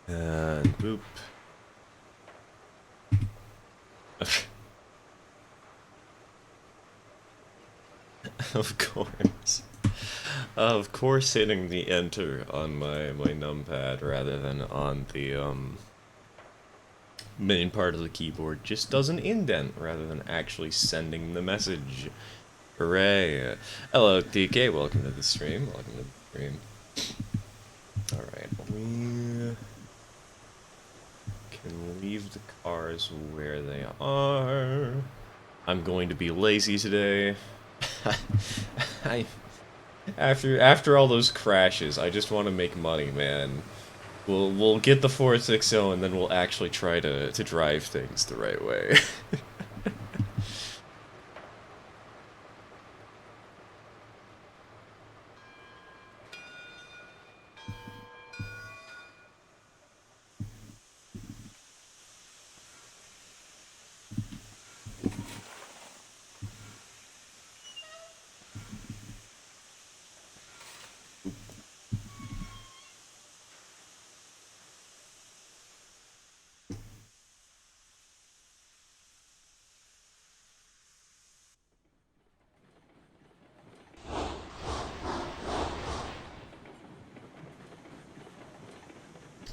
And boop. Of course. Of course hitting the enter on my numpad rather than on the main part of the keyboard just does an indent rather than actually sending the message. Hooray! Hello TK, welcome to the stream. Welcome to the stream. Alright, we can leave the cars where they are. I'm going to be lazy today. After all those crashes, I just want to make money, man. We'll get the 460 and then we'll actually try to drive things the right way.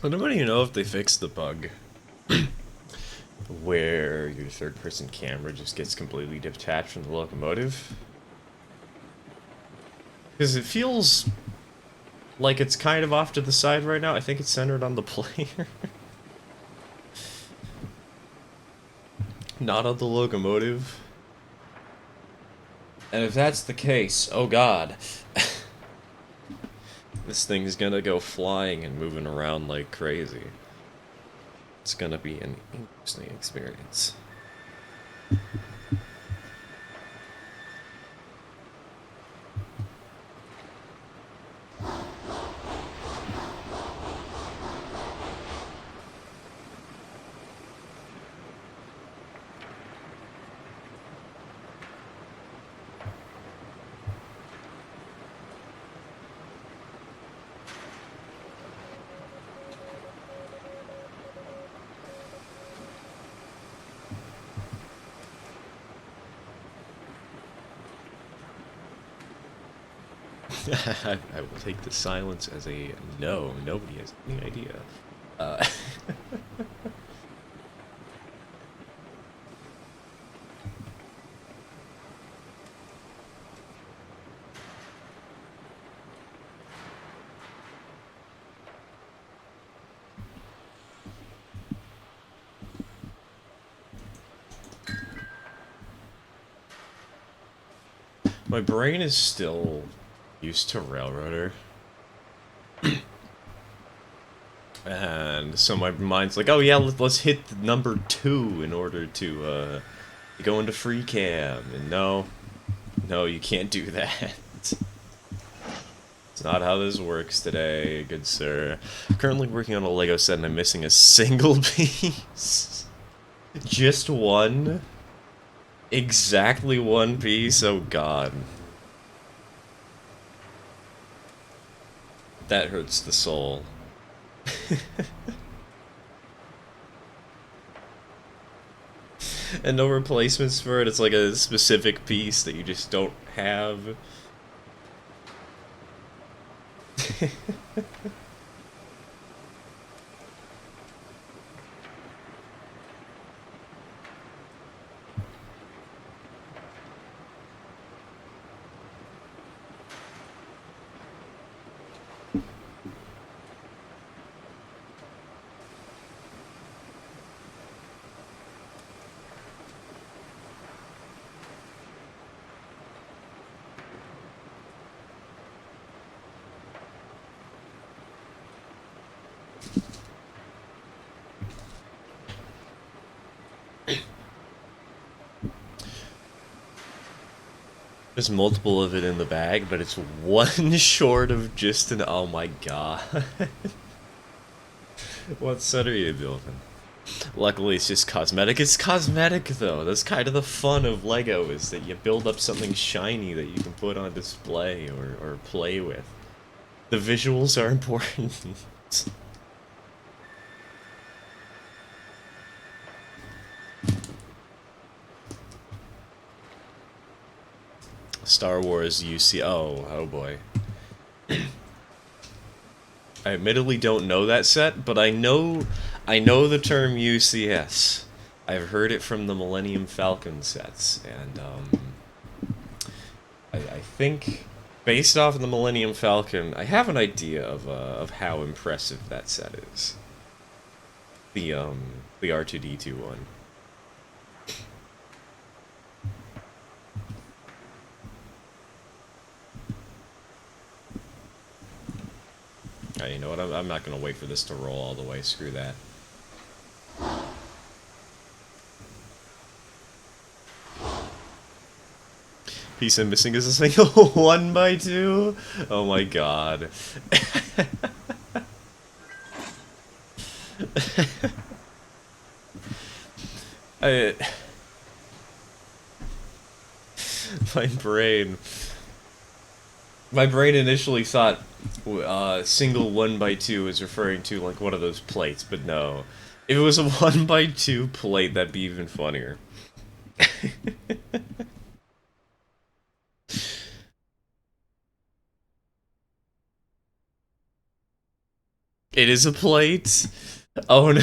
I don't even know if they fixed the bug where your third-person camera just gets completely detached from the locomotive. Because it feels like it's kind of off to the side right now. I think it's centered on the player. Not on the locomotive. And if that's the case, oh god. This thing's gonna go flying and moving around like crazy. It's gonna be an interesting experience. I will take the silence as a no. Nobody has any idea. My brain is still used to Railroader. And so my mind's like, oh yeah, let's hit the number 2 in order to go into free cam. And no, you can't do that. It's not how this works today, good sir. Currently working on a Lego set and I'm missing a single piece. Just one? Exactly one piece? Oh god. That hurts the soul. And no replacements for it, it's like a specific piece that you just don't have. There's multiple of it in the bag, but it's one short of just an oh my god. What set are you building? Luckily it's just cosmetic. It's cosmetic though. That's kind of the fun of Lego, is that you build up something shiny that you can put on display or play with. The visuals are important. Star Wars UC. Oh boy. I admittedly don't know that set, but I know the term UCS. I've heard it from the Millennium Falcon sets, and I think based off of the Millennium Falcon, I have an idea of how impressive that set is. The R2D2 one. You know what? I'm not gonna wait for this to roll all the way. Screw that. Piece I'm missing is a single 1x2. Oh my god. My brain initially thought single 1x2 is referring to like one of those plates, but no. If it was a 1x2 plate, that'd be even funnier. It is a plate? Oh no.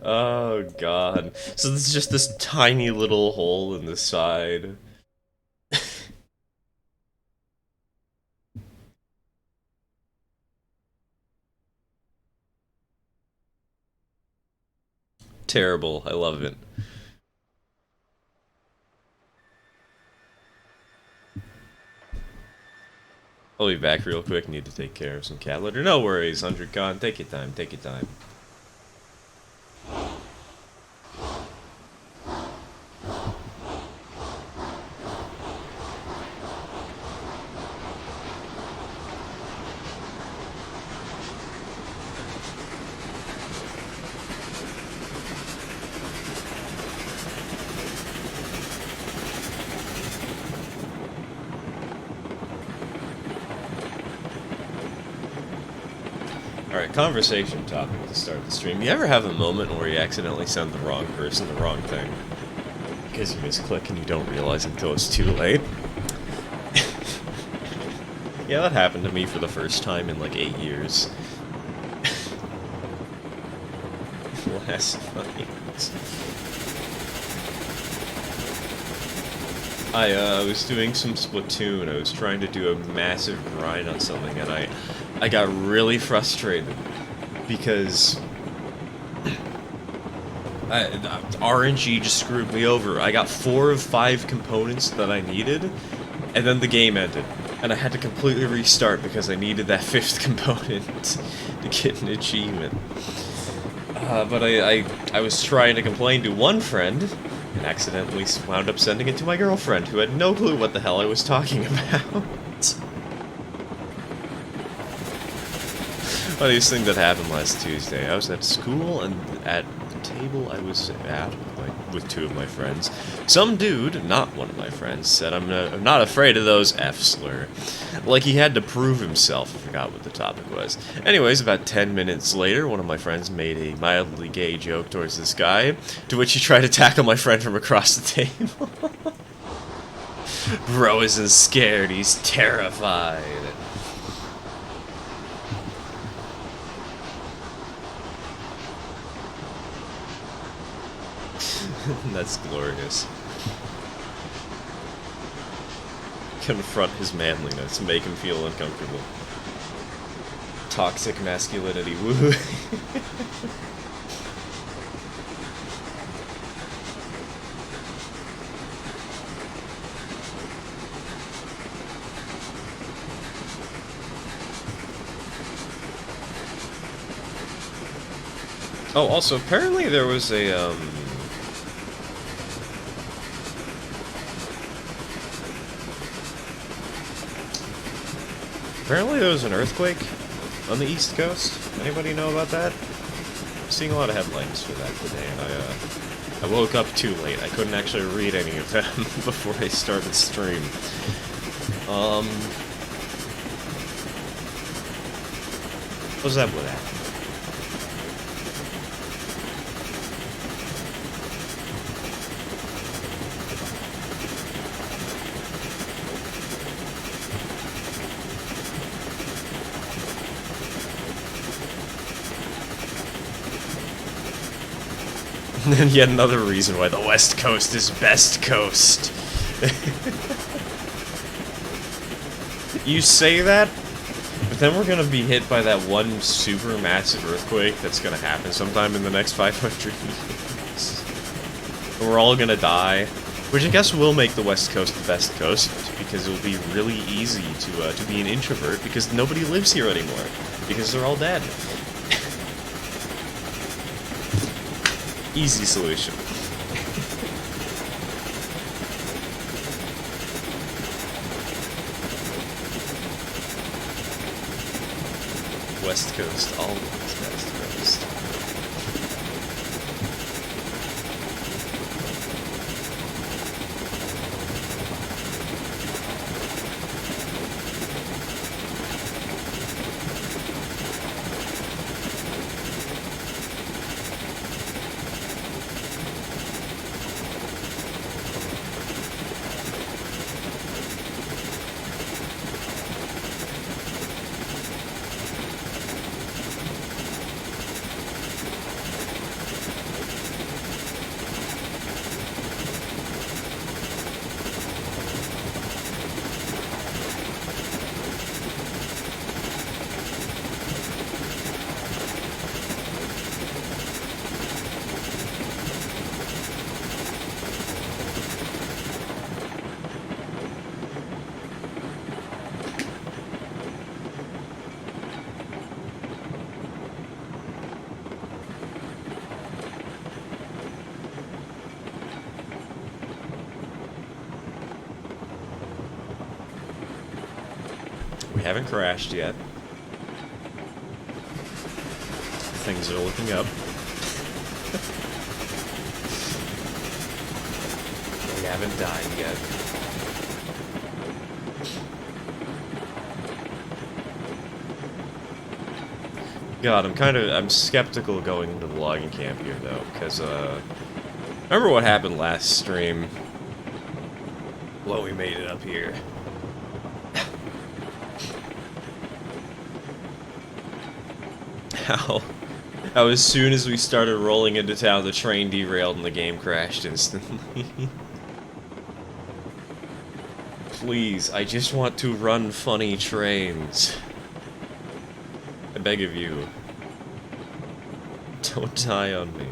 Oh god. So this is just this tiny little hole in the side. Terrible. I love it. I'll be back real quick. Need to take care of some cat litter. No worries, 100 Con. Take your time. Take your time. Alright, conversation topic to start the stream. You ever have a moment where you accidentally send the wrong person the wrong thing? Because you misclick and you don't realize until it's too late? Yeah, that happened to me for the first time in like 8 years. Last night. I was doing some Splatoon. I was trying to do a massive grind on something, and I got really frustrated because RNG just screwed me over. I got 4 of 5 components that I needed, and then the game ended, and I had to completely restart because I needed that 5th component to get an achievement. But I was trying to complain to one friend, and accidentally wound up sending it to my girlfriend, who had no clue what the hell I was talking about. Funniest thing that happened last Tuesday. I was at school, and at the table I was at with 2 of my friends, some dude, not one of my friends, said, I'm not afraid of those F-slur. Like he had to prove himself. I forgot what the topic was. Anyways, about 10 minutes later, one of my friends made a mildly gay joke towards this guy, to which he tried to tackle my friend from across the table. Bro isn't scared, he's terrified. That's glorious. Confront his manliness, make him feel uncomfortable. Toxic masculinity, woo. Oh, also, apparently there was a, apparently there was an earthquake on the East Coast. Anybody know about that? I'm seeing a lot of headlines for that today, and I woke up too late. I couldn't actually read any of them before I started stream. What was that with that? And yet another reason why the West Coast is best coast. You say that, but then we're gonna be hit by that one super massive earthquake that's gonna happen sometime in the next 500 years. And we're all gonna die. Which I guess will make the West Coast the best coast, because it will be really easy to be an introvert, because nobody lives here anymore, because they're all dead. Easy solution. West Coast, always West Coast. We haven't crashed yet. Things are looking up. We haven't died yet. God, I'm skeptical going into the logging camp here, though, because, remember what happened last stream? Well, we made it up here. How as soon as we started rolling into town, the train derailed and the game crashed instantly. Please, I just want to run funny trains. I beg of you. Don't die on me.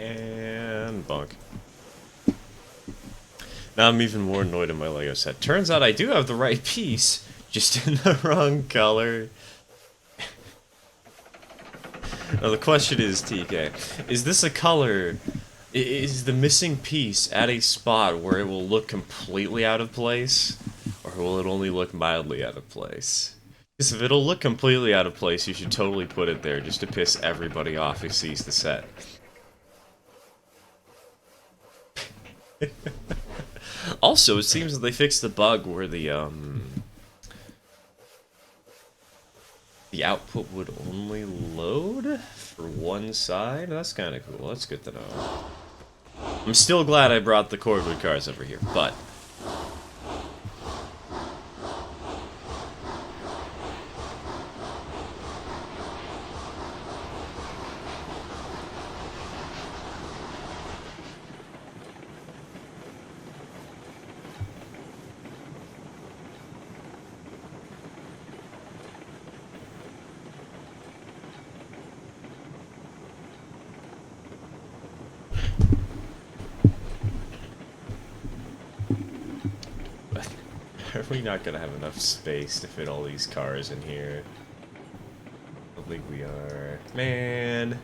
And bunk. Now I'm even more annoyed at my Lego set. Turns out I do have the right piece, just in the wrong color. Now the question is, TK, is this a color? Is the missing piece at a spot where it will look completely out of place? Or will it only look mildly out of place? Because if it'll look completely out of place, you should totally put it there just to piss everybody off who sees the set. Also, it seems that they fixed the bug where the output would only load for one side. That's kind of cool. That's good to know. I'm still glad I brought the cordwood cars over here, but are we not gonna have enough space to fit all these cars in here? I don't think we are. Man.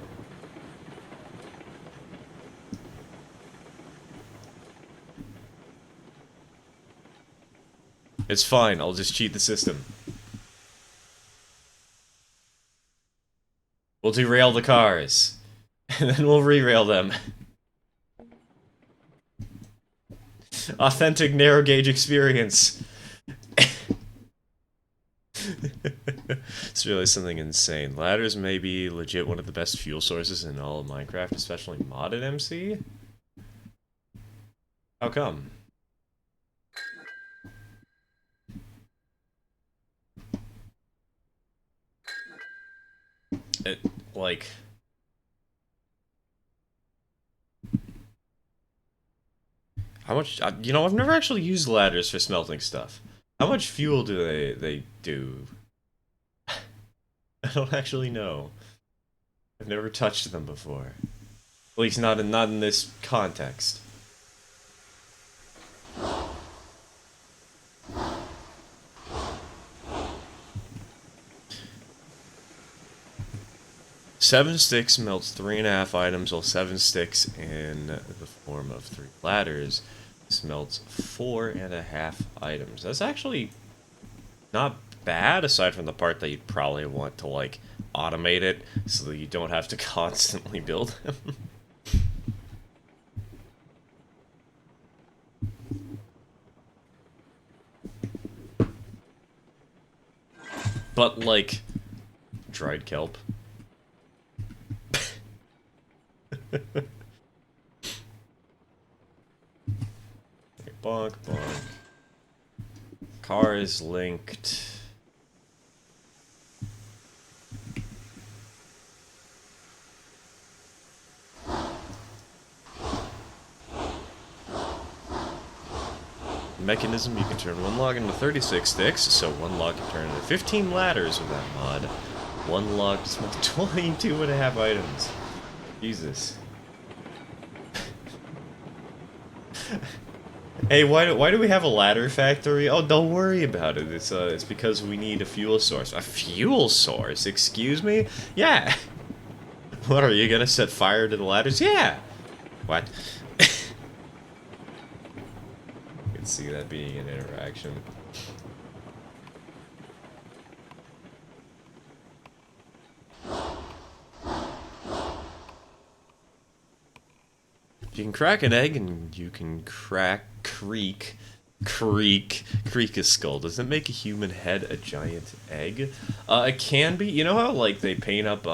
It's fine, I'll just cheat the system. We'll derail the cars. And then we'll re-rail them. Authentic narrow gauge experience. It's really something insane. Ladders may be legit one of the best fuel sources in all of Minecraft, especially modded MC. How come? It, like... How much... you know, I've never actually used ladders for smelting stuff. How much fuel do they do? I don't actually know. I've never touched them before. At least not in this context. Seven sticks melts 3.5 items, while 7 sticks in the form of 3 ladders smelts 4.5 items. That's actually not bad, aside from the part that you'd probably want to, like, automate it so that you don't have to constantly build them. But, like, dried kelp. Bonk, bonk. Car is linked. Mechanism, you can turn 1 log into 36 sticks, so 1 log can turn into 15 ladders with that mod. 1 log to smelt 22.5 items. Jesus. Hey, why do we have a ladder factory? Oh, don't worry about it. It's because we need a fuel source. A fuel source? Excuse me? Yeah. What, are you gonna set fire to the ladders? Yeah. What? You can see that being an interaction. If you can crack an egg and you can crack creak a skull, does it make a human head a giant egg? It can be. You know how, like, they paint up,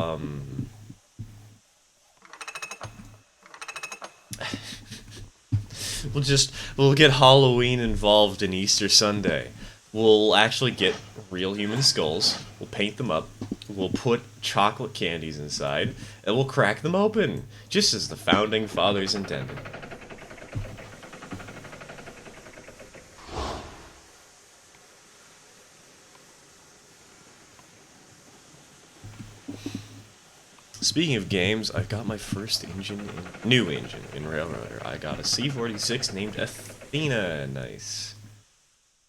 we'll get Halloween involved in Easter Sunday. We'll actually get real human skulls, we'll paint them up, we'll put chocolate candies inside, and we'll crack them open, just as the founding fathers intended. Speaking of games, I got my first new engine in Railroader. I got a C46 named Athena. Nice.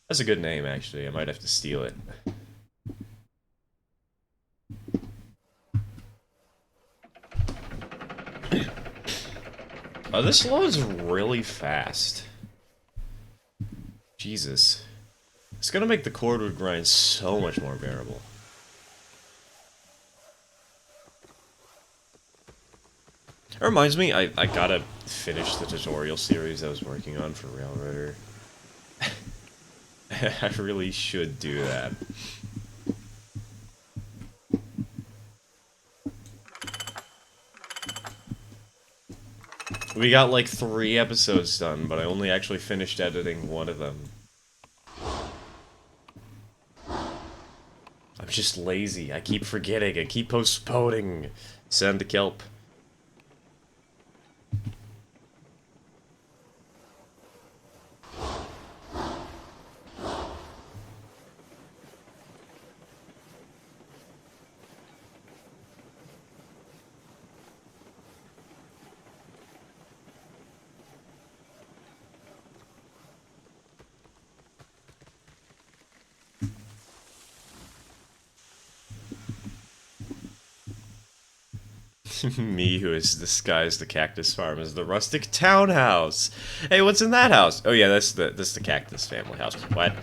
That's a good name, actually. I might have to steal it. This loads really fast. Jesus. It's gonna make the cordwood grind so much more bearable. It reminds me, I gotta finish the tutorial series I was working on for Railroader. I really should do that. We got like 3 episodes done, but I only actually finished editing 1 of them. I'm just lazy. I keep forgetting. I keep postponing. Send the kelp. Me, who has disguised the cactus farm as the rustic townhouse. Hey, what's in that house? Oh yeah, that's the cactus family house. What?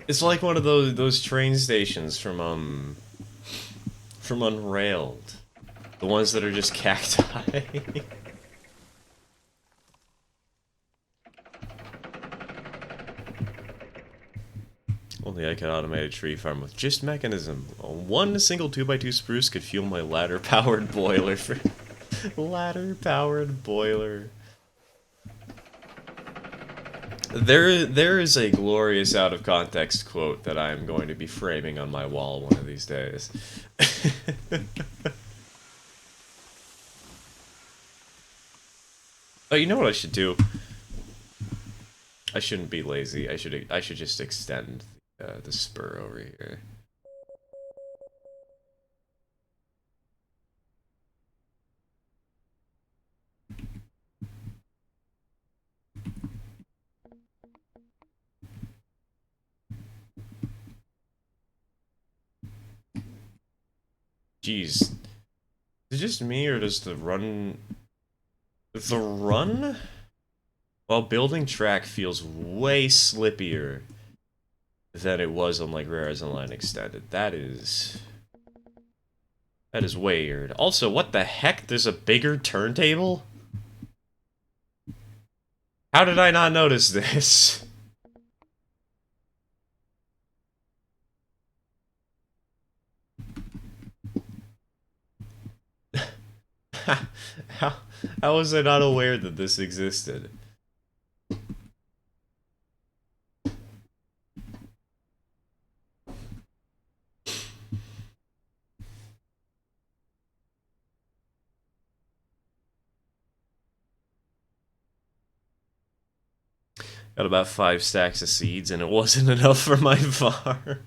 It's like one of those train stations from Unrailed, the ones that are just cacti. Only I can automate a tree farm with just mechanism. One single 2x2 spruce could fuel my ladder-powered boiler for... ladder-powered boiler. There is a glorious out-of-context quote that I am going to be framing on my wall one of these days. Oh, you know what I should do? I shouldn't be lazy. I should just extend the spur over here. Jeez. Is it just me, or does the run... The run? While building track feels way slippier than it was on, like, Rare as Line Extended. That is weird. Also, what the heck? There's a bigger turntable? How did I not notice this? How was I not aware that this existed? Got about 5 stacks of seeds, and it wasn't enough for my farm.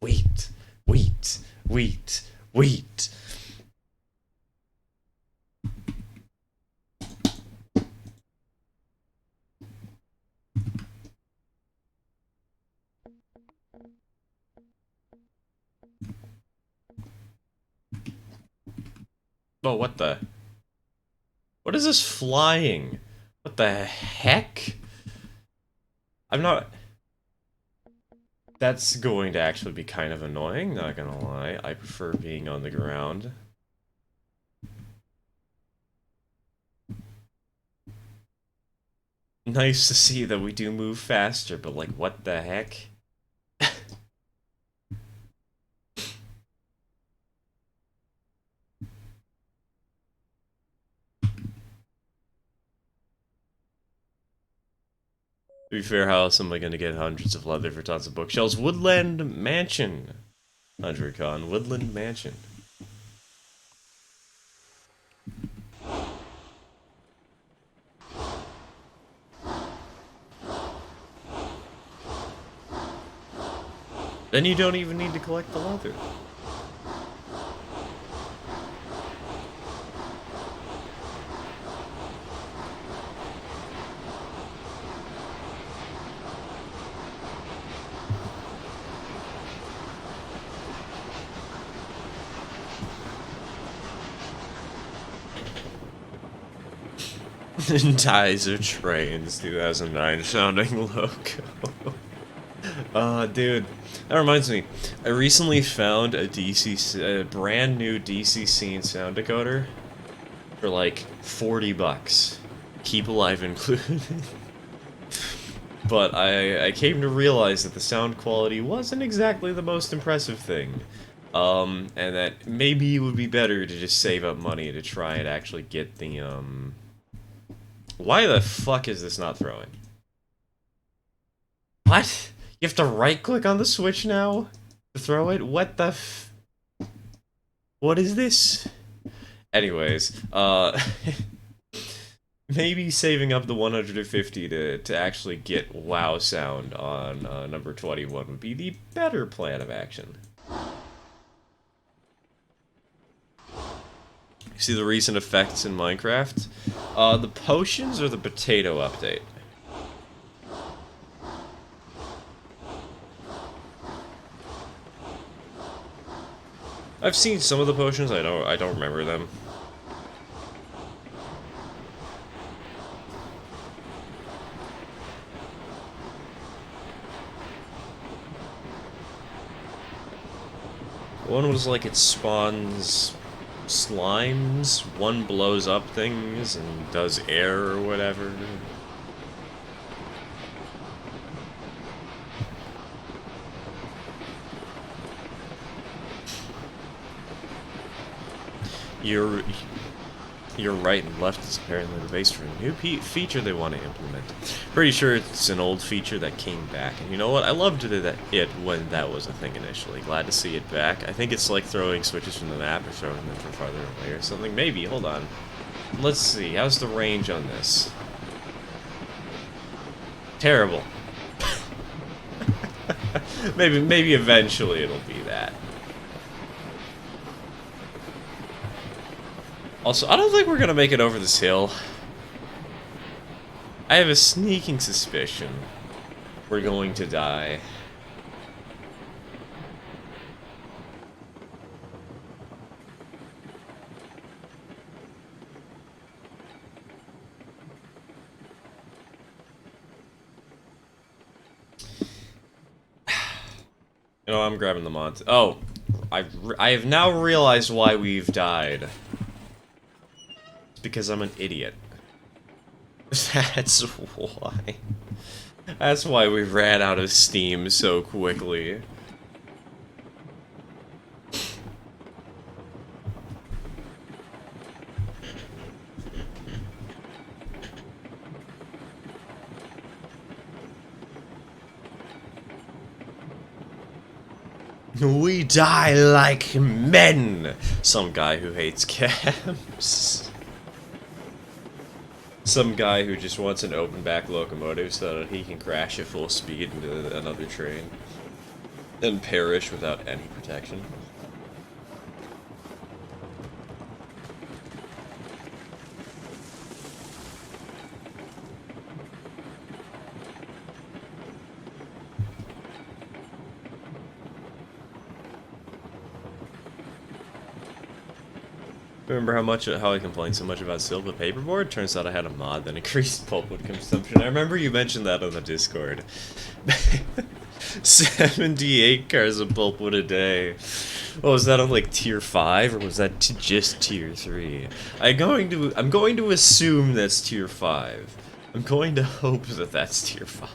Wheat, wheat, wheat, wheat. Oh, what the? What is this flying? What the heck? I'm not... That's going to actually be kind of annoying, not gonna lie. I prefer being on the ground. Nice to see that we do move faster, but like, what the heck? To be fair, how else am I going to get hundreds of leather for tons of bookshelves? Woodland Mansion. HunterCon, Woodland Mansion. Then you don't even need to collect the leather. Ties of Trains 2009 sounding logo. Dude, that reminds me. I recently found a brand new DC scene sound decoder for like 40 bucks. Keep Alive included. But I came to realize that the sound quality wasn't exactly the most impressive thing. And that maybe it would be better to just save up money to try and actually get the, Why the fuck is this not throwing? What? You have to right-click on the Switch now to throw it? What the f... What is this? Anyways, maybe saving up the 150 to actually get WoW sound on number 21 would be the better plan of action. See the recent effects in Minecraft? The potions or the potato update? I've seen some of the potions. I don't remember them. One was like it spawns slimes, one blows up things and does air or whatever. You're You're right and left is apparently the base for a new feature they want to implement. Pretty sure it's an old feature that came back. And you know what? I loved it when that was a thing initially. Glad to see it back. I think it's like throwing switches from the map or throwing them from farther away or something. Maybe. Hold on. Let's see. How's the range on this? Terrible. maybe eventually it'll be that. Also, I don't think we're gonna make it over this hill. I have a sneaking suspicion we're going to die. You know, I'm grabbing the mod. Oh, I have now realized why we've died. It's because I'm an idiot. That's why. That's why we ran out of steam so quickly. We die like men! Some guy who hates cabs. Some guy who just wants an open back locomotive so that he can crash at full speed into another train. And perish without any protection. Remember how I complained so much about Silva paperboard? Turns out I had a mod that increased pulpwood consumption. I remember you mentioned that on the Discord. 78 cars of pulpwood a day. Oh, was that on like tier 5 or was that just tier 3? I'm going to assume that's tier 5. I'm going to hope that that's tier 5.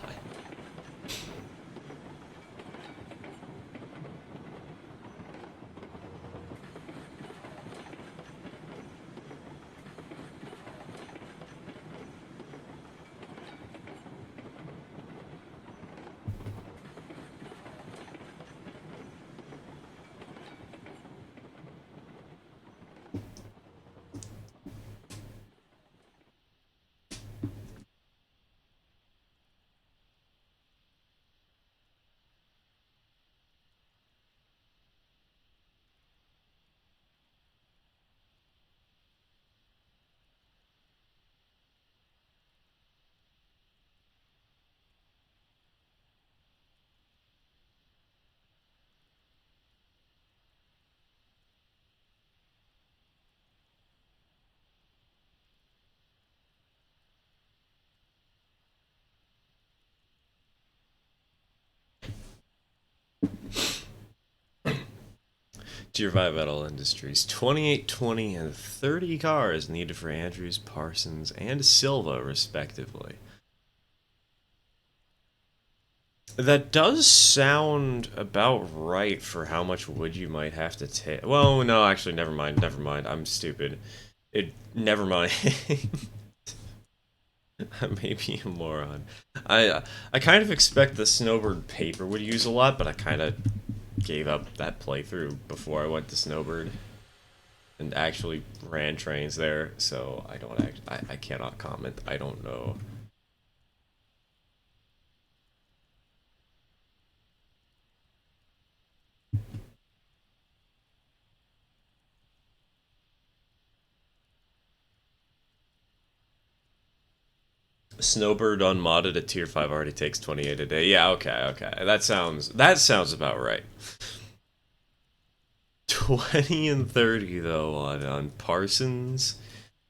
Tier 5 Metal Industries. 28, 20, and 30 cars needed for Andrews, Parsons, and Silva, respectively. That does sound about right for how much wood you might have to take. Well, no, actually, never mind, never mind. I'm stupid. Never mind. I may be a moron. I kind of expect the Snowbird paper would use a lot, but I kind of gave up that playthrough before I went to Snowbird and actually ran trains there, so I cannot comment. I don't know. Snowbird unmodded at tier 5 already takes 28 a day. Yeah, okay. That sounds about right. 20 and 30 though on Parsons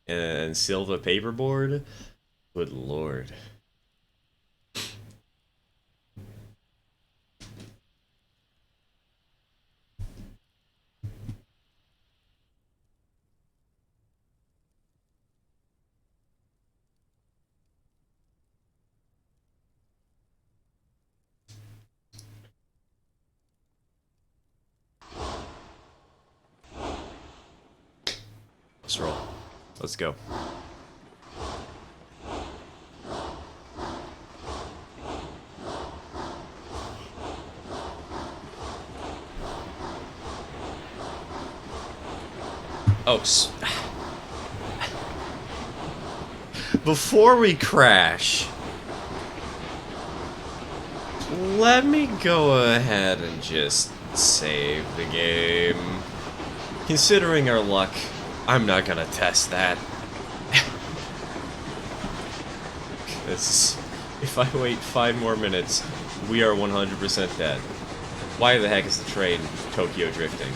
and Silva paperboard. Good lord. Let's roll. Let's go. Oh, before we crash, let me go ahead and just save the game. Considering our luck, I'm not gonna test that. If I wait 5 more minutes, we are 100% dead. Why the heck is the train Tokyo drifting?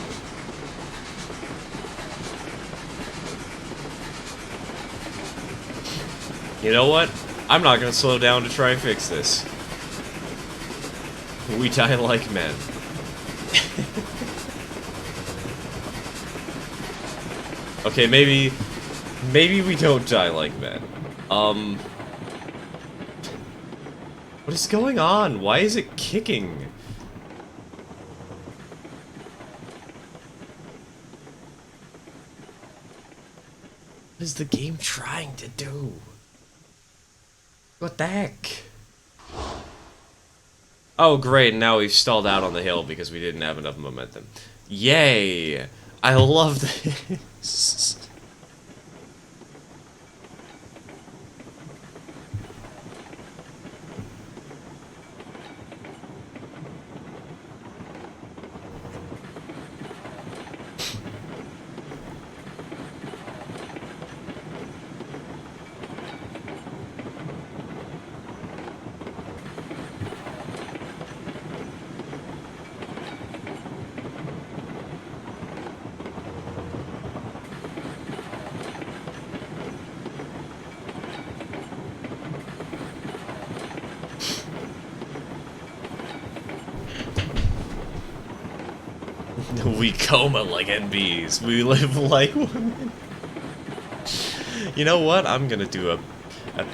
You know what? I'm not gonna slow down to try and fix this. We die like men. Okay, maybe we don't die like men. What is going on? Why is it kicking? What is the game trying to do? What the heck? Oh great, now we've stalled out on the hill because we didn't have enough momentum. Yay! I love this. We coma like NBs. We live like women. You know what? I'm gonna do a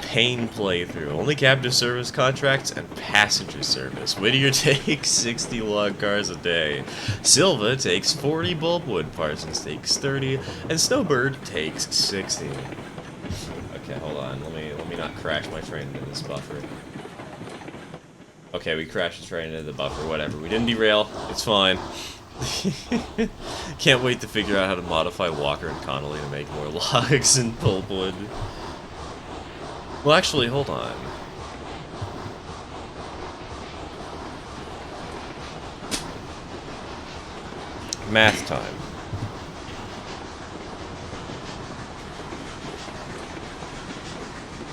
pain playthrough. Only captive service contracts and passenger service. Whittier takes 60 log cars a day. Silva takes 40 bulbwood. Parsons takes 30. And Snowbird takes 60. Okay, hold on. Let me not crash my train into this buffer. Okay, we crashed the train into the buffer. Whatever. We didn't derail. It's fine. Can't wait to figure out how to modify Walker and Connolly to make more logs and pulpwood. Well, actually, hold on. Math time.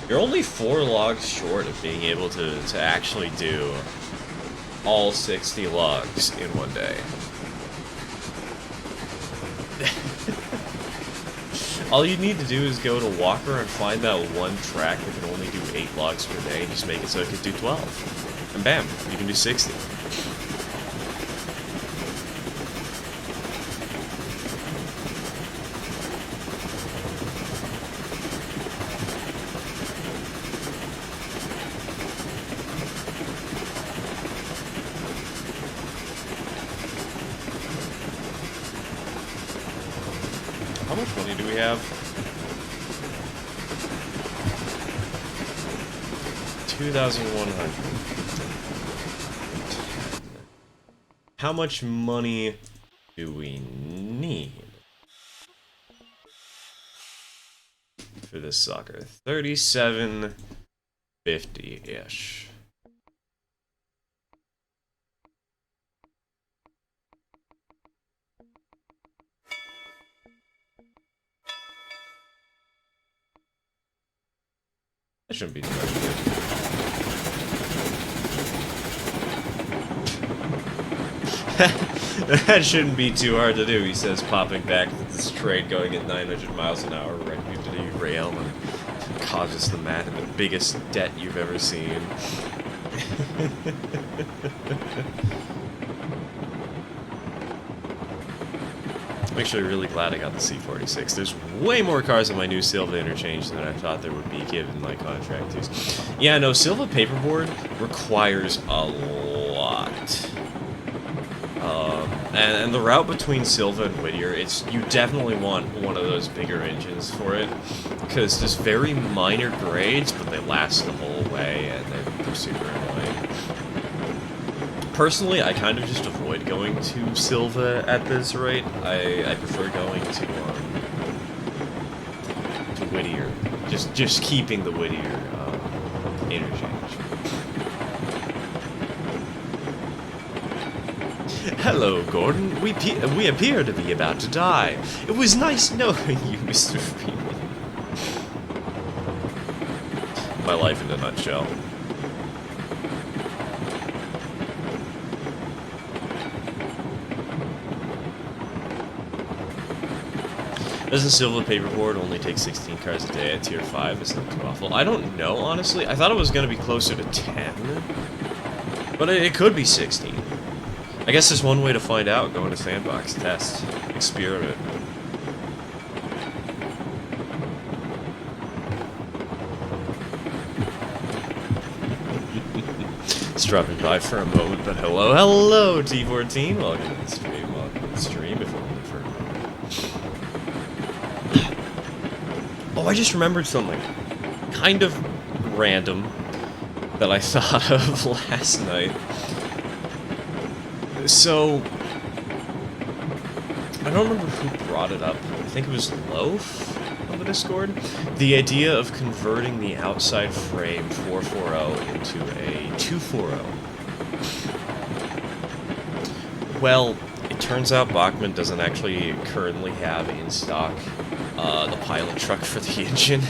You're only 4 logs short of being able to actually do all 60 logs in one day. All you need to do is go to Walker and find that one track that can only do 8 logs per day and just make it so it can do 12. And bam, you can do 60. How much money do we have? 2,100. How much money do we need for this sucker? 37.50-ish. That shouldn't be too much. That shouldn't be too hard to do, he says, popping back to this train going at 900 miles an hour right into the rail and causes the man the biggest debt you've ever seen. I'm actually really glad I got the C46. There's way more cars in my new Silva interchange than I thought there would be given my contract use. Yeah, no, Silva paperboard requires a lot. And the route between Silva and Whittier, you definitely want one of those bigger engines for it, because there's very minor grades, but they last the whole way, and they're super annoying. Personally, I kind of just avoid going to Silva at this rate. I prefer going to Whittier, just keeping the Whittier interchange. Hello, Gordon. We appear to be about to die. It was nice knowing you, Mr. Freeman. My life in a nutshell. Doesn't Silva paperboard only take 16 cars a day at tier 5? It's not too awful. I don't know, honestly. I thought it was going to be closer to 10. But it could be 16. I guess there's one way to find out. Go into sandbox, test, experiment. It's dropping by for a moment, but hello, T14. Welcome to the stream, if only for a moment. Oh, I just remembered something. Kind of random that I thought of last night. So, I don't remember who brought it up. I think it was Loaf on the Discord. The idea of converting the outside frame 440 into a 240. Well, it turns out Bachmann doesn't actually currently have in stock the pilot truck for the engine.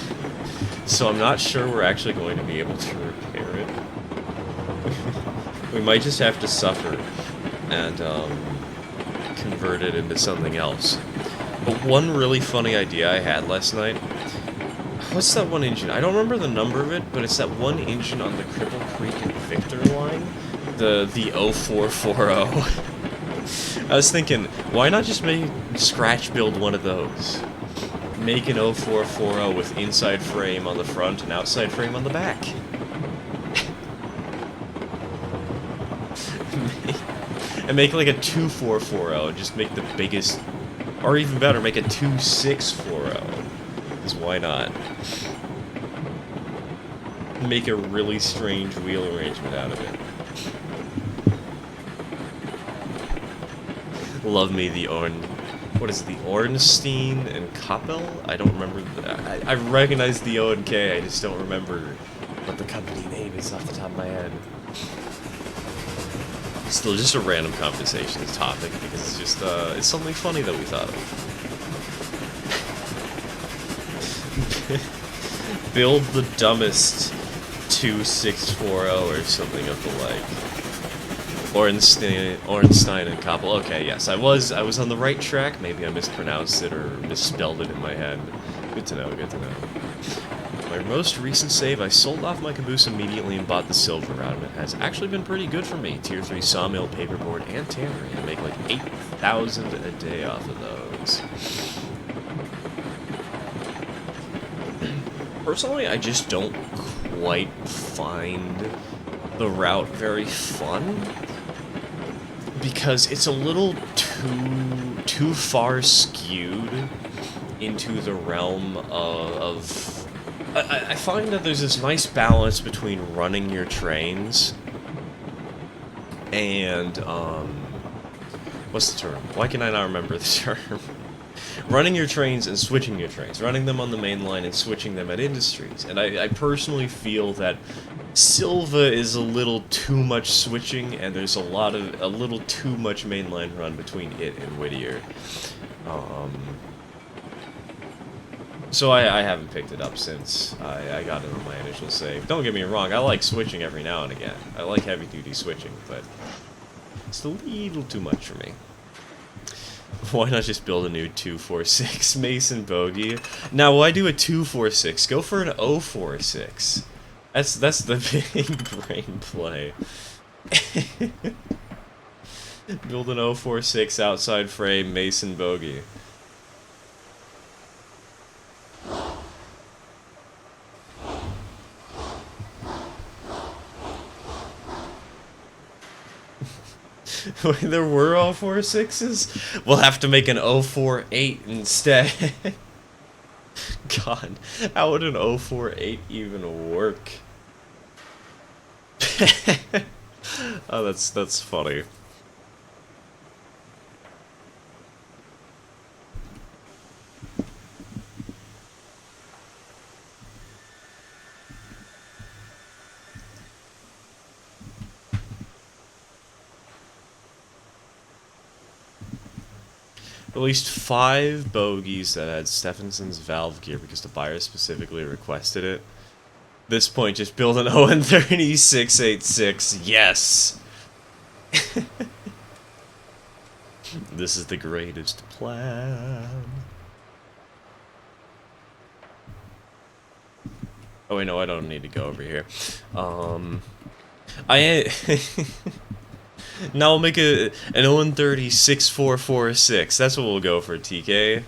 So I'm not sure we're actually going to be able to repair it. We might just have to suffer and convert it into something else. But one really funny idea I had last night, what's that one engine? I don't remember the number of it, but it's that one engine on the Cripple Creek and Victor line, the 0440. I was thinking, why not just scratch build one of those? Make an 0440 with inside frame on the front and outside frame on the back. And make like a 2440, and just make the biggest, or even better, make a 2640. Because why not? Make a really strange wheel arrangement out of it. Love me the what is it, the Ornstein and Koppel? I don't remember. I recognize the O and K, I just don't remember what the company name is off the top of my head. Still just a random conversation topic, because it's just, it's something funny that we thought of. Build the dumbest 2640 or something of the like. Ornstein and Koppel. Okay, yes, I was on the right track. Maybe I mispronounced it or misspelled it in my head. Good to know, good to know. My most recent save, I sold off my caboose immediately and bought the silver route, and it has actually been pretty good for me. Tier 3 sawmill, paperboard, and tannery. I make like 8,000 a day off of those. Personally, I just don't quite find the route very fun, because it's a little too far skewed into the realm of I find that there's this nice balance between running your trains and, what's the term? Why can I not remember the term? Running your trains and switching your trains. Running them on the main line and switching them at industries. And I personally feel that Silva is a little too much switching, and there's a little too much mainline run between it and Whittier. So I haven't picked it up since I got it on my initial save. Don't get me wrong, I like switching every now and again. I like heavy-duty switching, but it's a little too much for me. Why not just build a new 246 Mason bogey? Now, why do a 246? Go for an 046. That's the big brain play. Build an 046 outside frame Mason bogey. There were 046s? We'll have to make an 048 instead. God, how would an 048 even work? Oh, that's funny. At least 5 bogeys that had Stephenson's valve gear because the buyer specifically requested it. At this point, just build an 0-30 686. Yes! This is the greatest plan. Oh wait, no, I don't need to go over here. Now we'll make an 0-30 6446. That's what we'll go for, TK.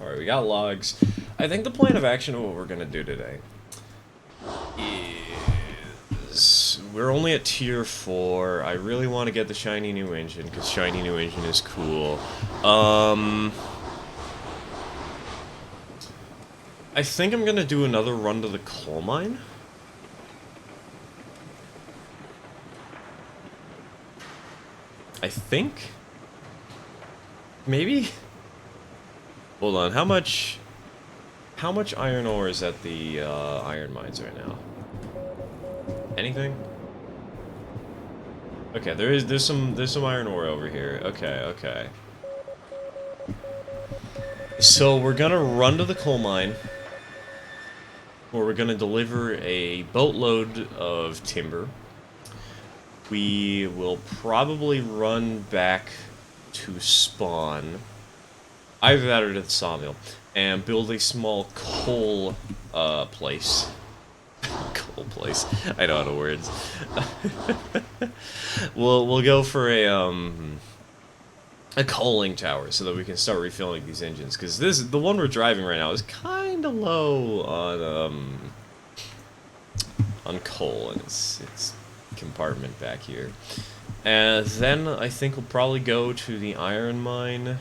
Alright, we got logs. I think the plan of action of what we're gonna do today is... We're only at tier 4. I really want to get the shiny new engine, because shiny new engine is cool. I think I'm gonna do another run to the coal mine. I think? Maybe? Hold on, how much iron ore is at the iron mines right now? Anything? Okay, there's some iron ore over here. Okay. So we're gonna run to the coal mine, where we're gonna deliver a boatload of timber. We will probably run back to spawn. Either that or to the sawmill, and build a small coal place. Coal place. I know how to words. We'll go for a coaling tower so that we can start refilling these engines, because the one we're driving right now is kind of low on coal, and it's compartment back here. And then I think we'll probably go to the iron mine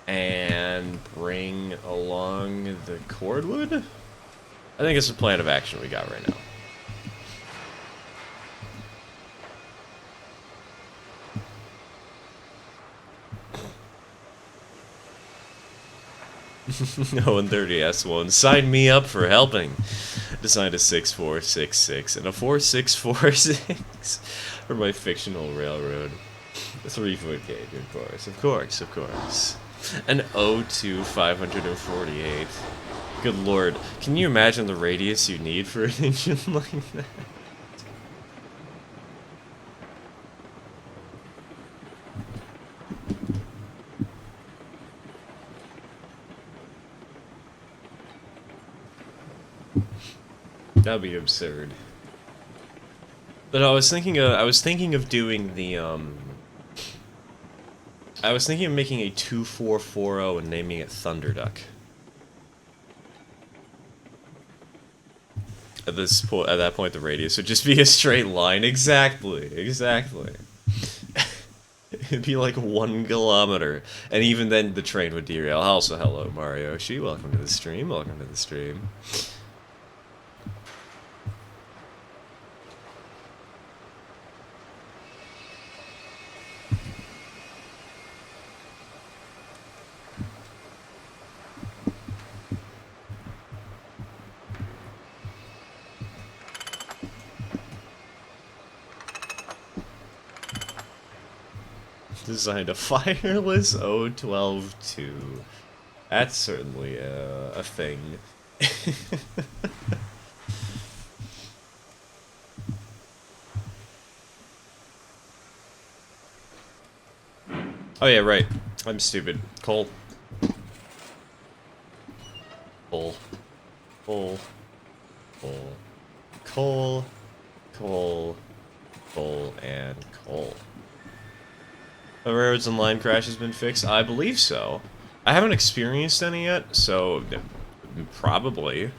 and bring along the cordwood? I think it's the plan of action we got right now. No, and 30S1. Sign me up for helping. Designed a 6466 and a 4646 for my fictional railroad. A 3-foot gauge, of course. An 02 548. Good lord, can you imagine the radius you need for an engine like that? That'd be absurd. But I was thinking of doing the I was thinking of making a 2440 and naming it Thunderduck. At that point, the radius would just be a straight line. Exactly. It'd be like 1 kilometer, and even then, the train would derail. Also, hello, Marioshi. Welcome to the stream. designed a fireless O12-2. That's certainly a thing. Oh yeah, right. I'm stupid. Coal. Coal. Coal. Coal. Coal. Coal. Coal. And coal. The railroads and line crash has been fixed? I believe so. I haven't experienced any yet, so probably.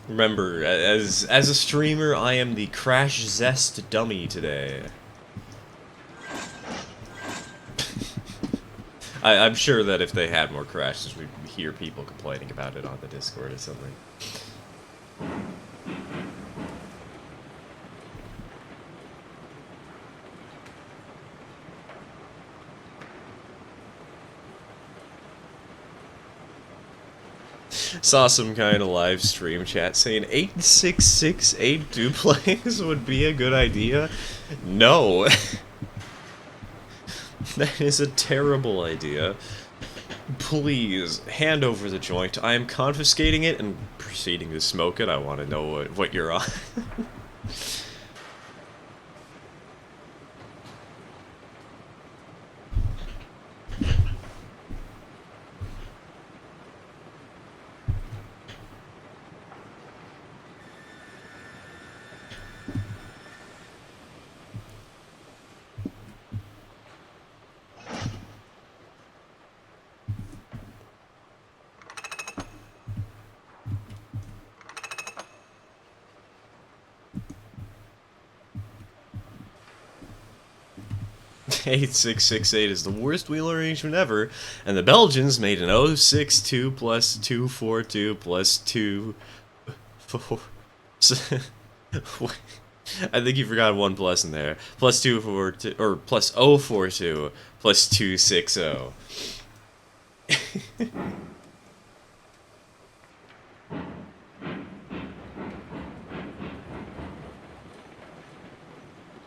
Remember, as a streamer, I am the Crash Zest dummy today. I'm sure that if they had more crashes, we'd hear people complaining about it on the Discord or something. Saw some kind of live stream chat saying 8668 duplex would be a good idea. No. That is a terrible idea. Please, hand over the joint. I am confiscating it and proceeding to smoke it. I want to know what you're on. (8668) is the worst wheel arrangement ever, and the Belgians made an 062 plus 242 plus 2... 4... I think you forgot one plus in there. Plus 242, or plus 042 plus 260.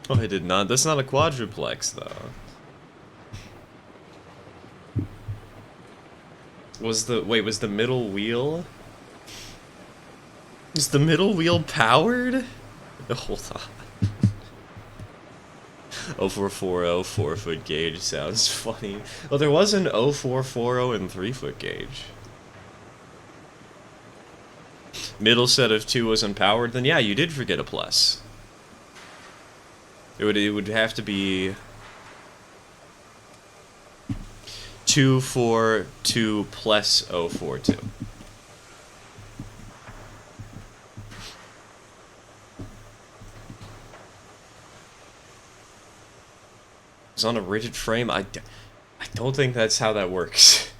Oh, I did not. That's not a quadruplex, though. Was the middle wheel? Is the middle wheel powered? Hold on. 0440 4-foot gauge sounds funny. Well, there was an 0440 and 3-foot gauge. Middle set of 2 was unpowered, then yeah, you did forget a plus. It would have to be 242 plus 042. It's on a rigid frame. I don't think that's how that works.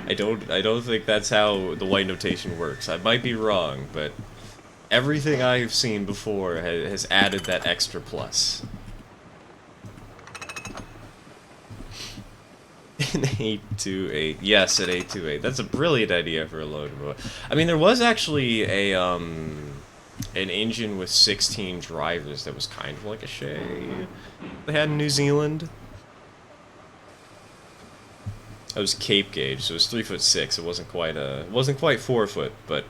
I don't think that's how the white notation works. I might be wrong, but everything I've seen before has added that extra plus. An 828. Yes, an 828. That's a brilliant idea for a locomotive. I mean, there was actually a an engine with 16 drivers that was kind of like a Shay they had in New Zealand. It was Cape gauge, so it was 3'6". It wasn't quite 4 foot, but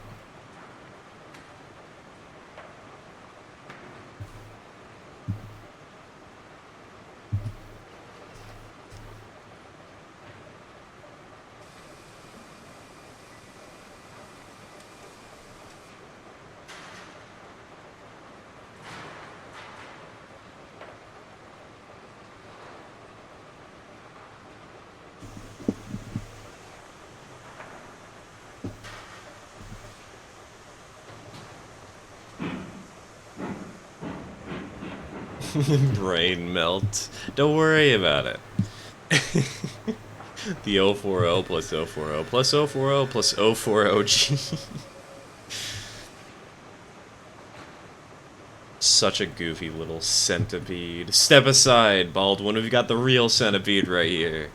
brain melt. Don't worry about it. The 040 plus 040 plus 040 plus 040G. Such a goofy little centipede. Step aside, Baldwin. We've got the real centipede right here.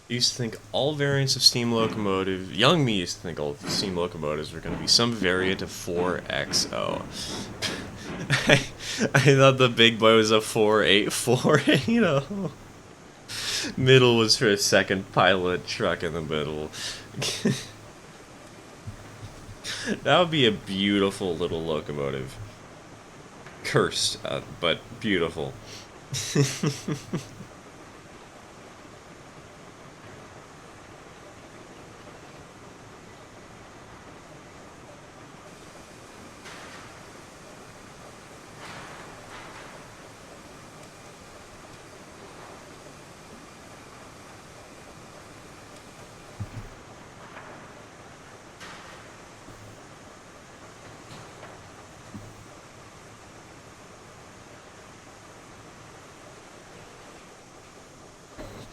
Used to think all variants of steam locomotive, young me used to think all steam locomotives were going to be some variant of 4XO. I thought the big boy was a 484, you know. Middle was for a second pilot, truck in the middle. That would be a beautiful little locomotive. Cursed, but beautiful.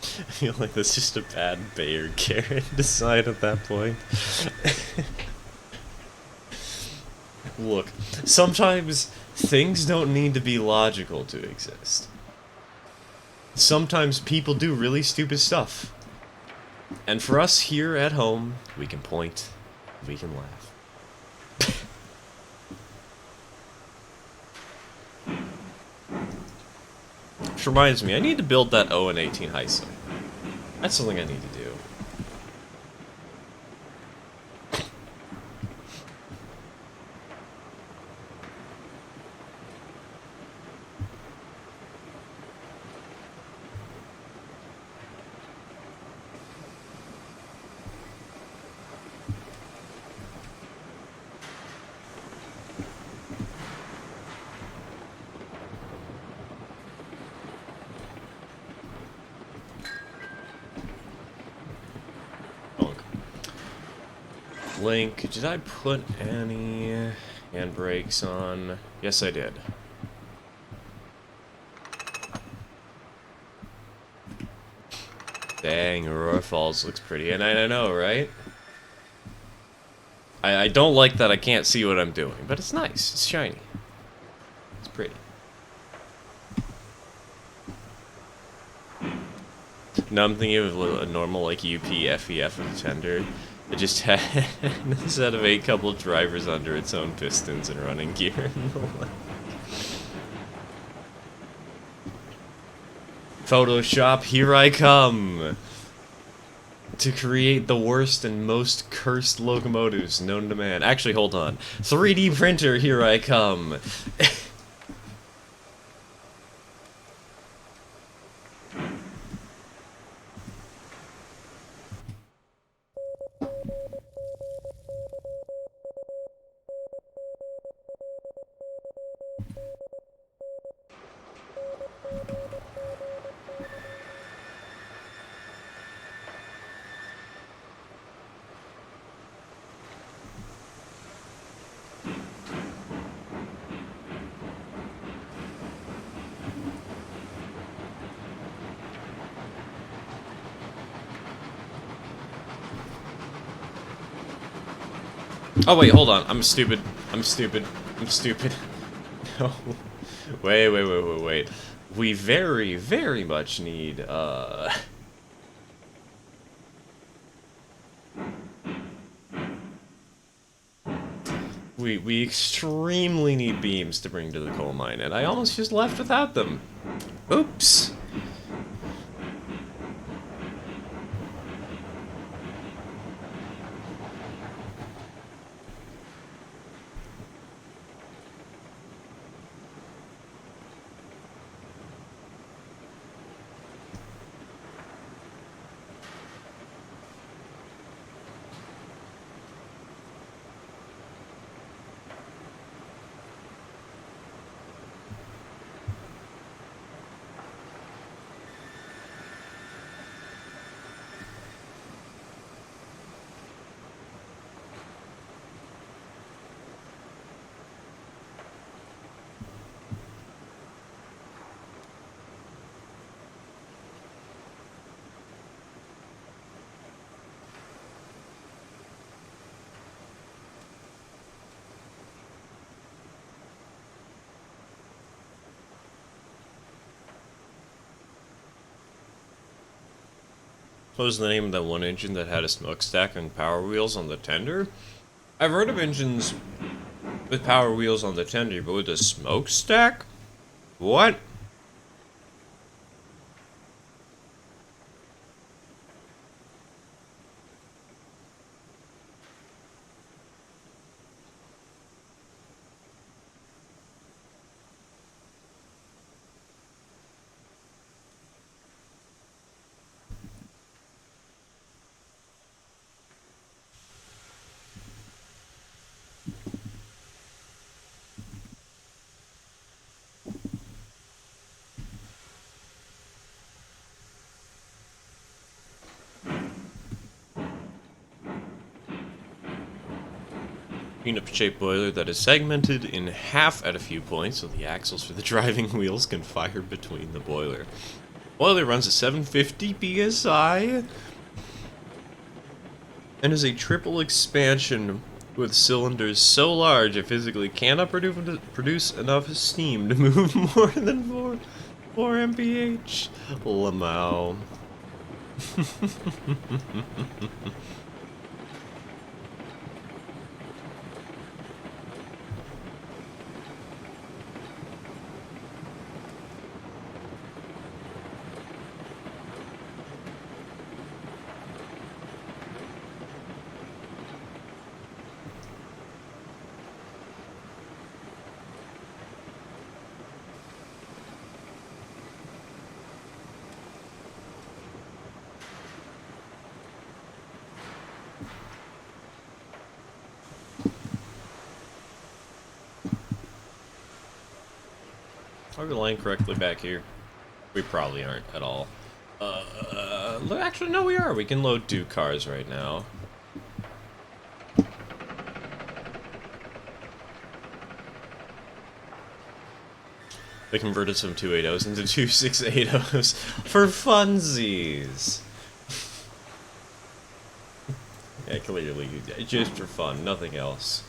I feel like that's just a bad Bayer carrot design at that point. Look, sometimes things don't need to be logical to exist. Sometimes people do really stupid stuff. And for us here at home, we can point, we can laugh. Which reminds me, I need to build that 0 and 18 heist. That's something I need to do. Link, did I put any handbrakes on? Yes, I did. Dang, Aurora Falls looks pretty, and I know, right? I don't like that I can't see what I'm doing, but it's nice. It's shiny. It's pretty. Now I'm thinking of a normal, like, UP-FEF of the tender. It just had, instead of a couple drivers under its own pistons and running gear. Photoshop, here I come! To create the worst and most cursed locomotives known to man. Actually, hold on. 3D printer, here I come! Oh wait, hold on. I'm stupid. I'm stupid. I'm stupid. No. Wait. We very, very much need, We extremely need beams to bring to the coal mine, and I almost just left without them. Oops. What was the name of that one engine that had a smokestack and power wheels on the tender? I've heard of engines with power wheels on the tender, but with a smokestack? What? Peanut-shaped boiler that is segmented in half at a few points so the axles for the driving wheels can fire between the boiler. Boiler runs at 750 psi and is a triple expansion with cylinders so large it physically cannot produce enough steam to move more than 4 mph. Lamau. Are we lying correctly back here? We probably aren't at all. Actually, no, we are. We can load 2 cars right now. They converted some 280s into 2680s for funsies. Yeah, clearly, just for fun, nothing else.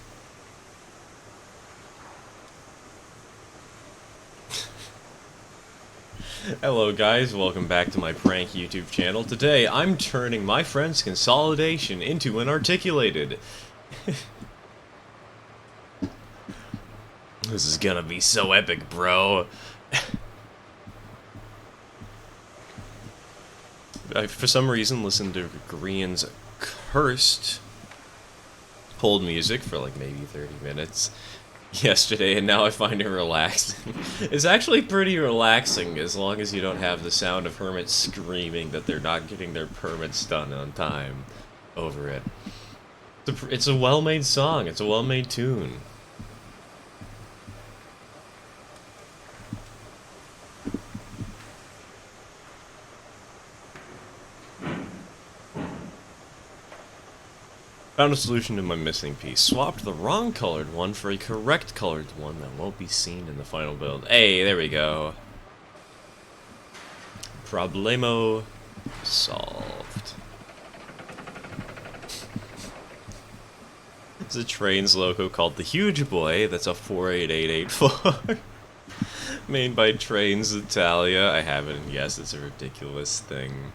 Hello guys, welcome back to my prank YouTube channel. Today, I'm turning my friend's consolidation into an articulated. This is gonna be so epic, bro. I, for some reason, listened to Grian's cursed hold music for like maybe 30 minutes yesterday, and now I find it relaxing. It's actually pretty relaxing as long as you don't have the sound of hermits screaming that they're not getting their permits done on time over it. It's a well-made song. It's a well-made tune. Found a solution to my missing piece. Swapped the wrong colored one for a correct colored one that won't be seen in the final build. Hey, there we go. Problemo solved. It's a train's loco called the Huge Boy. That's a 48884. Made by Trains Italia. I haven't. Yes, it's a ridiculous thing.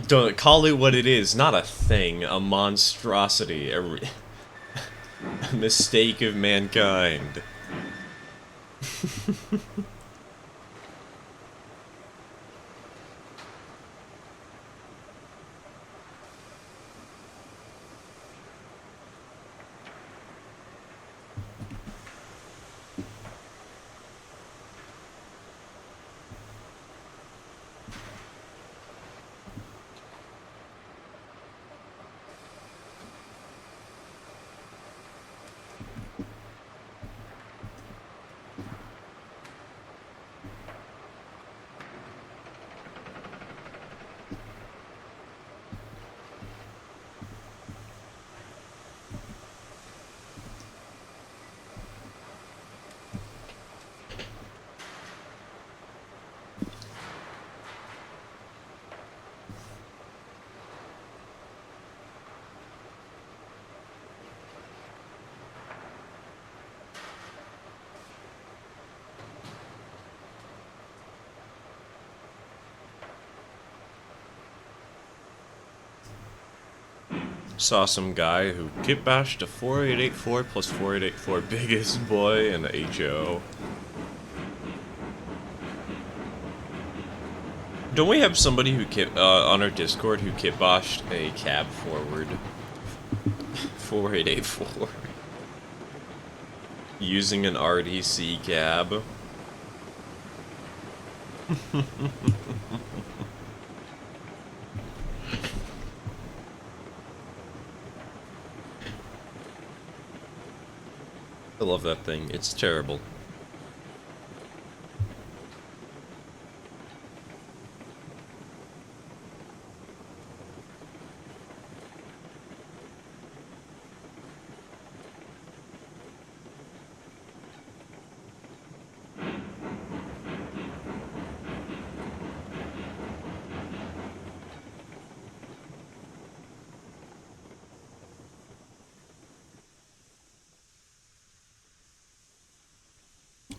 Don't call it what it is. Not a thing. A monstrosity. A mistake of mankind. Saw some guy who kit bashed a 4884 plus 4884 biggest boy in the HO. Don't we have somebody who on our Discord who kit bashed a cab forward 4884 using an RDC cab? I love that thing. It's terrible.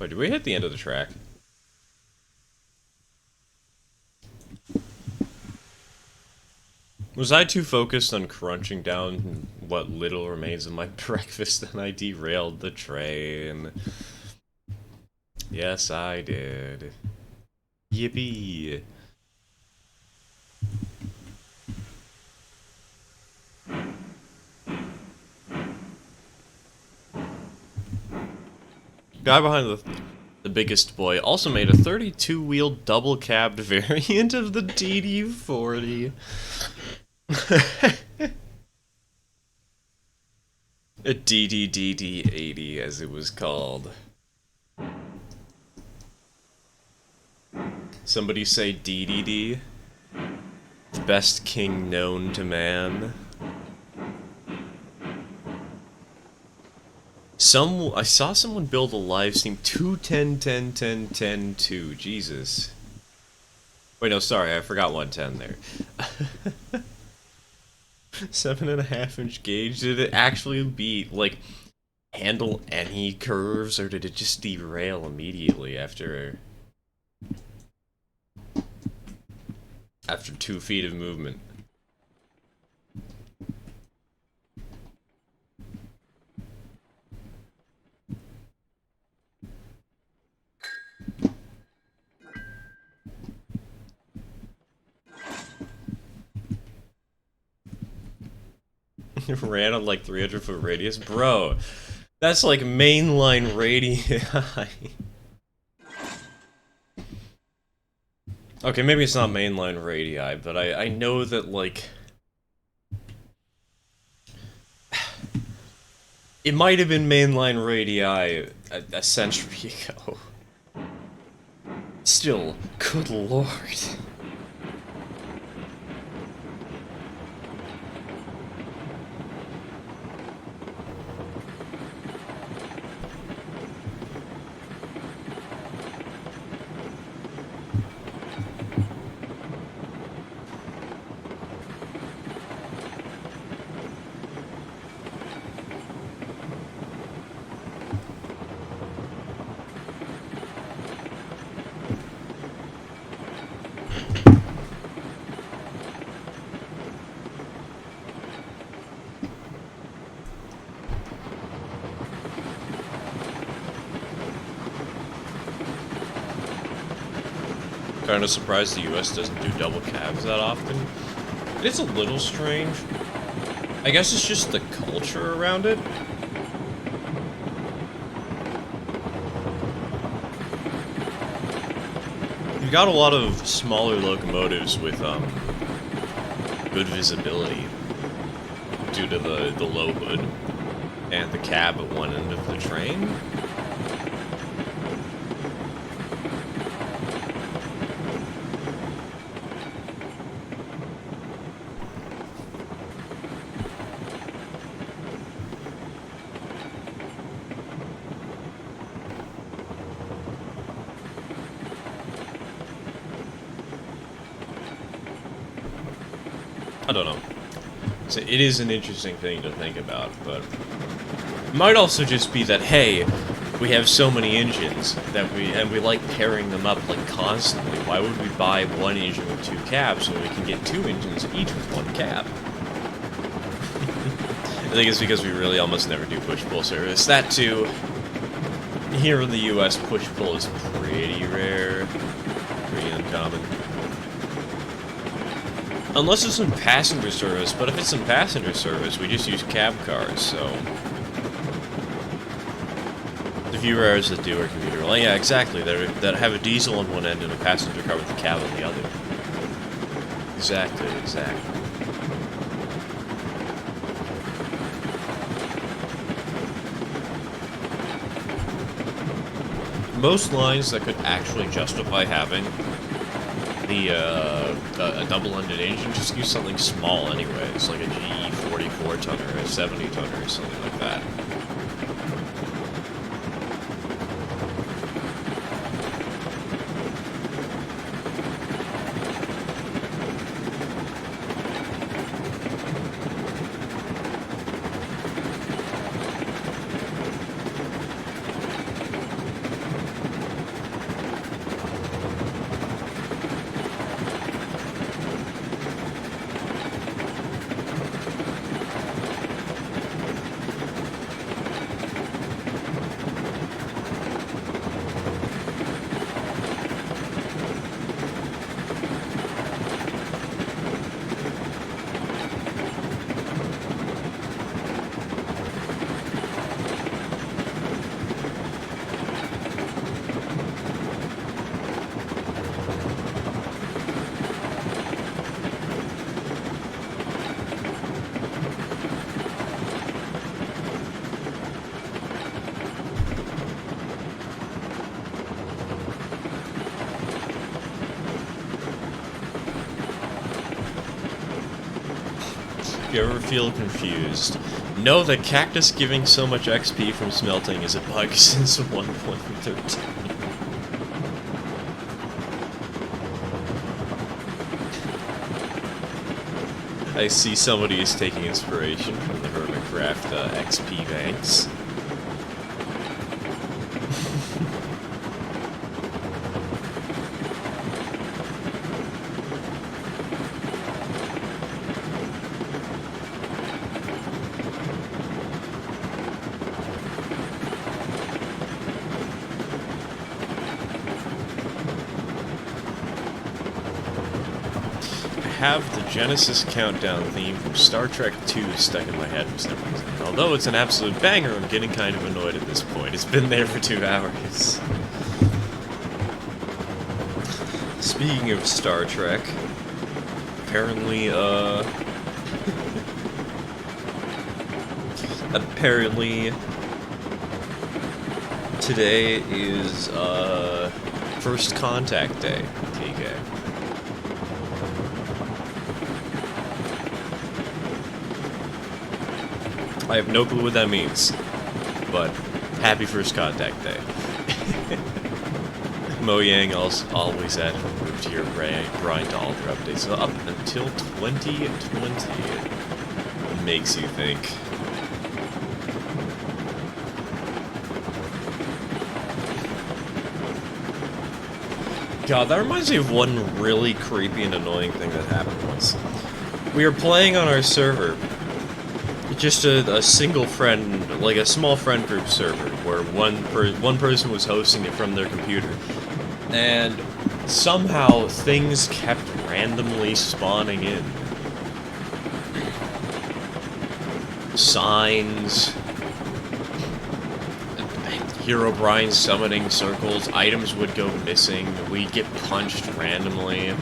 Wait, did we hit the end of the track? Was I too focused on crunching down what little remains of my breakfast that I derailed the train? Yes, I did. Yippee! Guy behind the biggest boy also made a 32-wheel double-cabbed variant of the DD40. A DDDD80, as it was called. Somebody say DDD? The best king known to man. I saw someone build a live stream 210-10-10-10-2. Jesus. Wait, no, sorry, I forgot 110 there. 7.5-inch gauge. Did it actually handle any curves, or did it just derail immediately after 2 feet of movement? Ran on like 300-foot radius? Bro, that's like mainline radii. Okay, maybe it's not mainline radii, but I know that, like, it might have been mainline radii a century ago. Still, good lord. Kind of surprised the US doesn't do double cabs that often. It's a little strange. I guess it's just the culture around it. You've got a lot of smaller locomotives with good visibility due to the low hood and the cab at one end of the train. I don't know. So it is an interesting thing to think about, but it might also just be that, hey, we have so many engines that we like pairing them up like constantly. Why would we buy one engine with 2 cabs when we can get 2 engines each with 1 cab? I think it's because we really almost never do push-pull service. That too, here in the US, push-pull is pretty rare. Pretty uncommon. Unless it's in passenger service, but if it's in passenger service, we just use cab cars, so... The few rares that do are commuter. Well, yeah, exactly. That have a diesel on one end and a passenger car with a cab on the other. Exactly, exactly. Most lines that could actually justify having a double-ended engine just use something small anyways, like a GE 44-tonner or a 70-tonner or something like that. If you ever feel confused, know that cactus giving so much XP from smelting is a bug since 1.13. I see somebody is taking inspiration from the Hermitcraft XP banks. Have the Genesis countdown theme from Star Trek II stuck in my head for some reason. Although it's an absolute banger, I'm getting kind of annoyed at this point. It's been there for 2 hours. Speaking of Star Trek, apparently, apparently, today is, First Contact Day, TK. I have no clue what that means, but happy First Contact Day. Mojang always added a move to your grind to all their updates. So up until 2020, it makes you think. God, that reminds me of one really creepy and annoying thing that happened once. We were playing on our server. Just a single friend, like a small friend group server, where one person was hosting it from their computer, and somehow things kept randomly spawning in. Signs, Herobrine summoning circles, items would go missing, we'd get punched randomly. It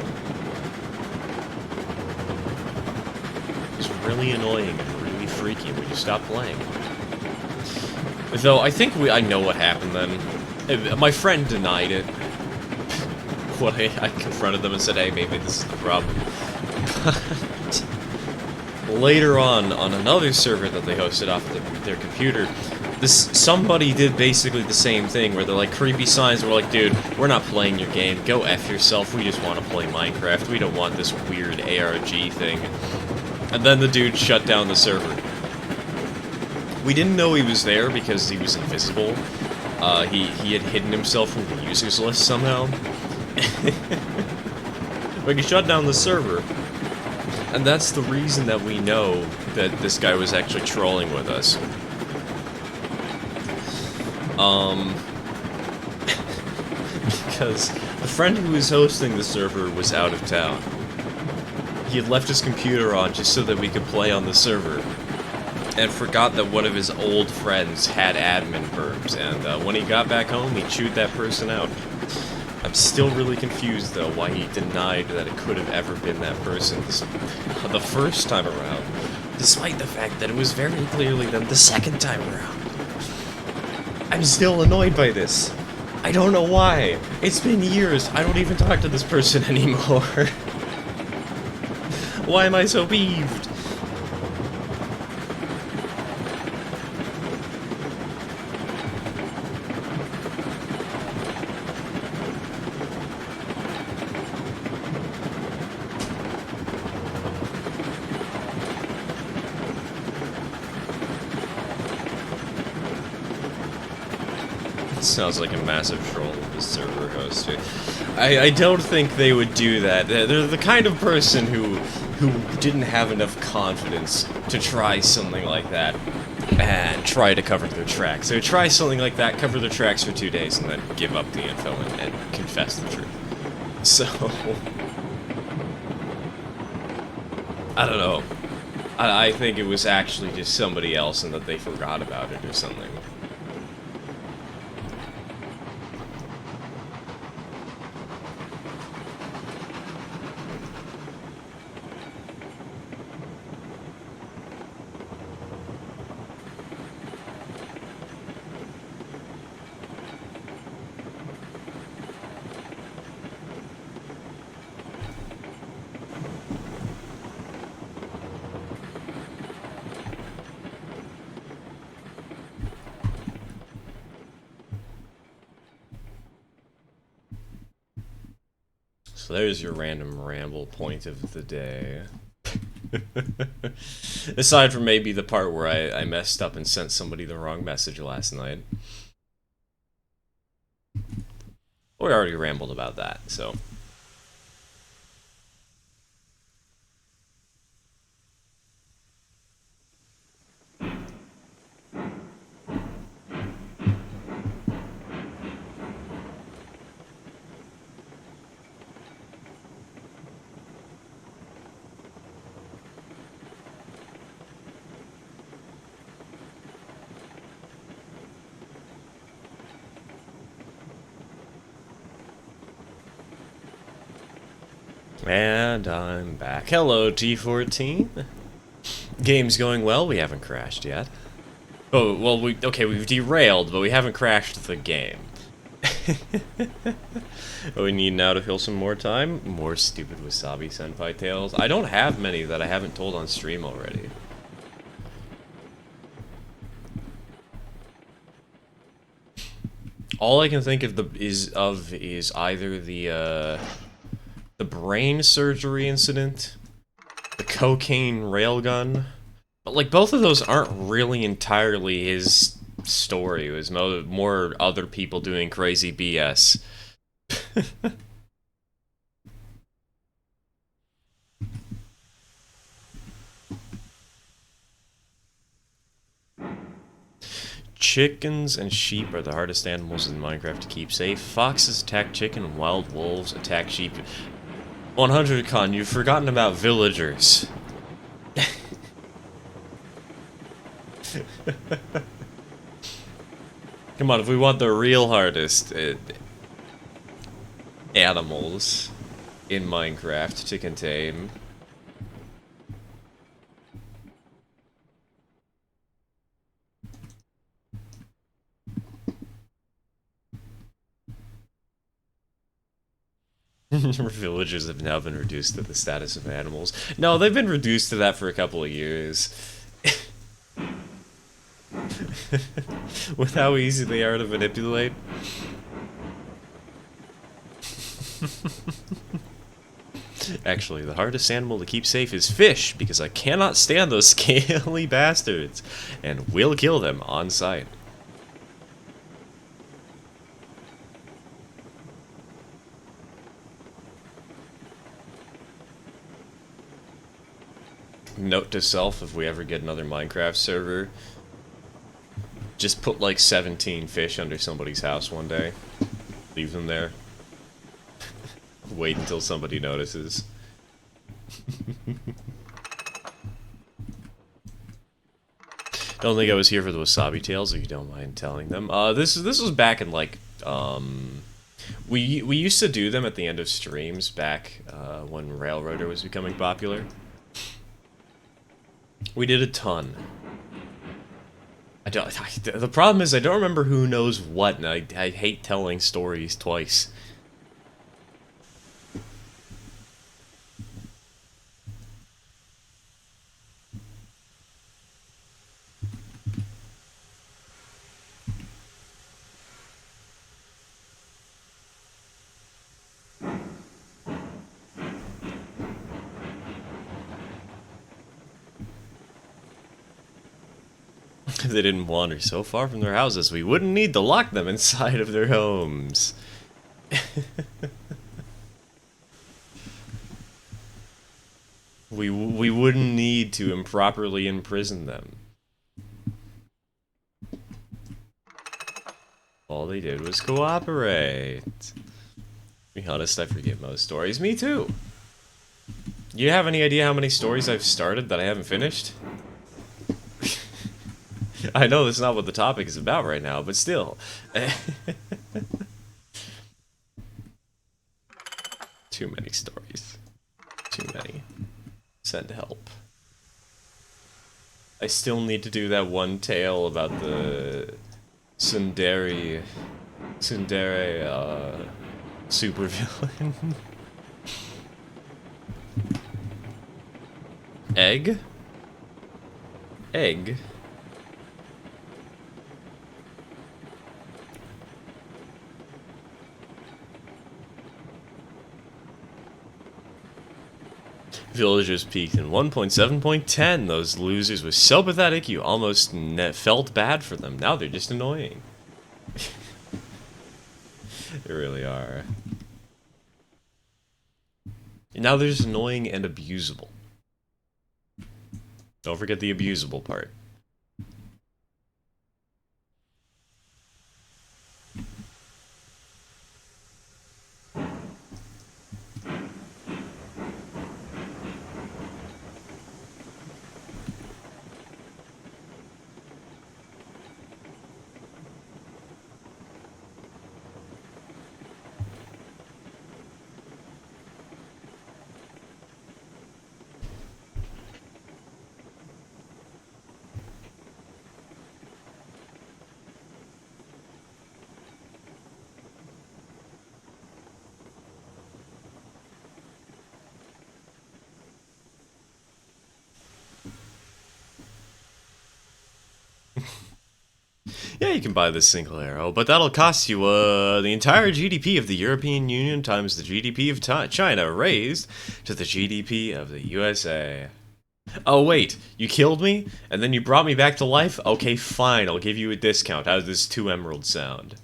was really annoying. Freaky when you stop playing. Though I think I know what happened then. My friend denied it. When I confronted them and said, hey, maybe this is the problem. But later on another server that they hosted off their computer, somebody did basically the same thing, where they're like, creepy signs were like, dude, we're not playing your game, go F yourself, we just want to play Minecraft, we don't want this weird ARG thing. And then the dude shut down the server. We didn't know he was there because he was invisible. He had hidden himself from the users list somehow. But he shut down the server. And that's the reason that we know that this guy was actually trolling with us. Because the friend who was hosting the server was out of town. He had left his computer on just so that we could play on the server, and forgot that one of his old friends had admin perms, and when he got back home, he chewed that person out. I'm still really confused, though, why he denied that it could have ever been that person the first time around, despite the fact that it was very clearly them the second time around. I'm still annoyed by this. I don't know why. It's been years. I don't even talk to this person anymore. Why am I so peeved? Sounds like a massive troll of the server host. I don't think they would do that. They're the kind of person who didn't have enough confidence to try something like that and try to cover their tracks. They would try something like that, cover their tracks for 2 days, and then give up the info and confess the truth. So I don't know. I think it was actually just somebody else and that they forgot about it or something. So there's your random ramble point of the day. Aside from maybe the part where I messed up and sent somebody the wrong message last night. We already rambled about that, so... And I'm back. Hello, T14. Game's going well. We haven't crashed yet. Oh, well, we've derailed, but we haven't crashed the game. We need now to fill some more time. More stupid Wasabi Senpai tales. I don't have many that I haven't told on stream already. All I can think of is either the brain surgery incident, the cocaine railgun, but like both of those aren't really entirely his story. It was more other people doing crazy BS. Chickens and sheep are the hardest animals in Minecraft to keep safe. Foxes attack chicken and wild wolves attack sheep. 100 Con, you've forgotten about villagers. Come on, if we want the real hardest animals in Minecraft to contain... Villagers have now been reduced to the status of animals. No, they've been reduced to that for a couple of years. With how easy they are to manipulate. Actually, the hardest animal to keep safe is fish, because I cannot stand those scaly bastards, and will kill them on sight. Note to self, if we ever get another Minecraft server, just put like 17 fish under somebody's house one day. Leave them there. Wait until somebody notices. Don't think I was here for the wasabi tales, if you don't mind telling them. This was back in like we used to do them at the end of streams back when Railroader was becoming popular. We did a ton. The problem is I don't remember who knows what, and I hate telling stories twice. If they didn't wander so far from their houses, we wouldn't need to lock them inside of their homes. We wouldn't need to improperly imprison them. All they did was cooperate. To be honest, I forget most stories. Me too. You have any idea how many stories I've started that I haven't finished? I know that's not what the topic is about right now, but still. Too many stories. Too many. Send help. I still need to do that one tale about the Tsundere supervillain. Egg? Egg? Villagers peaked in 1.7.10. Those losers were so pathetic you almost felt bad for them. Now they're just annoying. They really are. Now they're just annoying and abusable. Don't forget the abusable part. Yeah, you can buy this single arrow, but that'll cost you the entire GDP of the European Union times the GDP of China raised to the GDP of the USA. Oh wait, you killed me? And then you brought me back to life? Okay, fine, I'll give you a discount. How does this 2 emeralds sound?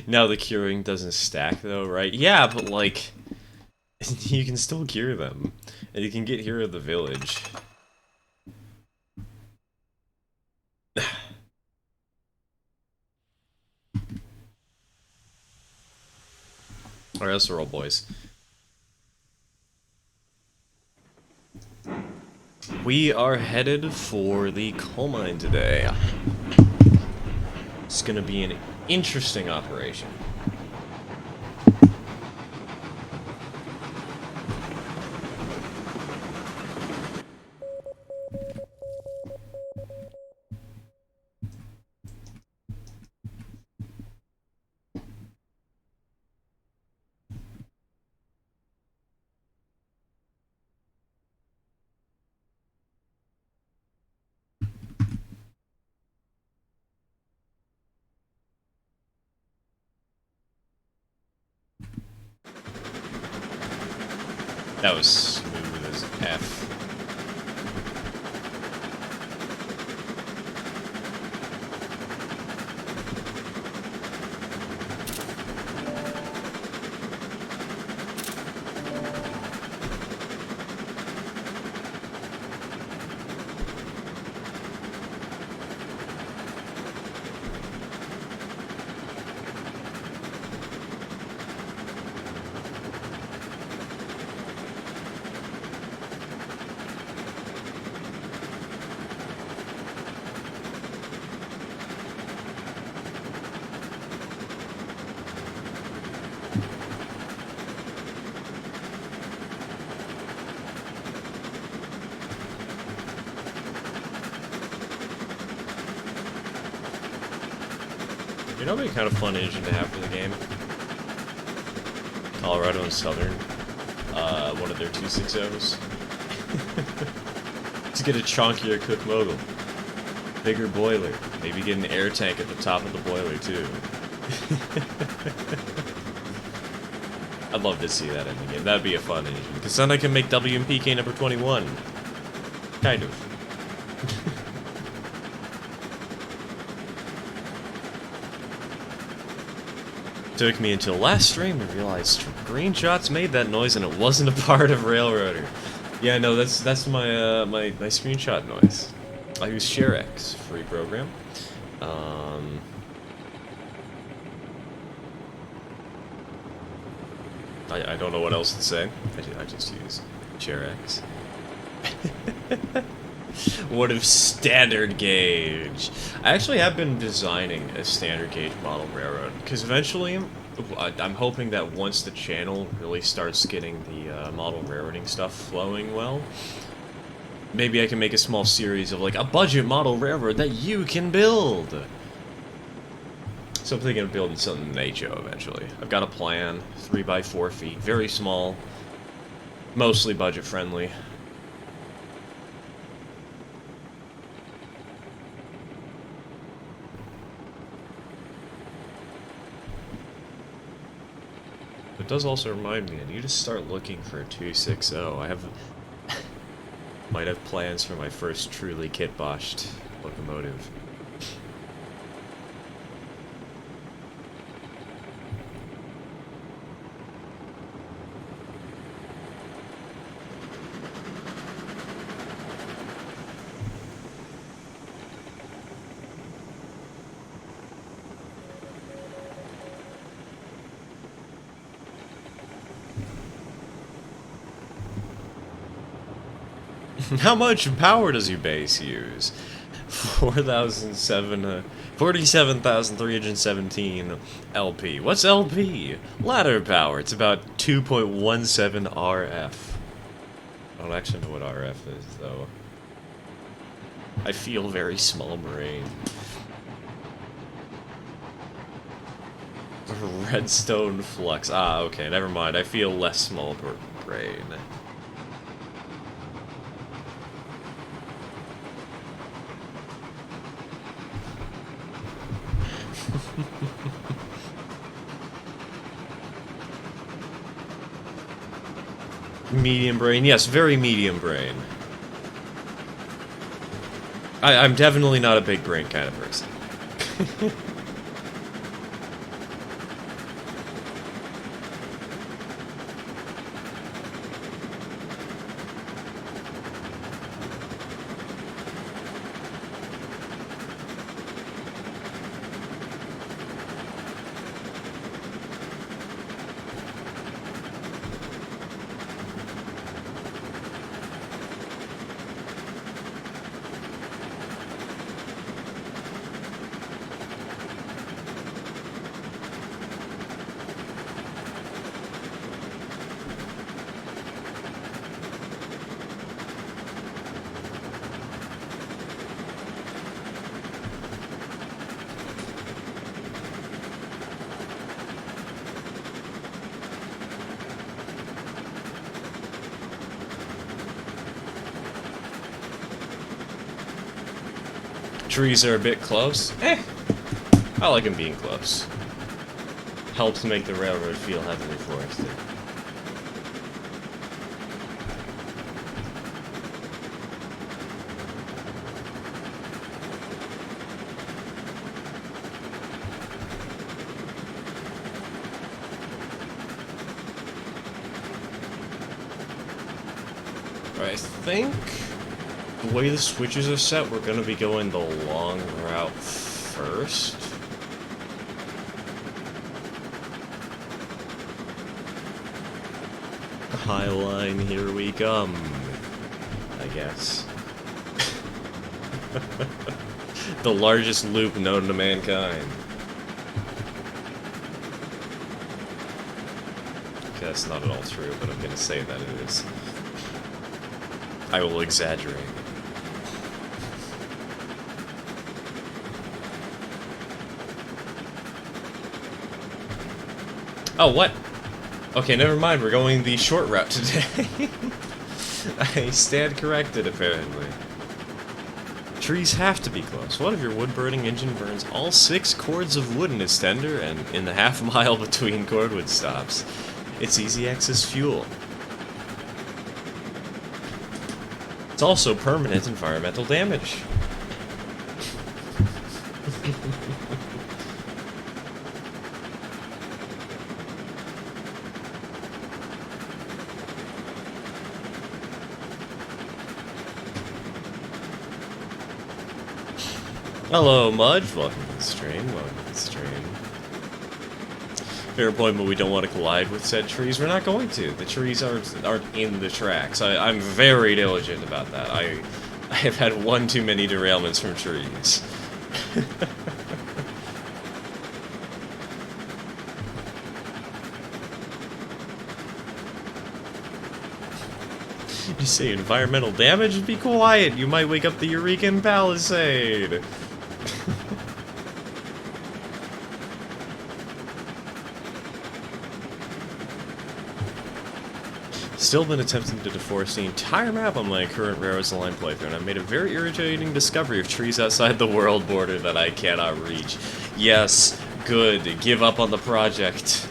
Now the curing doesn't stack though, right? Yeah, but like... you can still cure them. And you can get Hero of the Village. Alright, let's roll, boys. We are headed for the coal mine today. It's gonna be an interesting operation. That was smooth as F. You know, it'd be a kind of fun engine to have for the game. Colorado and Southern, one of their 260s. To get a chunkier cook mogul, bigger boiler, maybe get an air tank at the top of the boiler too. I'd love to see that in the game. That'd be a fun engine, because then I can make WMPK number 21. Kind of. Took me until last stream to realize screenshots made that noise and it wasn't a part of Railroader. Yeah, no, that's my my screenshot noise. I use ShareX, free program. I don't know what else to say. I just use ShareX. What if standard gauge? I actually have been designing a standard gauge model railroad, because eventually, I'm hoping that once the channel really starts getting the model railroading stuff flowing well, maybe I can make a small series of like a budget model railroad that you can build. So I'm thinking of building something in HO eventually. I've got a plan, 3 by 4 feet, very small, mostly budget friendly. It does also remind me, I need to start looking for a 260. I have... might have plans for my first truly kit-boshed locomotive. How much power does your base use? 47,317 LP. What's LP? Ladder power. It's about 2.17 RF. I don't actually know what RF is, though. I feel very small brain. Redstone flux. Ah, okay, never mind. I feel less small brain. Medium brain, yes, very medium brain. I'm definitely not a big brain kind of person. Trees are a bit close. I like them being close. Helps make the railroad feel heavily forested. I think the way the switches are set, we're gonna be going the long route first. High line, here we come, I guess. The largest loop known to mankind. Okay, that's not at all true, but I'm gonna say that it is. I will exaggerate. Oh, what? Okay, never mind. We're going the short route today. I stand corrected, apparently. Trees have to be close. What if your wood-burning engine burns all 6 cords of wood in its tender and in the half-mile between cordwood stops? It's easy access fuel. It's also permanent environmental damage. Hello, Mudge. Welcome to the stream. Welcome to the stream. Fair point, but we don't want to collide with said trees. We're not going to. The trees aren't in the tracks. I'm very diligent about that. I have had one too many derailments from trees. You say environmental damage? Be quiet. You might wake up the Eureka Palisade. Still been attempting to deforest the entire map on my current Railroads Line playthrough, and I've made a very irritating discovery of trees outside the world border that I cannot reach. Yes, good. Give up on the project.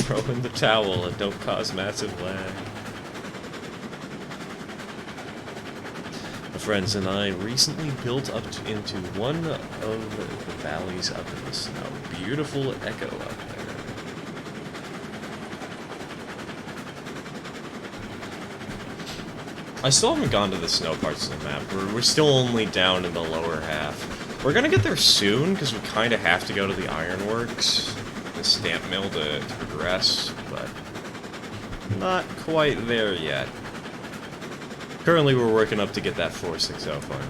Throw in the towel and don't cause massive lag. My friends and I recently built up into one of the valleys up in the snow. Beautiful echo up there. I still haven't gone to the snow parts of the map. We're still only down in the lower half. We're gonna get there soon, because we kind of have to go to the ironworks, the stamp mill to progress, but not quite there yet. Currently, we're working up to get that 460 finally.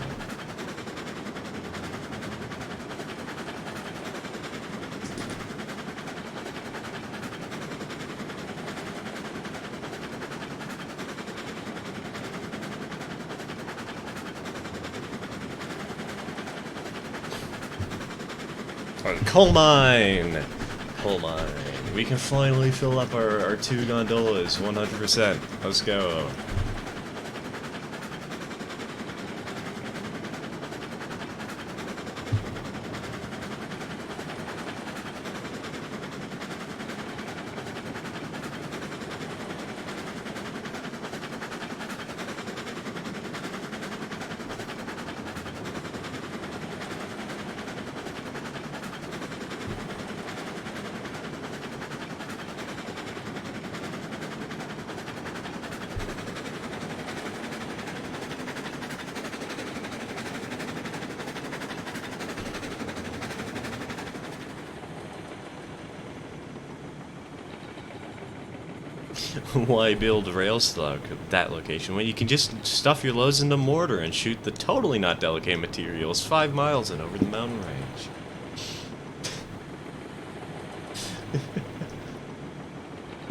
Coal mine! Coal mine. We can finally fill up our 2 gondolas, 100%. Let's go. Why build rail stock at that location when you can just stuff your loads into mortar and shoot the totally not delicate materials 5 miles and over the mountain range?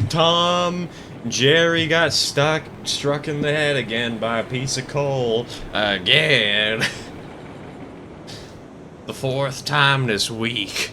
Tom, Jerry got struck in the head again by a piece of coal. Again. The 4th time this week.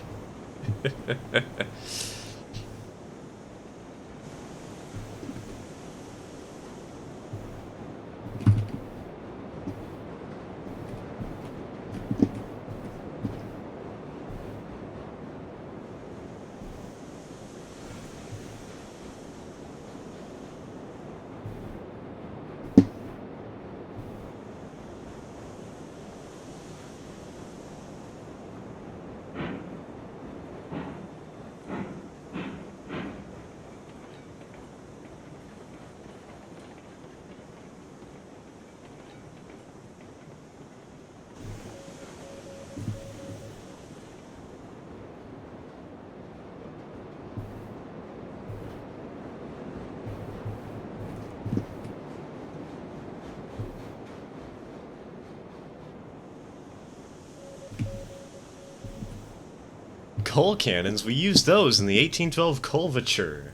Coal cannons, we used those in the 1812 Culvature.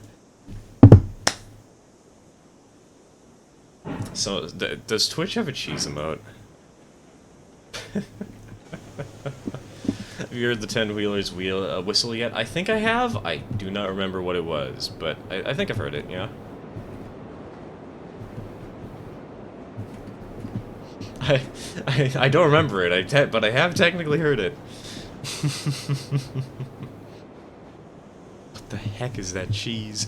So, does Twitch have a cheese emote? Have you heard the Tenwheeler's whistle yet? I think I have. I do not remember what it was, but I think I've heard it, yeah. I don't remember it, but I have technically heard it. What the heck is that cheese?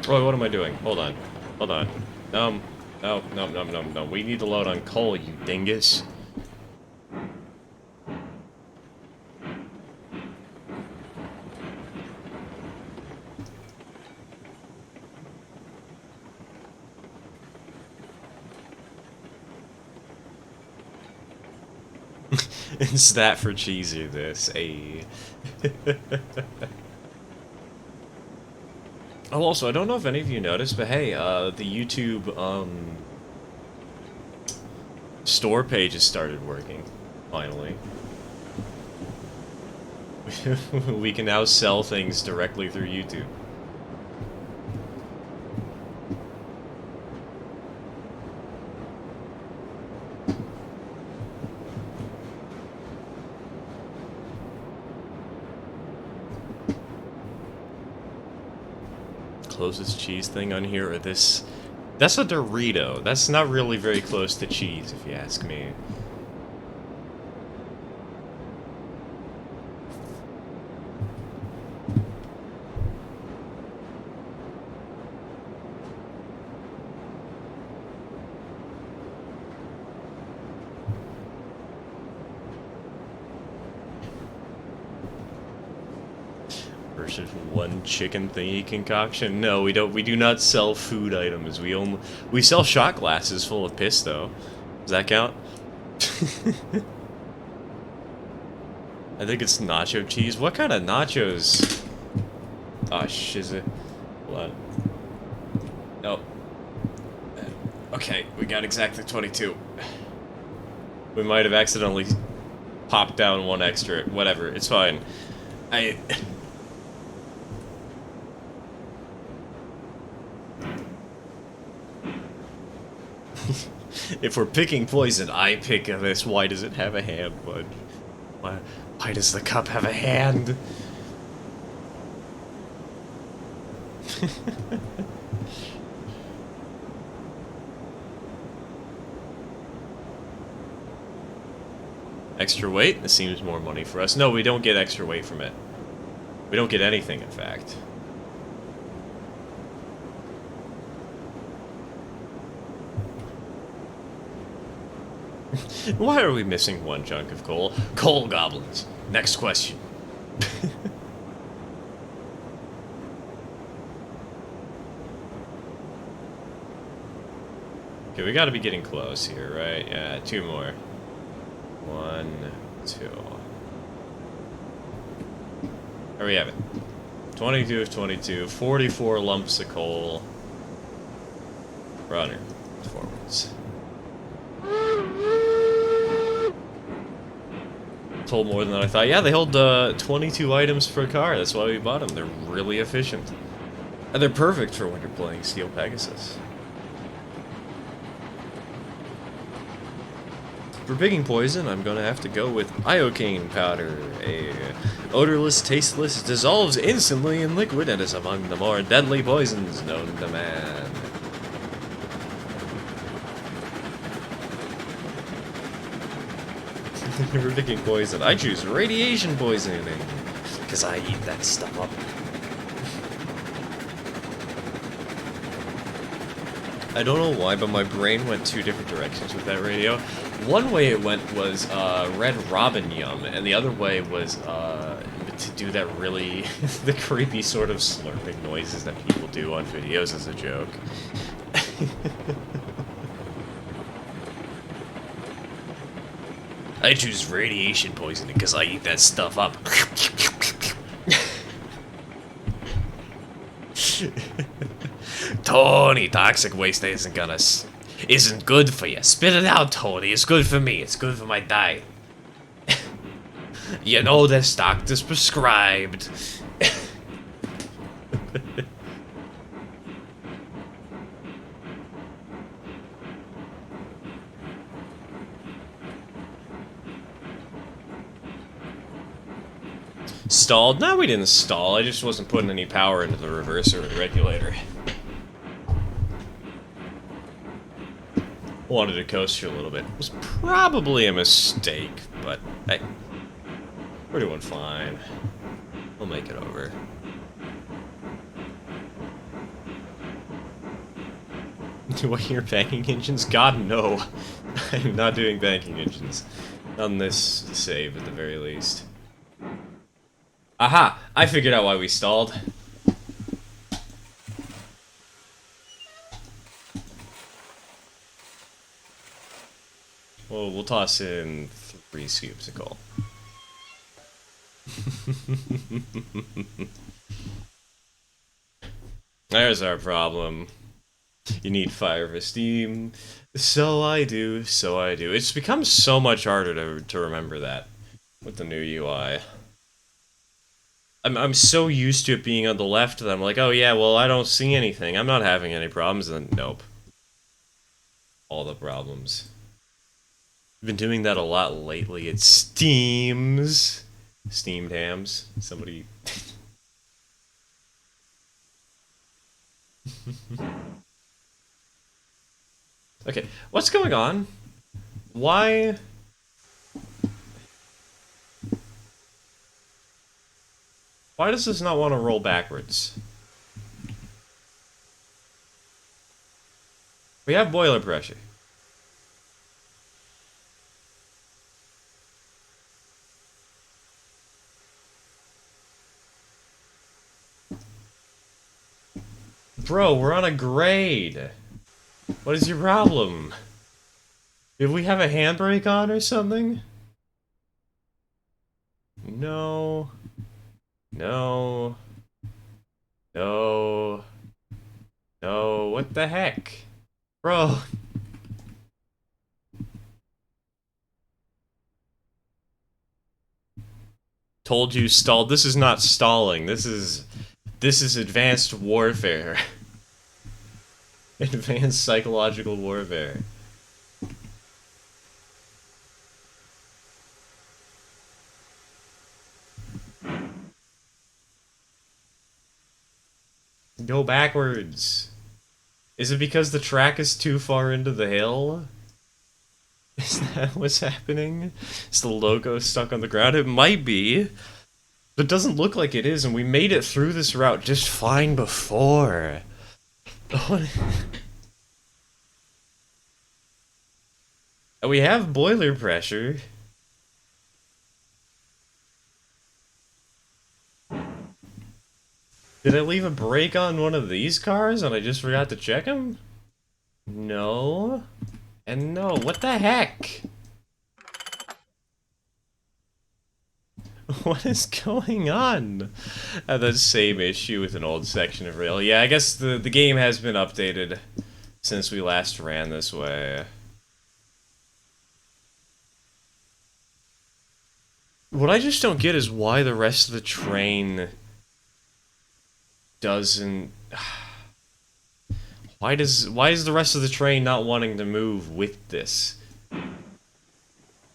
Oh, what am I doing? Hold on. Hold on. No, we need to load on coal, you dingus. It's that for cheesy, this. Ayy. Oh, also, I don't know if any of you noticed, but hey, the YouTube, store page has started working, finally. We can now sell things directly through YouTube. Closest cheese thing on here, or this... That's a Dorito. That's not really very close to cheese, if you ask me. Versus one chicken thingy concoction. No, we don't. We do not sell food items. We sell shot glasses full of piss, though. Does that count? I think it's nacho cheese. What kind of nachos? Ah, shiz it. What? Oh. Okay, we got exactly 22. We might have accidentally popped down one extra. Whatever, it's fine. If we're picking poison, I pick this. Why does it have a hand, bud? Why does the cup have a hand? Extra weight? This seems more money for us. No, we don't get extra weight from it. We don't get anything, in fact. Why are we missing one chunk of coal? Coal goblins. Next question. Okay, we gotta be getting close here, right? Yeah, 2 more. 1, 2. There we have it. 22 of 22, 44 lumps of coal. Runner. Forwards. Hold more than I thought. Yeah, they hold 22 items per car. That's why we bought them. They're really efficient. And they're perfect for when you're playing Steel Pegasus. For picking poison, I'm gonna have to go with iocane powder. A odorless, tasteless, dissolves instantly in liquid, and is among the more deadly poisons known to man. For picking poison, I choose radiation poisoning, because I eat that stuff up. I don't know why, but my brain went 2 different directions with that radio. One way it went was Red Robin Yum, and the other way was to do that really the creepy sort of slurping noises that people do on videos as a joke. I choose radiation poisoning because I eat that stuff up. Tony, toxic waste isn't good for you. Spit it out, Tony. It's good for me. It's good for my diet. You know this doctor's prescribed. Stalled? No, we didn't stall. I just wasn't putting any power into the reverser and regulator. Wanted to coast you a little bit. It was probably a mistake, but hey, we're doing fine. We'll make it over. Do I hear banking engines? God, no. I'm not doing banking engines. On this save, at the very least. Aha! I figured out why we stalled. Well, we'll toss in 3 scoops of coal. There's our problem. You need fire for steam. So I do, so I do. It's become so much harder to remember that with the new UI. I'm so used to it being on the left that I'm like, oh yeah, well I don't see anything. I'm not having any problems, and then nope. All the problems. I've been doing that a lot lately. It steams. Steamed hams. Somebody... Okay, what's going on? Why... Why does this not want to roll backwards? We have boiler pressure. Bro, we're on a grade. What is your problem? Did we have a handbrake on or something? No. No. No. No. What the heck? Bro. Told you stalled. This is not stalling. This is advanced warfare. Advanced psychological warfare. Go backwards. Is it because the track is too far into the hill? Is that what's happening? Is the logo stuck on the ground? It might be. But it doesn't look like it is, and we made it through this route just fine before. We have boiler pressure. Did I leave a brake on one of these cars and I just forgot to check them? No. And no. What the heck? What is going on? The same issue with an old section of rail. Yeah, I guess the game has been updated since we last ran this way. What I just don't get is why the rest of the train doesn't... Why is the rest of the train not wanting to move with this?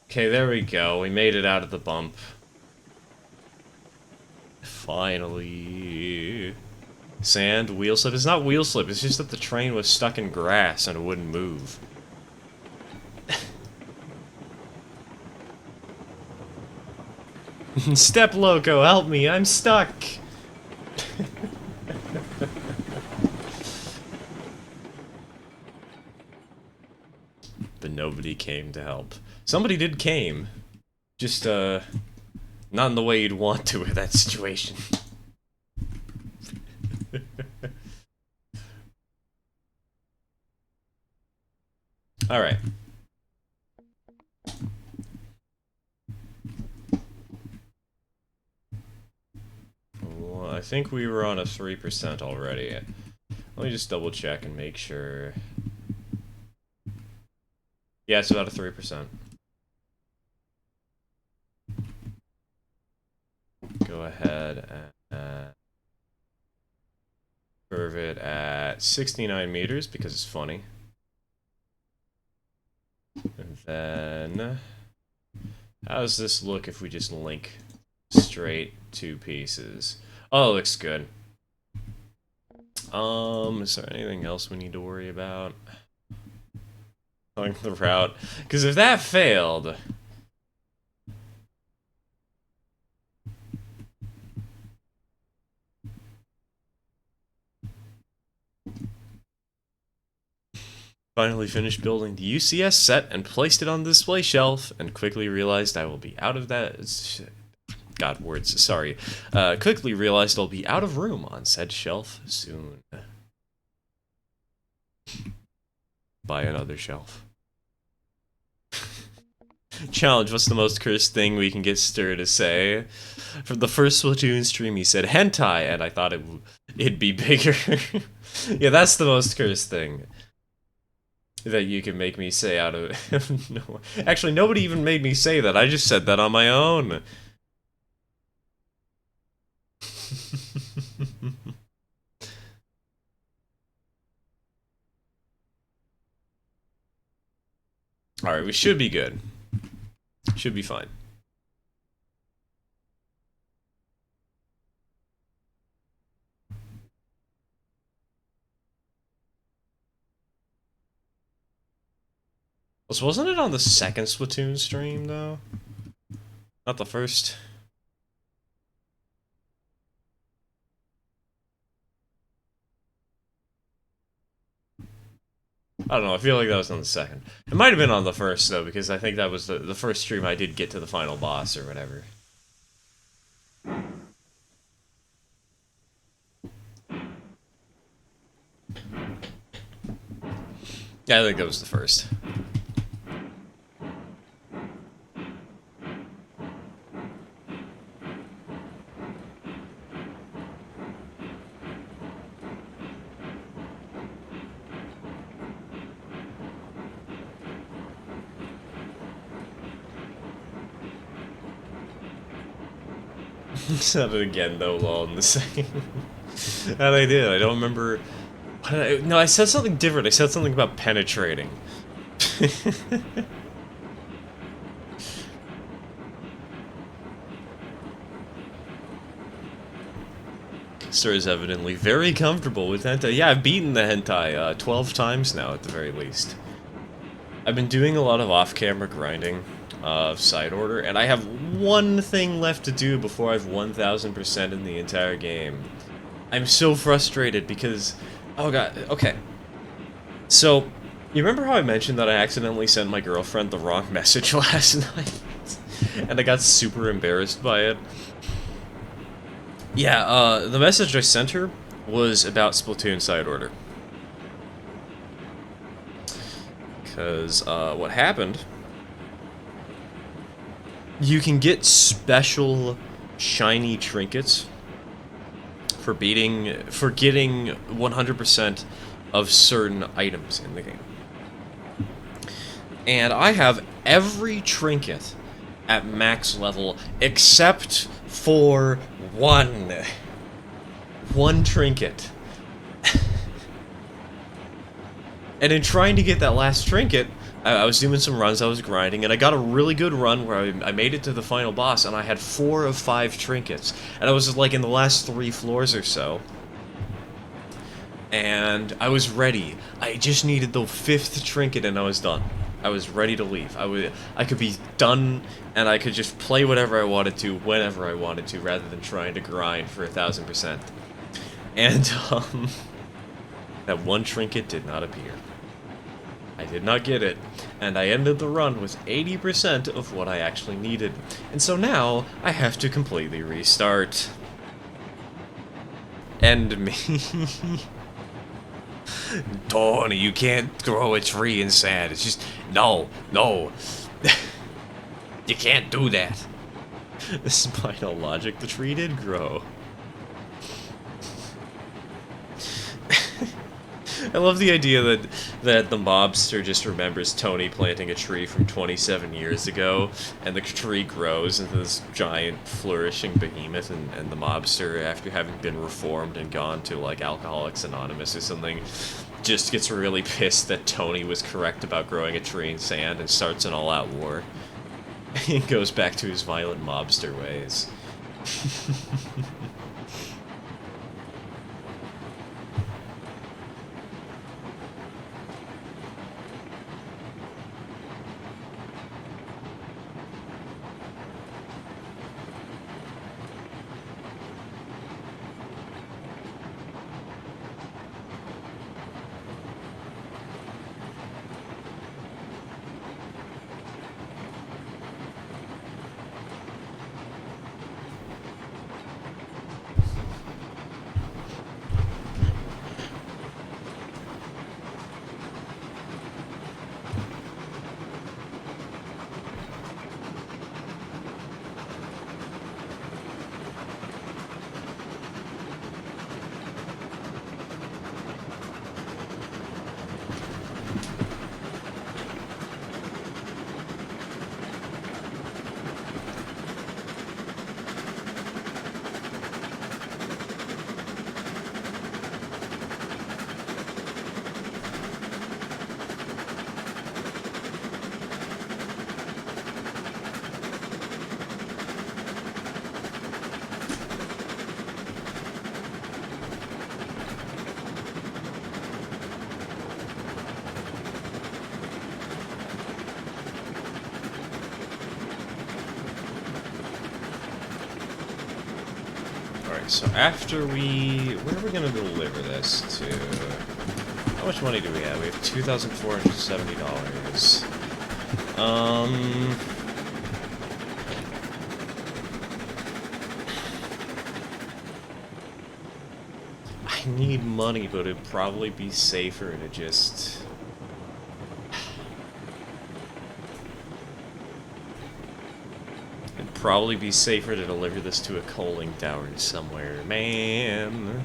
Okay, there we go. We made it out of the bump. Finally. Sand, wheel slip. It's not wheel slip, it's just that the train was stuck in grass and it wouldn't move. Step Loco, help me, I'm stuck! But nobody came to help. Somebody did came. Just, not in the way you'd want to with that situation. Alright. Well, I think we were on a 3% already. Let me just double check and make sure. Yeah, it's about a 3%. go ahead and curve it at 69 meters because it's funny. And then, how does this look if we just link straight two pieces? Oh, it looks good. Is there anything else we need to worry about? The route, because if that failed, finally finished building the UCS set and placed it on the display shelf, and quickly realized I will be out of that. God, words, sorry. Quickly realized I'll be out of room on said shelf soon. Buy another shelf. Challenge, what's the most cursed thing we can get Stir to say? From the first Splatoon stream, he said hentai, and I thought it'd be bigger. Yeah, that's the most cursed thing that you can make me say out of... No. Actually, nobody even made me say that. I just said that on my own. Alright, we should be good. Should be fine. Wasn't it on the second Splatoon stream, though? Not the first? I don't know, I feel like that was on the second. It might have been on the first, though, because I think that was the first stream I did get to the final boss, or whatever. Yeah, I think that was the first. Said it again, though, lol, in the second. And I did, I don't remember... No, I said something different. I said something about penetrating. Sir is evidently very comfortable with hentai. Yeah, I've beaten the hentai 12 times now, at the very least. I've been doing a lot of off-camera grinding of side order, and I have one thing left to do before I've 1000% in the entire game. I'm so frustrated because... Oh god, okay. So, you remember how I mentioned that I accidentally sent my girlfriend the wrong message last night? And I got super embarrassed by it? Yeah, the message I sent her was about Splatoon side order. Because, what happened... You can get special shiny trinkets for getting 100% of certain items in the game. And I have every trinket at max level except for one trinket. And in trying to get that last trinket, I was doing some runs, I was grinding, and I got a really good run where I made it to the final boss, and I had 4 of 5 trinkets. And I was like in the last 3 floors or so. And I was ready. I just needed the 5th trinket and I was done. I was ready to leave. I could be done, and I could just play whatever I wanted to, whenever I wanted to, rather than trying to grind for 1000%. And, that one trinket did not appear. I did not get it, and I ended the run with 80% of what I actually needed. And so now, I have to completely restart. End me. Tony, you can't grow a tree in sand. It's just... No. You can't do that. Despite all logic, the tree did grow. I love the idea that the mobster just remembers Tony planting a tree from 27 years ago, and the tree grows into this giant, flourishing behemoth, and the mobster, after having been reformed and gone to, like, Alcoholics Anonymous or something, just gets really pissed that Tony was correct about growing a tree in sand and starts an all-out war. He goes back to his violent mobster ways. So after where are we gonna deliver this to? How much money do we have? We have $2,470. I need money, but it'd probably be safer to just... Probably be safer to deliver this to a coaling tower somewhere, man.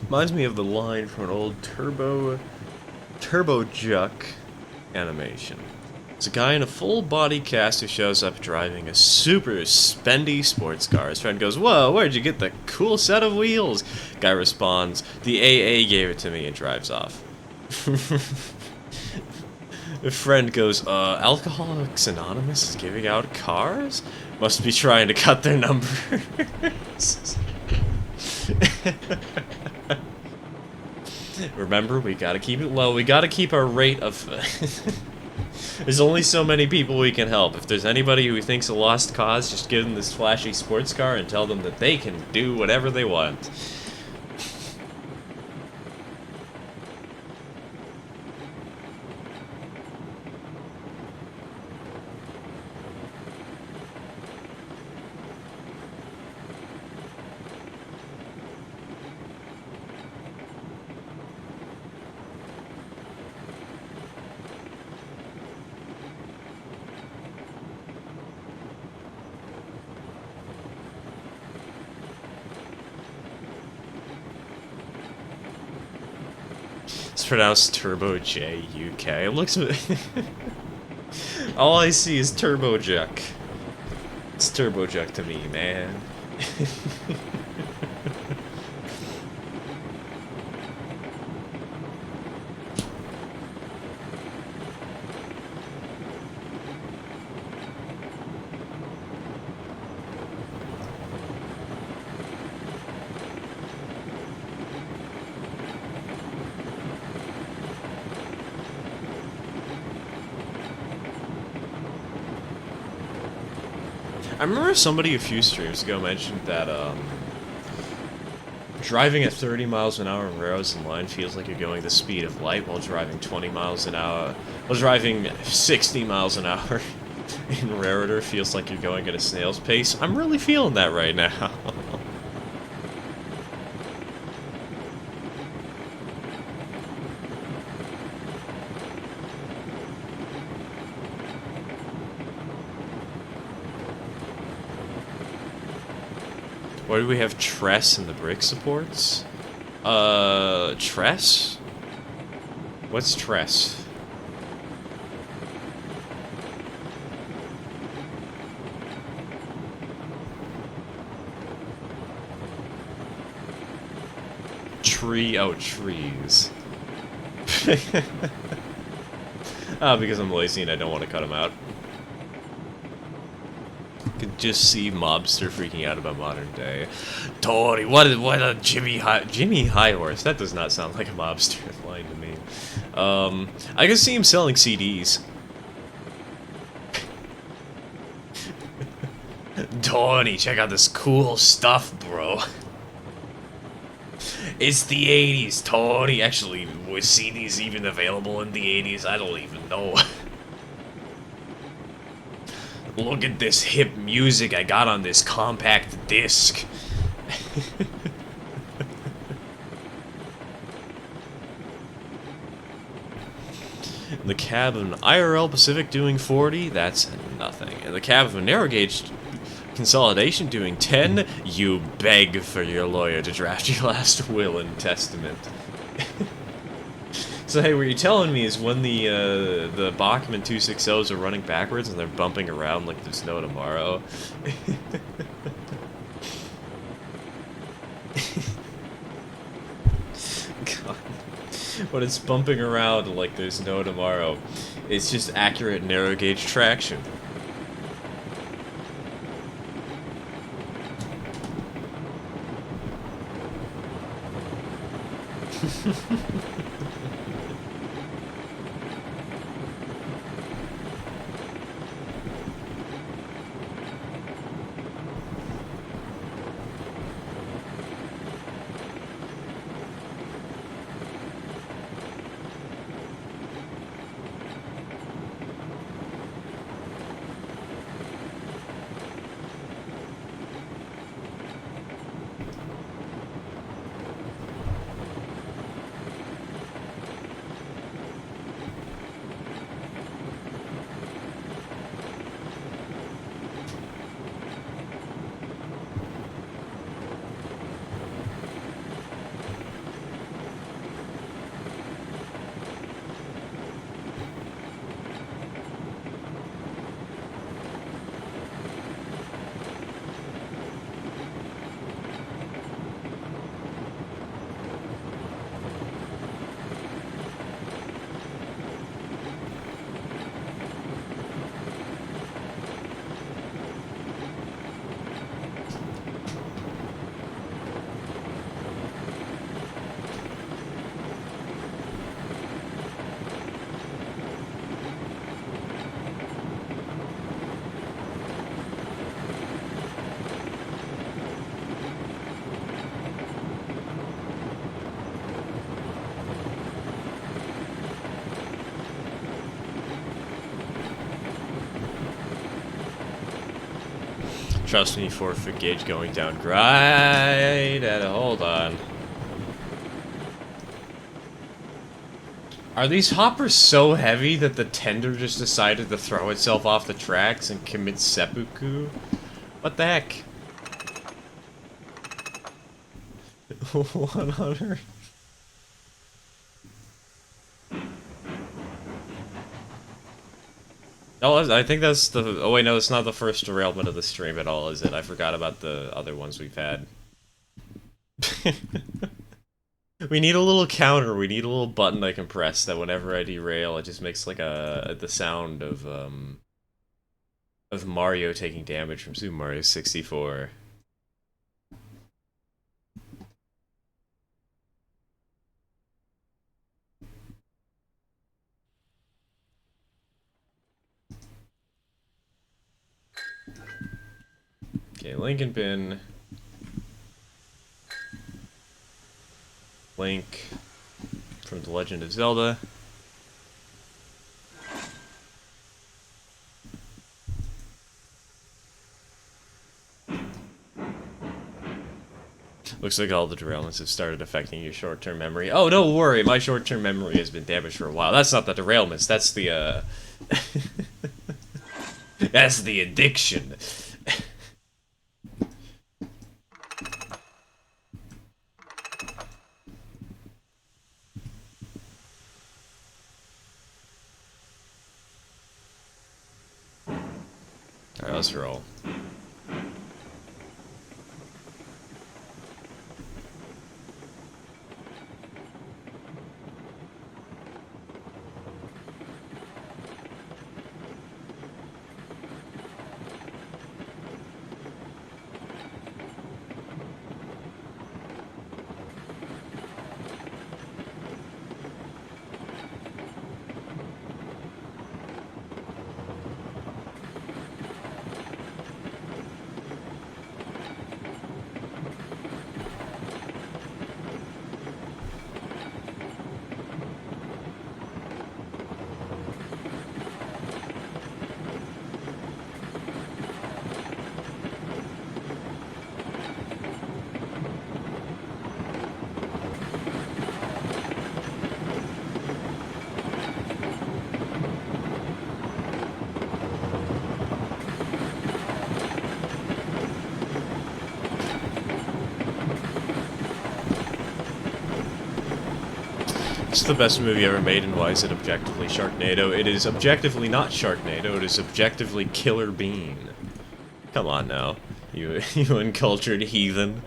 Reminds me of the line from an old Turbo Juck animation. It's a guy in a full body cast who shows up driving a super spendy sports car. His friend goes, "Whoa, where'd you get the cool set of wheels?" Guy responds, "The AA gave it to me," and drives off. A friend goes, Alcoholics Anonymous is giving out cars? Must be trying to cut their numbers. Remember, we gotta keep it low. We gotta keep our rate of... There's only so many people we can help. If there's anybody who thinks a lost cause, just give them this flashy sports car and tell them that they can do whatever they want. It's pronounced Turbo J UK. It looks... All I see is Turbo Juck. It's Turbo Juck to me, man. I remember somebody a few streams ago mentioned that, driving at 30 miles an hour in railroads and line feels like you're going the speed of light, while driving 20 miles an hour... While driving 60 miles an hour in railroader feels like you're going at a snail's pace. I'm really feeling that right now. Why do we have Tress in the brick supports? Tress? What's Tress? Tree, oh, trees. Because I'm lazy and I don't want to cut them out. Could just see mobster freaking out about modern day. Tori, what a Jimmy High Horse. That does not sound like a mobster line to me. I can see him selling CDs. Tony, check out this cool stuff, bro. It's the 80s, Tony. Actually, was CDs even available in the 80s? I don't even know. Look at this hip music I got on this compact disc. In the cab of an IRL Pacific doing 40, that's nothing. In the cab of a narrow gauge consolidation doing 10, you beg for your lawyer to draft your last will and testament. So hey, what you're telling me is when the Bachmann 260s are running backwards and they're bumping around like there's no tomorrow. God. When it's bumping around like there's no tomorrow, it's just accurate narrow gauge traction. Trust me, 4-foot gauge going down right at a hold on. Are these hoppers so heavy that the tender just decided to throw itself off the tracks and commit seppuku? What the heck? What on earth? Oh, I think that's the... Oh wait, no, it's not the first derailment of the stream at all, is it? I forgot about the other ones we've had. We need a little counter, we need a little button I can press that whenever I derail, it just makes like the sound of Mario taking damage from Super Mario 64. Okay, Lincoln pin. Link from The Legend of Zelda. Looks like all the derailments have started affecting your short-term memory. Oh, don't worry, my short-term memory has been damaged for a while. That's not the derailments, that's the, that's the addiction. Alright, let's roll. It's the best movie ever made, and why is it objectively Sharknado? It is objectively not Sharknado, it is objectively Killer Bean. Come on now, you uncultured heathen.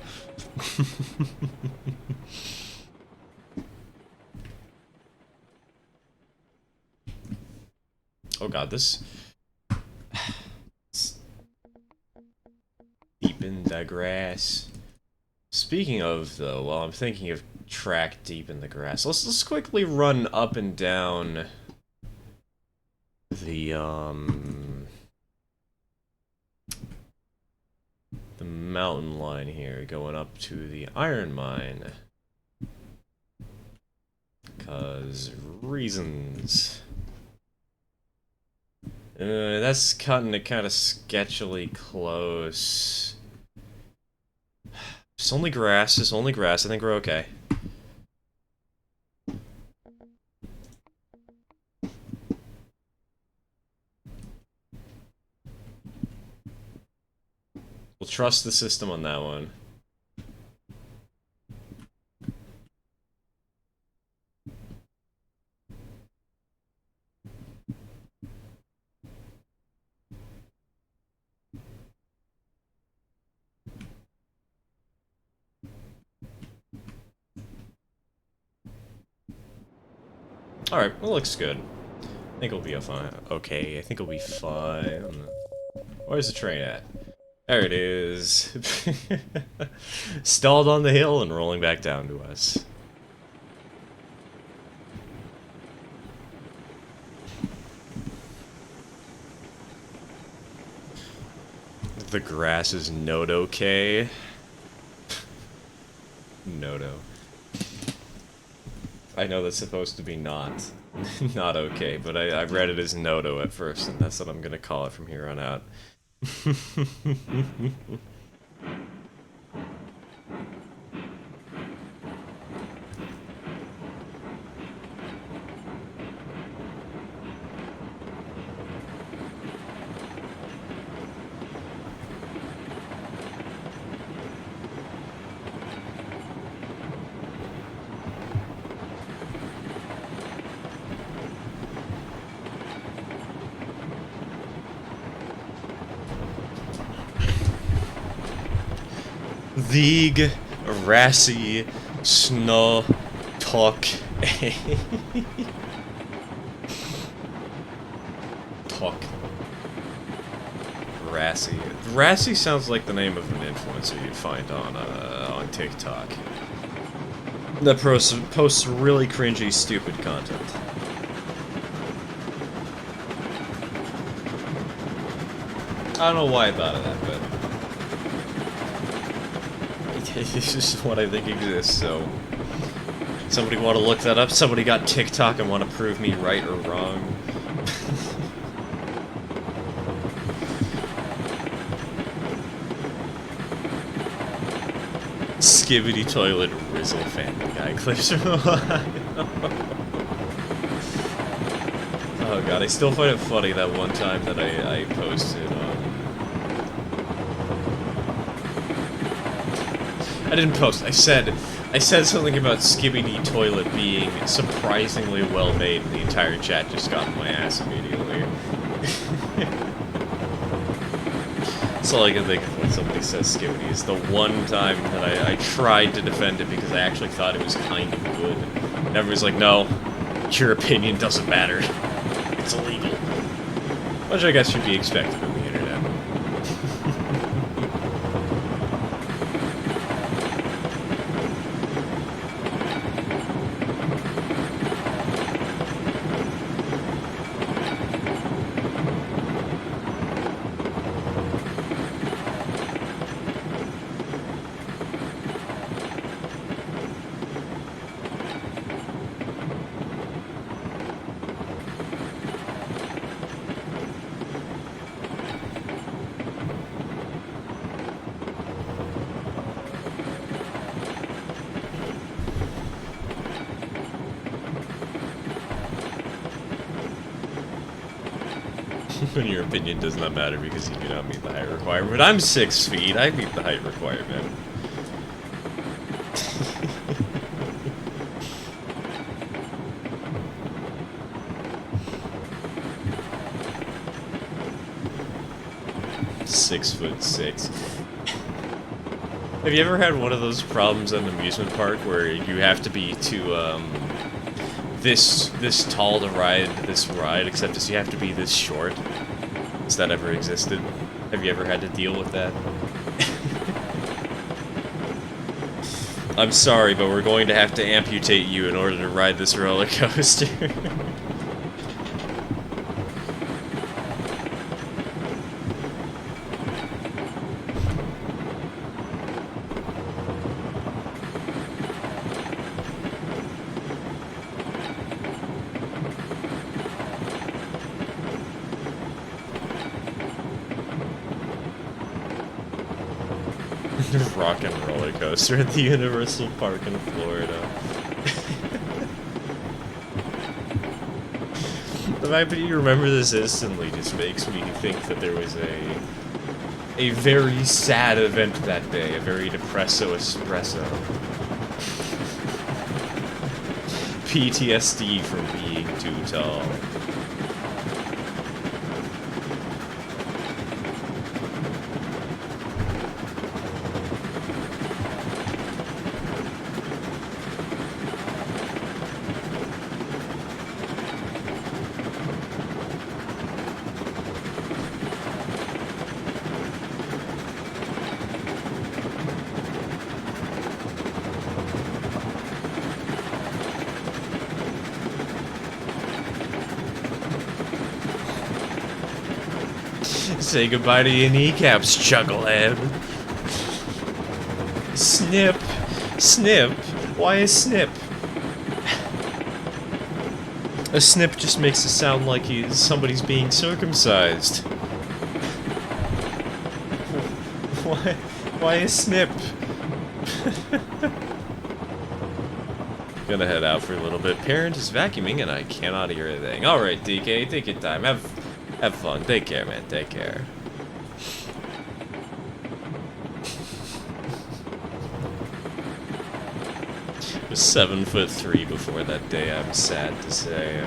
Oh god, this... Deep in the grass. Speaking of, though, while I'm thinking of track deep in the grass, let's quickly run up and down the mountain line here, going up to the iron mine. 'Cause reasons. That's cutting it kind of sketchily close. It's only grass, it's only grass, I think we're okay. We'll trust the system on that one. Alright, well, looks good. I think it'll be fine. Okay, I think it'll be fine. Where's the train at? There it is. Stalled on the hill and rolling back down to us. The grass is not okay. Noto. I know that's supposed to be not okay, but I read it as Noto at first, and that's what I'm gonna call it from here on out. Thig Rassi Sno Talk Talk Rassi. Rassi sounds like the name of an influencer you'd find on TikTok. That posts really cringy, stupid content. I don't know why I thought of that, but This is what I think exists, so... Somebody want to look that up? Somebody got TikTok and want to prove me right or wrong? Skibbity toilet Rizzle Family Guy clips from Ohio. Oh god, I still find it funny that one time that I posted, I didn't post, I said something about Skibbity Toilet being surprisingly well made, and the entire chat just got on my ass immediately. That's all I can think of when somebody says Skibbity. Is the one time that I tried to defend it because I actually thought it was kind of good. And everyone's like, no, your opinion doesn't matter. It's illegal. Which I guess should be expected of the internet. When your opinion does not matter because you do not meet the height requirement. I'm 6 feet, I meet the height requirement. .6'6". Have you ever had one of those problems at an amusement park where you have to be this tall to ride this ride, except you have to be this short? Has that ever existed? Have you ever had to deal with that? I'm sorry, but we're going to have to amputate you in order to ride this roller coaster. Rockin' roller coaster at the Universal Park in Florida. The fact that you remember this instantly just makes me think that there was a very sad event that day, a very depresso espresso. PTSD from being too tall. Say goodbye to your kneecaps, chucklehead. Snip. Snip. Why a snip? A snip just makes it sound like somebody's being circumcised. Why a snip? Gonna head out for a little bit. Parent is vacuuming and I cannot hear a thing. Alright, DK, take your time. Have fun. Take care, man. Take care. I was 7'3" before that day, I'm sad to say.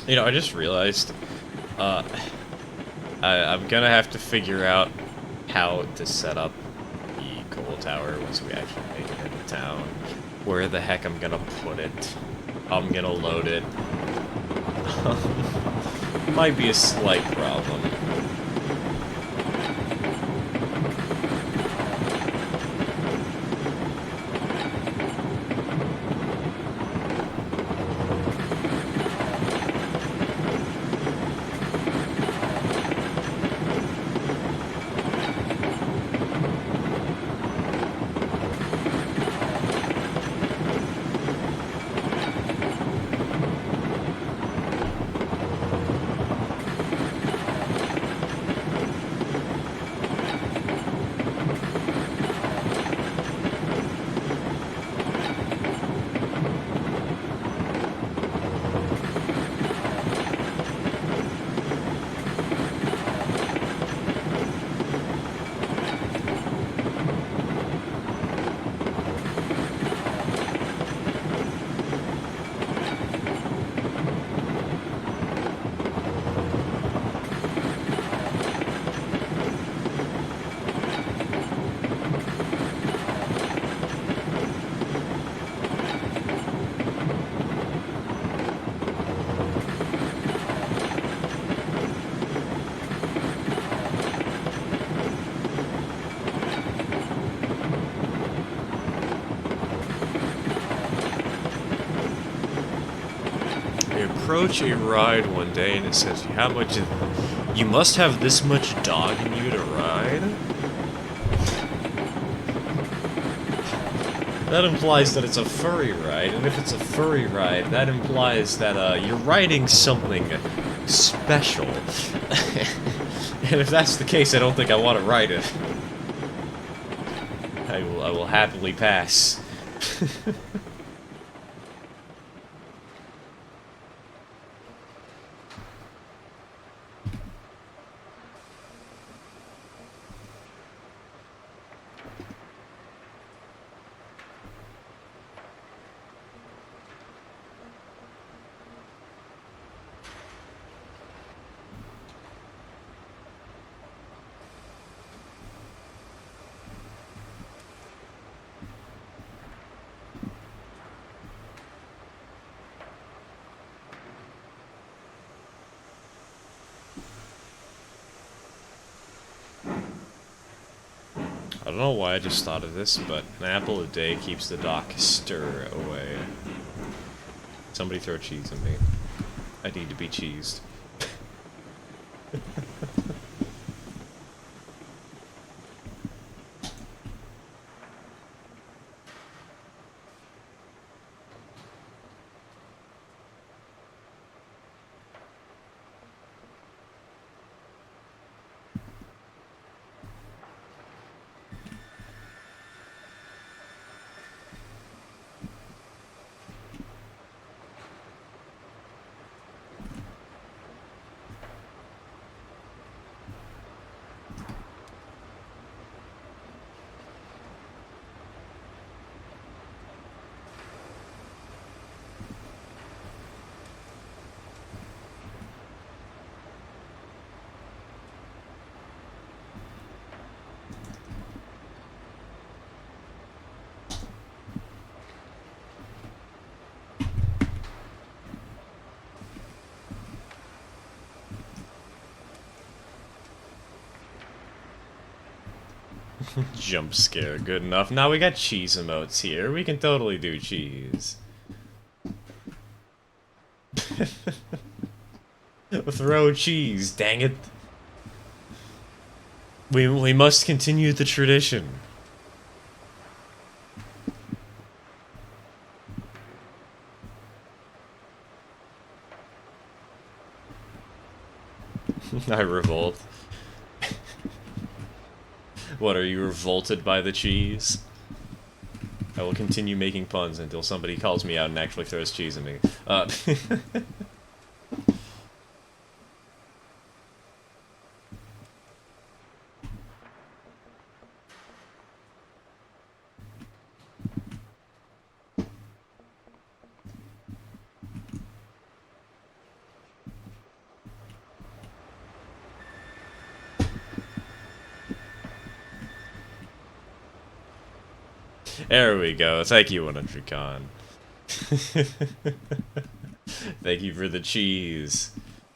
You know, I just realized, I'm gonna have to figure out how to set up the coal tower once we actually make it into town. Where the heck I'm gonna put it. How I'm gonna load it. Might be a slight problem. Approach a ride one day and it says you must have this much dog in you to ride? That implies that it's a furry ride, and if it's a furry ride, that implies that you're riding something special. And if that's the case, I don't think I want to ride it. I will happily pass. I don't know why I just thought of this, but an apple a day keeps the dock stir away. Somebody throw cheese at me. I need to be cheesed. Jump scare, good enough. Now we got cheese emotes here. We can totally do cheese. Throw cheese, dang it. We must continue the tradition. I revolt. What, are you revolted by the cheese? I will continue making puns until somebody calls me out and actually throws cheese at me. There we go. Thank you, 100 Con. Thank you for the cheese.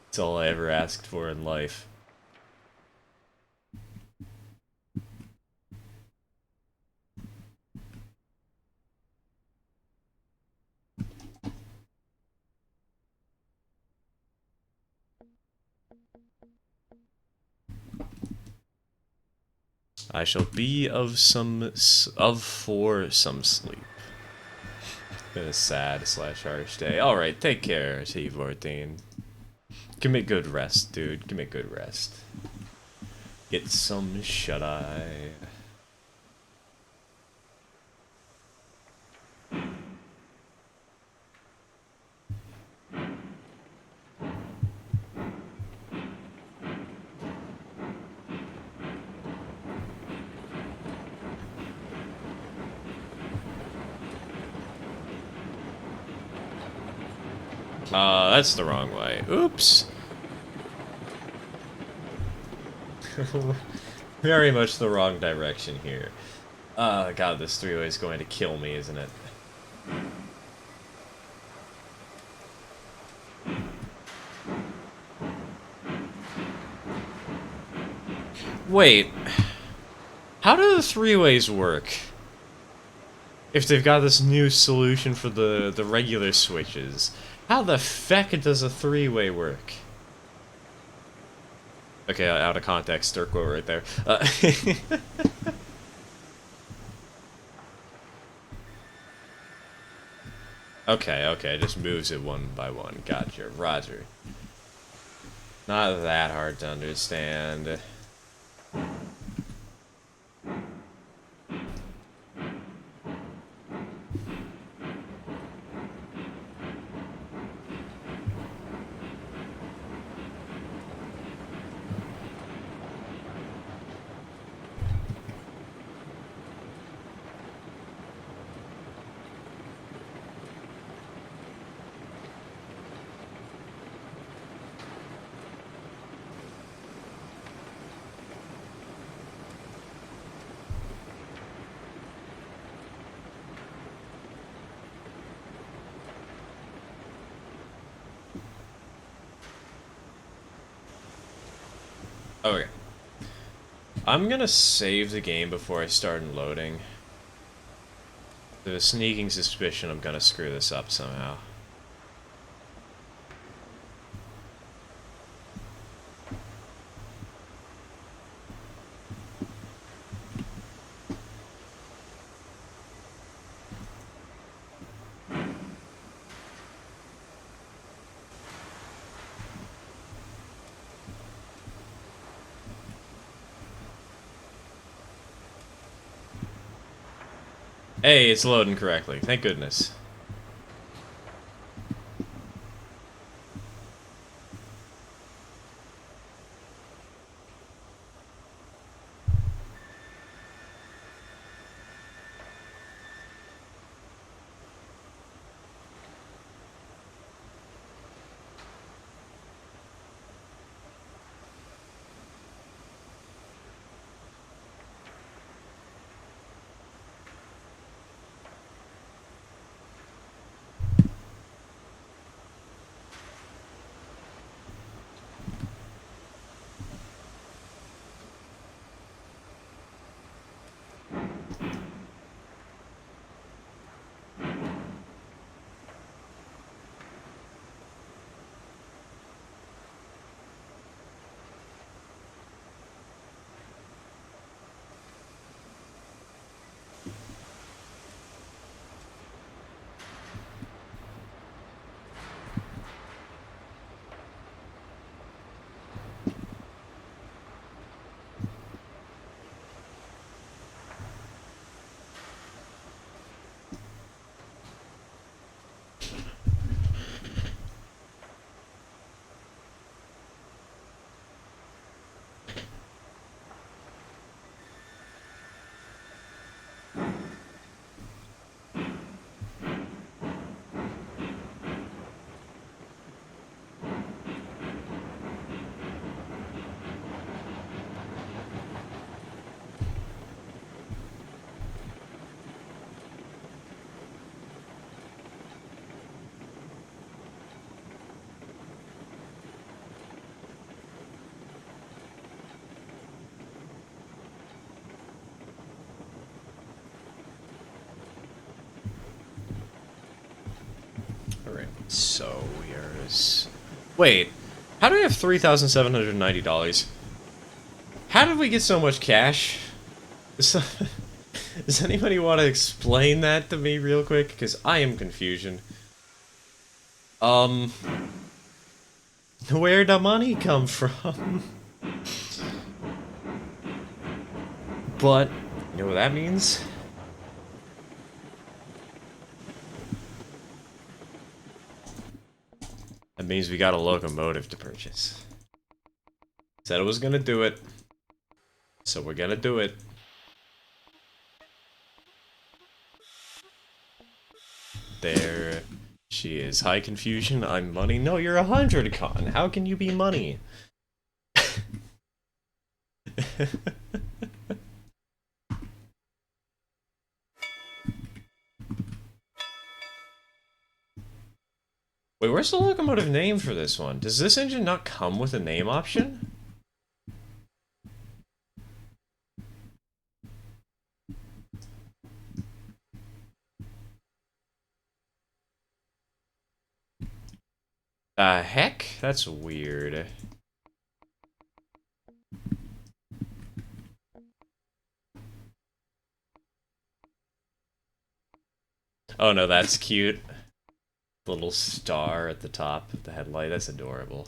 It's all I ever asked for in life. I shall be of for some sleep. Been a sad / harsh day. Alright, take care, T14. Give me good rest, dude. Give me good rest. Get some shut-eye. That's the wrong way. Oops. Very much the wrong direction here. God, this three-way is going to kill me, isn't it? Wait. How do the three-ways work? If they've got this new solution for the regular switches, how the feck does a three-way work? Okay, out of context, Dirk quote right there. Okay, just moves it one by one. Gotcha, Roger. Not that hard to understand. Okay. I'm gonna save the game before I start loading. There's a sneaking suspicion I'm gonna screw this up somehow. Hey, it's loading correctly. Thank goodness. So yours. Wait, how do we have $3,790? How did we get so much cash? Does anybody want to explain that to me real quick? Because I am confusion. Where'd the money come from? But, you know what that means? That means we got a locomotive to purchase. Said I was gonna do it. So we're gonna do it. There she is. High confusion, I'm money. No, you're 100 con. How can you be money? Wait, where's the locomotive name for this one? Does this engine not come with a name option? Heck? That's weird. Oh no, that's cute. Little star at the top of the headlight, that's adorable.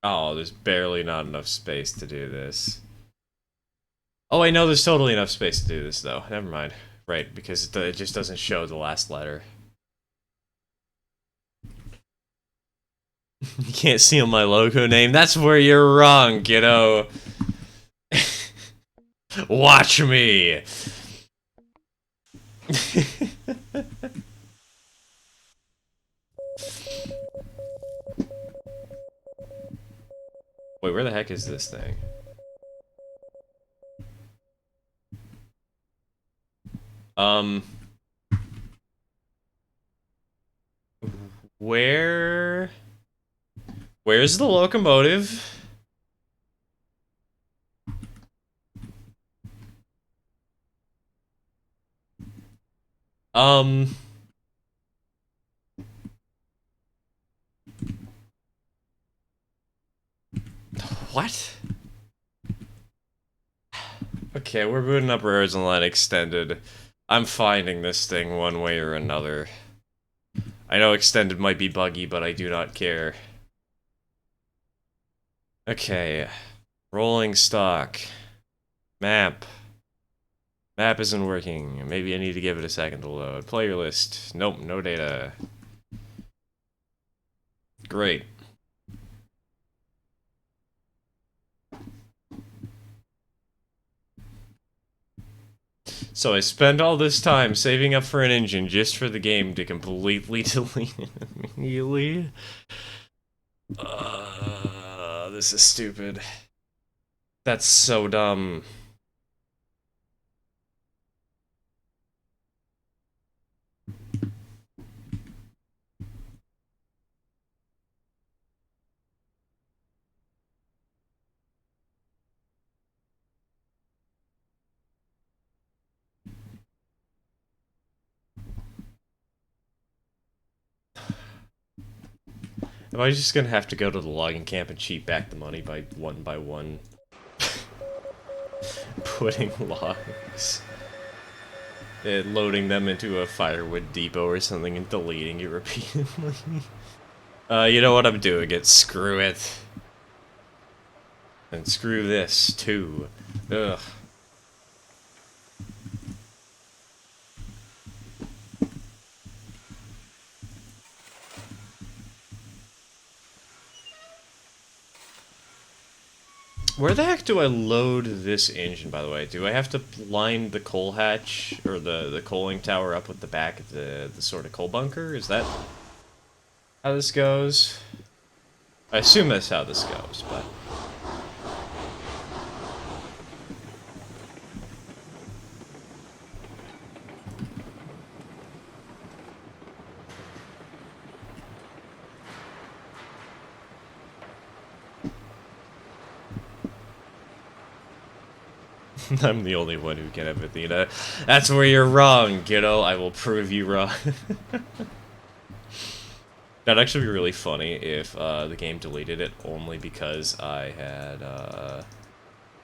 Oh, there's barely not enough space to do this. Oh, wait, no, there's totally enough space to do this, though. Never mind. Right, because it just doesn't show the last letter. You can't seal my logo name? That's where you're wrong, kiddo. Watch me! Wait, where the heck is this thing? Where's the locomotive? What? Okay, we're booting up Roads and Line Extended. I'm finding this thing one way or another. I know Extended might be buggy, but I do not care. Okay. Rolling stock. Map. Map isn't working. Maybe I need to give it a second to load. Player list. Nope, no data. Great. So I spent all this time saving up for an engine just for the game to completely delete it immediately. This is stupid. That's so dumb. Am I just gonna have to go to the logging camp and cheat back the money by one? Putting logs. And loading them into a firewood depot or something and deleting it repeatedly. You know what I'm doing it. Screw it. And screw this, too. Ugh. Where the heck do I load this engine, by the way? Do I have to line the coal hatch, or the coaling tower up with the back of the sort of coal bunker? Is that how this goes? I assume that's how this goes, but... I'm the only one who can have Athena. That's where you're wrong, kiddo. I will prove you wrong. That'd actually be really funny if the game deleted it only because I had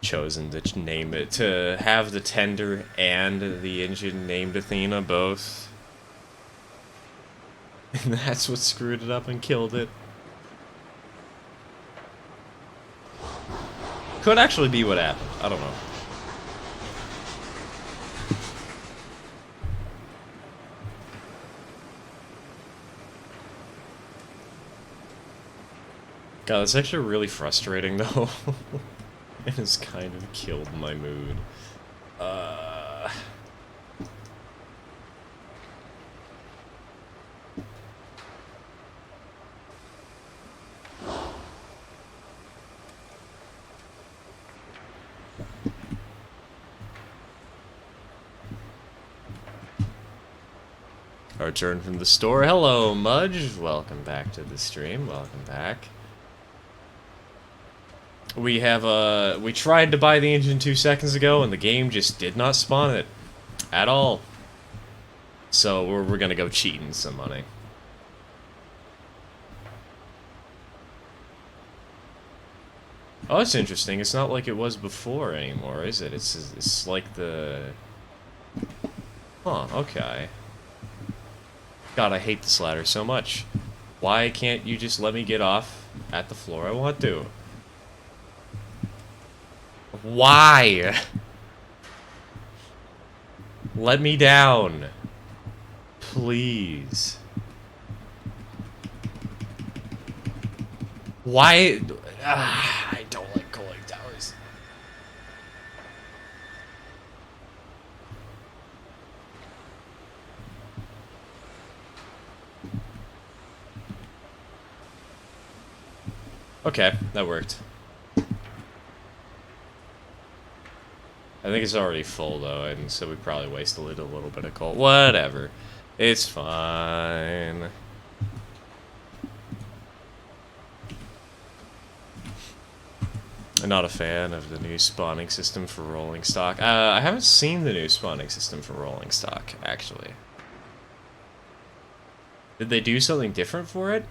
chosen to name it, to have the tender and the engine named Athena both. And that's what screwed it up and killed it. Could actually be what happened. I don't know. God, that's actually really frustrating, though. It has kind of killed my mood. Our return from the store. Hello, Mudge. Welcome back to the stream. Welcome back. We have, we tried to buy the engine 2 seconds ago, and the game just did not spawn it. At all. So, we're gonna go cheating some money. Oh, that's interesting. It's not like it was before anymore, is it? It's like the... Huh, okay. God, I hate this ladder so much. Why can't you just let me get off at the floor I want to? Why? Let me down. Please. Why? I don't like cooling towers. Okay, that worked. I think it's already full, though, and so we probably wasted a little bit of coal. Whatever. It's fine. I'm not a fan of the new spawning system for rolling stock. I haven't seen the new spawning system for rolling stock, actually. Did they do something different for it?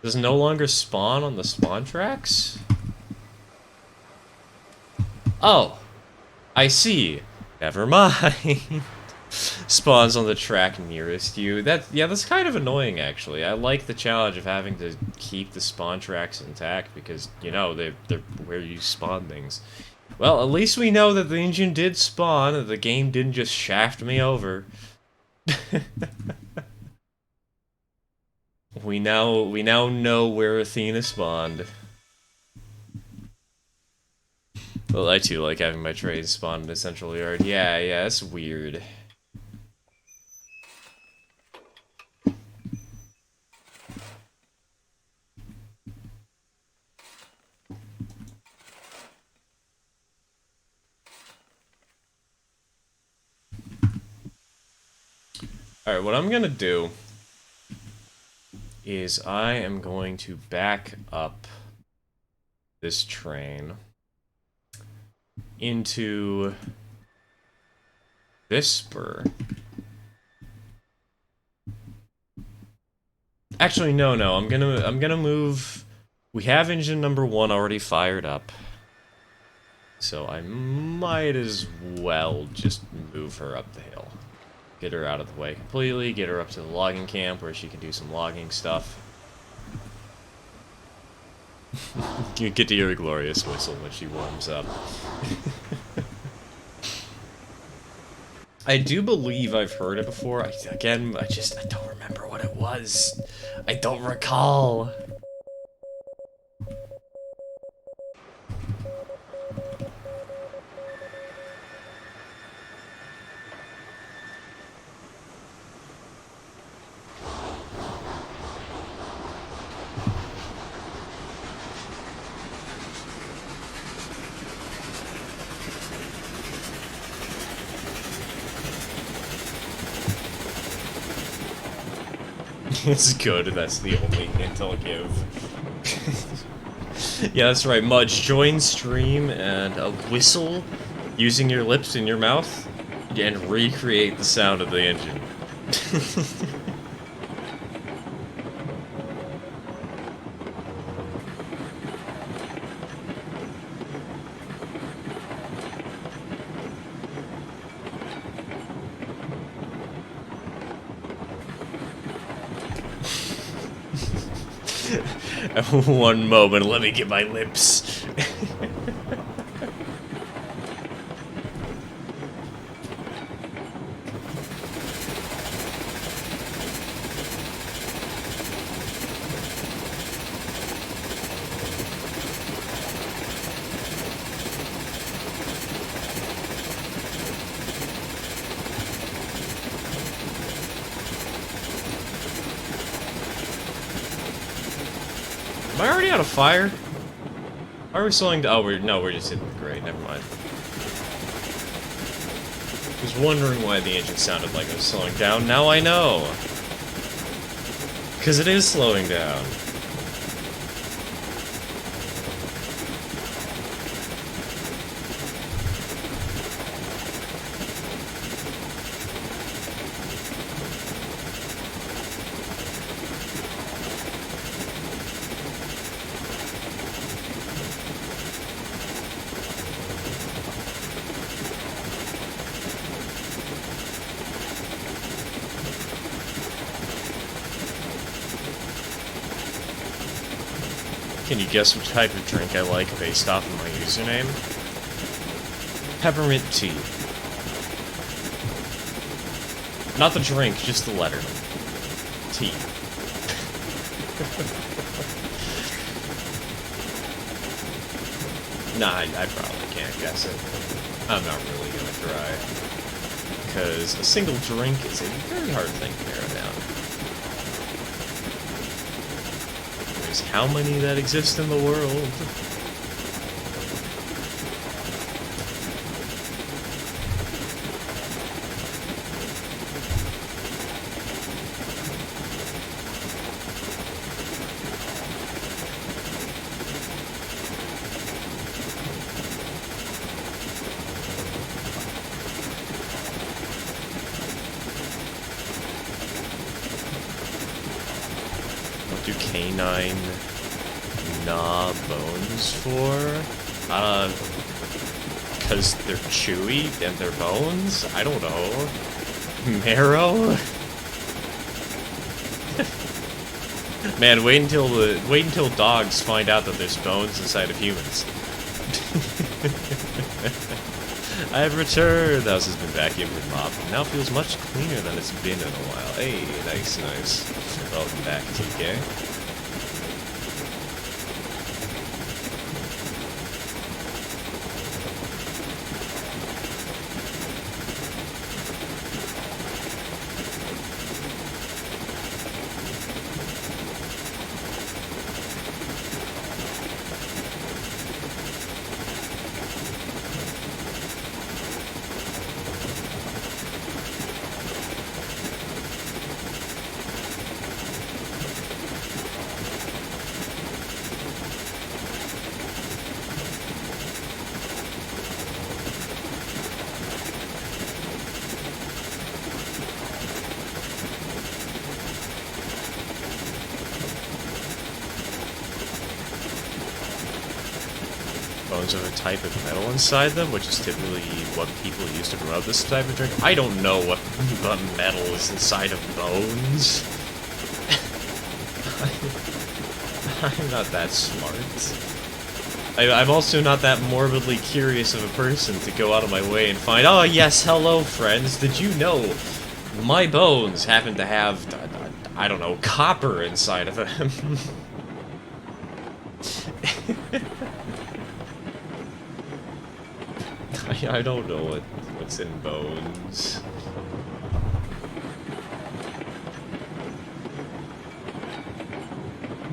Does it no longer spawn on the spawn tracks? Oh, I see. Never mind. Spawns on the track nearest you. That's kind of annoying, actually. I like the challenge of having to keep the spawn tracks intact because, you know, they're where you spawn things. Well, at least we know that the engine did spawn, that the game didn't just shaft me over. We now know where Athena spawned. Well, I too like having my train spawn in a central yard. Yeah, that's weird. Alright, what I'm gonna do is I am going to back up this train into this spur. Actually, no, I'm gonna move. We have engine number 1 already fired up, so I might as well just move her up the hill. Get her out of the way completely, get her up to the logging camp where she can do some logging stuff. You get to hear a glorious whistle when she warms up. I do believe I've heard it before. I don't remember what it was. I don't recall. It's good, that's the only hint I'll give. Yeah, that's right, Mudge. Join stream and whistle using your lips and your mouth and recreate the sound of the engine. One moment, let me get my lips. Am I already out of fire? Why are we slowing down? Oh, we're just hitting the grate. Never mind. I was wondering why the engine sounded like it was slowing down. Now I know. Because it is slowing down. Can you guess what type of drink I like based off of my username? Peppermint tea. Not the drink, just the letter. Tea. Nah, I probably can't guess it. I'm not really gonna try. Because a single drink is a very hard thing to narrow down. There's how many that exist in the world? What do canine gnaw bones for? Because they're chewy and they're bones? I don't know. Marrow? Man, wait until dogs find out that there's bones inside of humans. I have returned. The house has been vacuumed and mopped, and now feels much cleaner than it's been in a while. Hey, nice, nice. Welcome back, TK. Bones of a type of metal inside them, which is typically what people use to promote this type of drink. I don't know what metal is inside of bones. I'm not that smart. I'm also not that morbidly curious of a person to go out of my way and find, oh yes, hello friends, did you know my bones happen to have, I don't know, copper inside of them? I don't know what's in bones.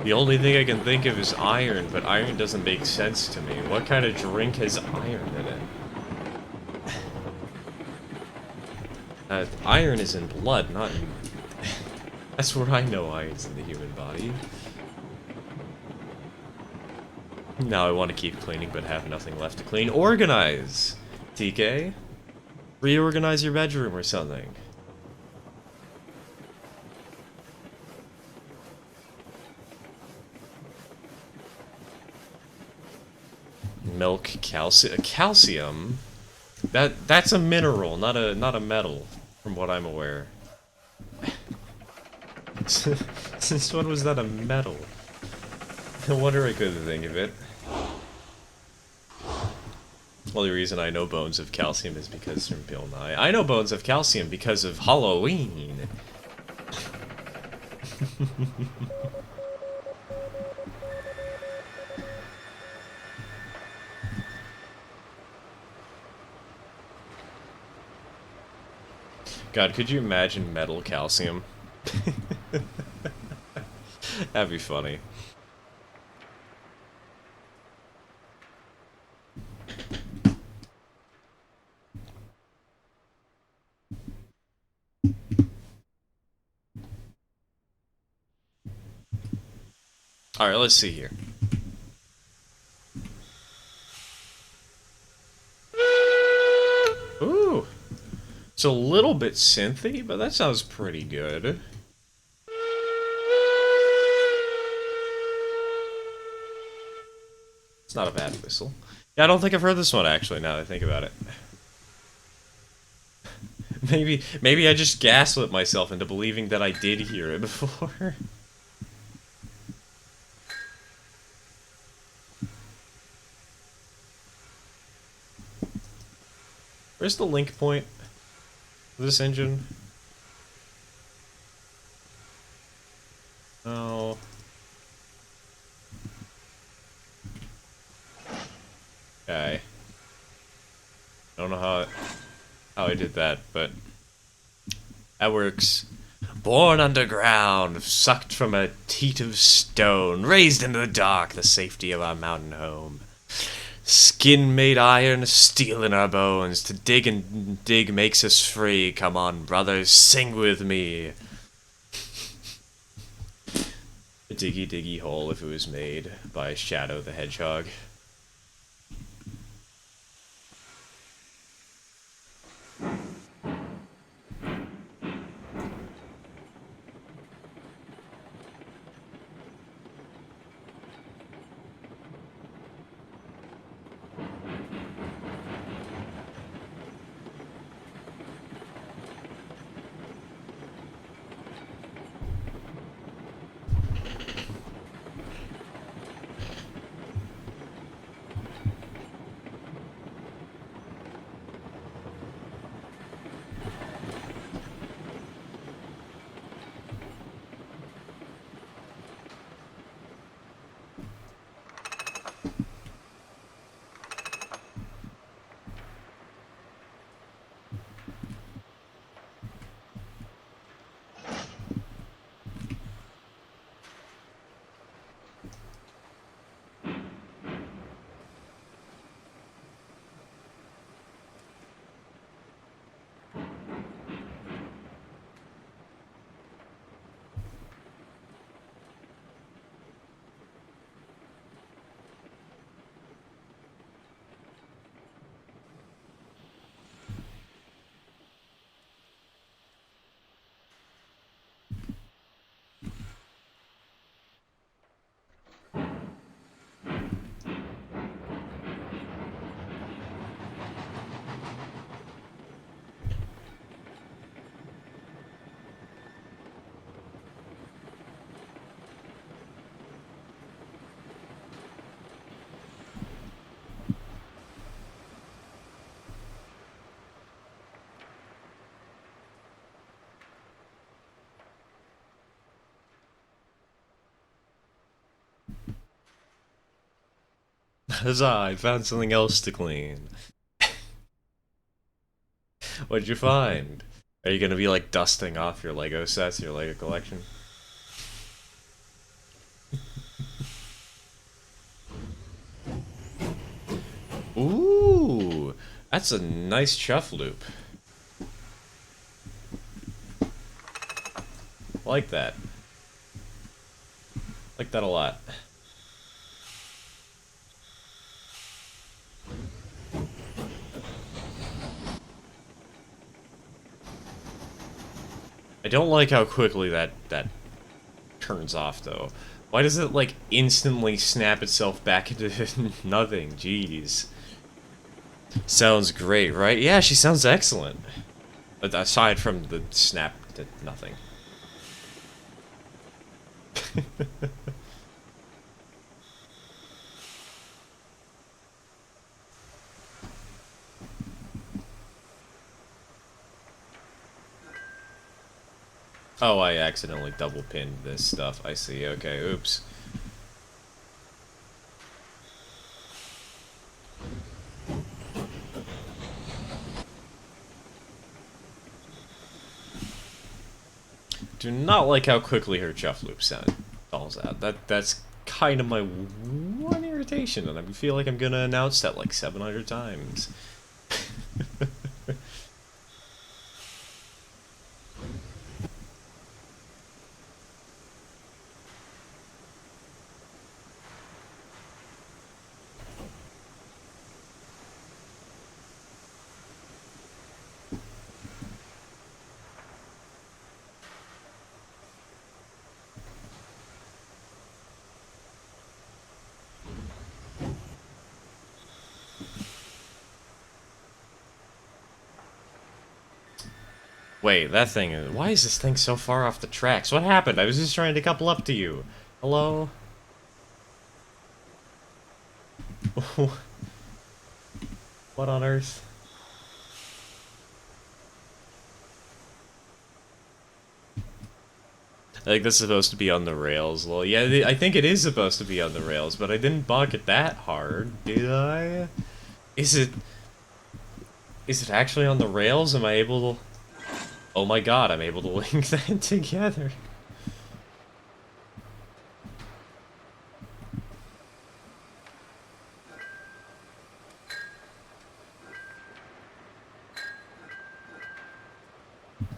The only thing I can think of is iron, but iron doesn't make sense to me. What kind of drink has iron in it? Iron is in blood, not in... That's where I know iron's in the human body. Now I want to keep cleaning, but have nothing left to clean. Organize! TK? Reorganize your bedroom or something. Milk, calcium? That's a mineral, not a metal, from what I'm aware. Since when was that a metal? No wonder I couldn't think of it. Only reason I know bones of calcium is because from Bill Nye. I know bones of calcium because of Halloween. God, could you imagine metal calcium? That'd be funny. Alright, let's see here. Ooh! It's a little bit synthy, but that sounds pretty good. It's not a bad whistle. Yeah, I don't think I've heard this one actually, now that I think about it. Maybe I just gaslit myself into believing that I did hear it before. Where's the link point for this engine? Oh. Okay. I don't know how I did that, but that works. Born underground, sucked from a teat of stone, raised in the dark, the safety of our mountain home. Skin made iron, steel in our bones. To dig and dig makes us free. Come on, brothers, sing with me. A diggy diggy hole if it was made by Shadow the Hedgehog. Huzzah, I found something else to clean. What'd you find? Are you gonna be like dusting off your Lego sets, your Lego collection? Ooh, that's a nice chuff loop. Like that. Like that a lot. I don't like how quickly that turns off, though. Why does it, like, instantly snap itself back into nothing? Jeez. Sounds great, right? Yeah, she sounds excellent. But aside from the snap to nothing. Oh, I accidentally double pinned this stuff. I see. Okay, oops. Do not like how quickly her chuff loop sound falls out. That's kind of my one irritation, and I feel like I'm gonna announce that like 700 times. Wait, that thing. Why is this thing so far off the tracks? What happened? I was just trying to couple up to you. Hello? What on earth? Like, this is supposed to be on the rails. Well, yeah, I think it is supposed to be on the rails, but I didn't bonk it that hard, did I? Is it... Is it actually on the rails? Am I able to... Oh my god, I'm able to link that together.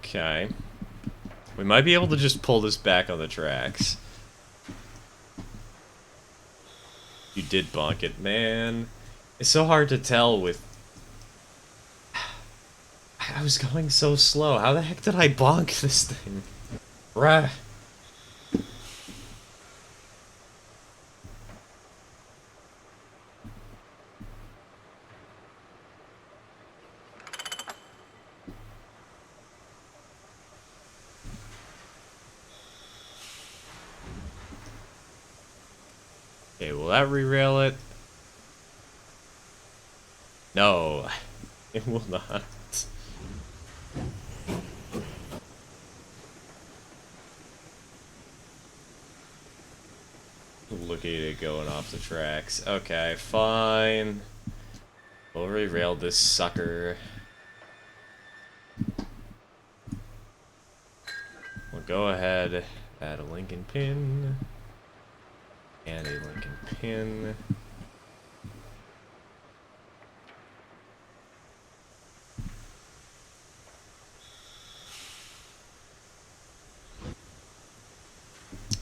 Okay. We might be able to just pull this back on the tracks. You did bonk it, man. It's so hard to tell with... I was going so slow. How the heck did I bonk this thing? Bruh. Okay, will that re-rail it? No. It will not. Look at it going off the tracks. Okay, fine. We'll re-rail this sucker. We'll go ahead, add a Lincoln pin. And a Lincoln pin.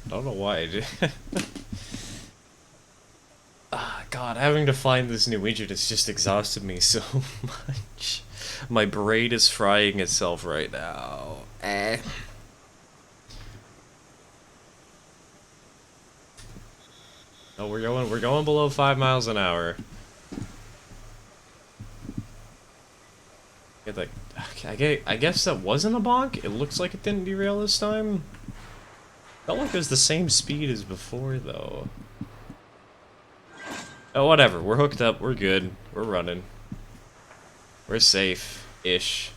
I don't know why I did. Ah, God, having to find this new widget has just exhausted me so much. My brain is frying itself right now. Oh, we're going below 5 miles an hour. Get like, I guess that wasn't a bonk. It looks like it didn't derail this time. Felt like it was the same speed as before, though. Oh, whatever. We're hooked up. We're good. We're running. We're safe-ish.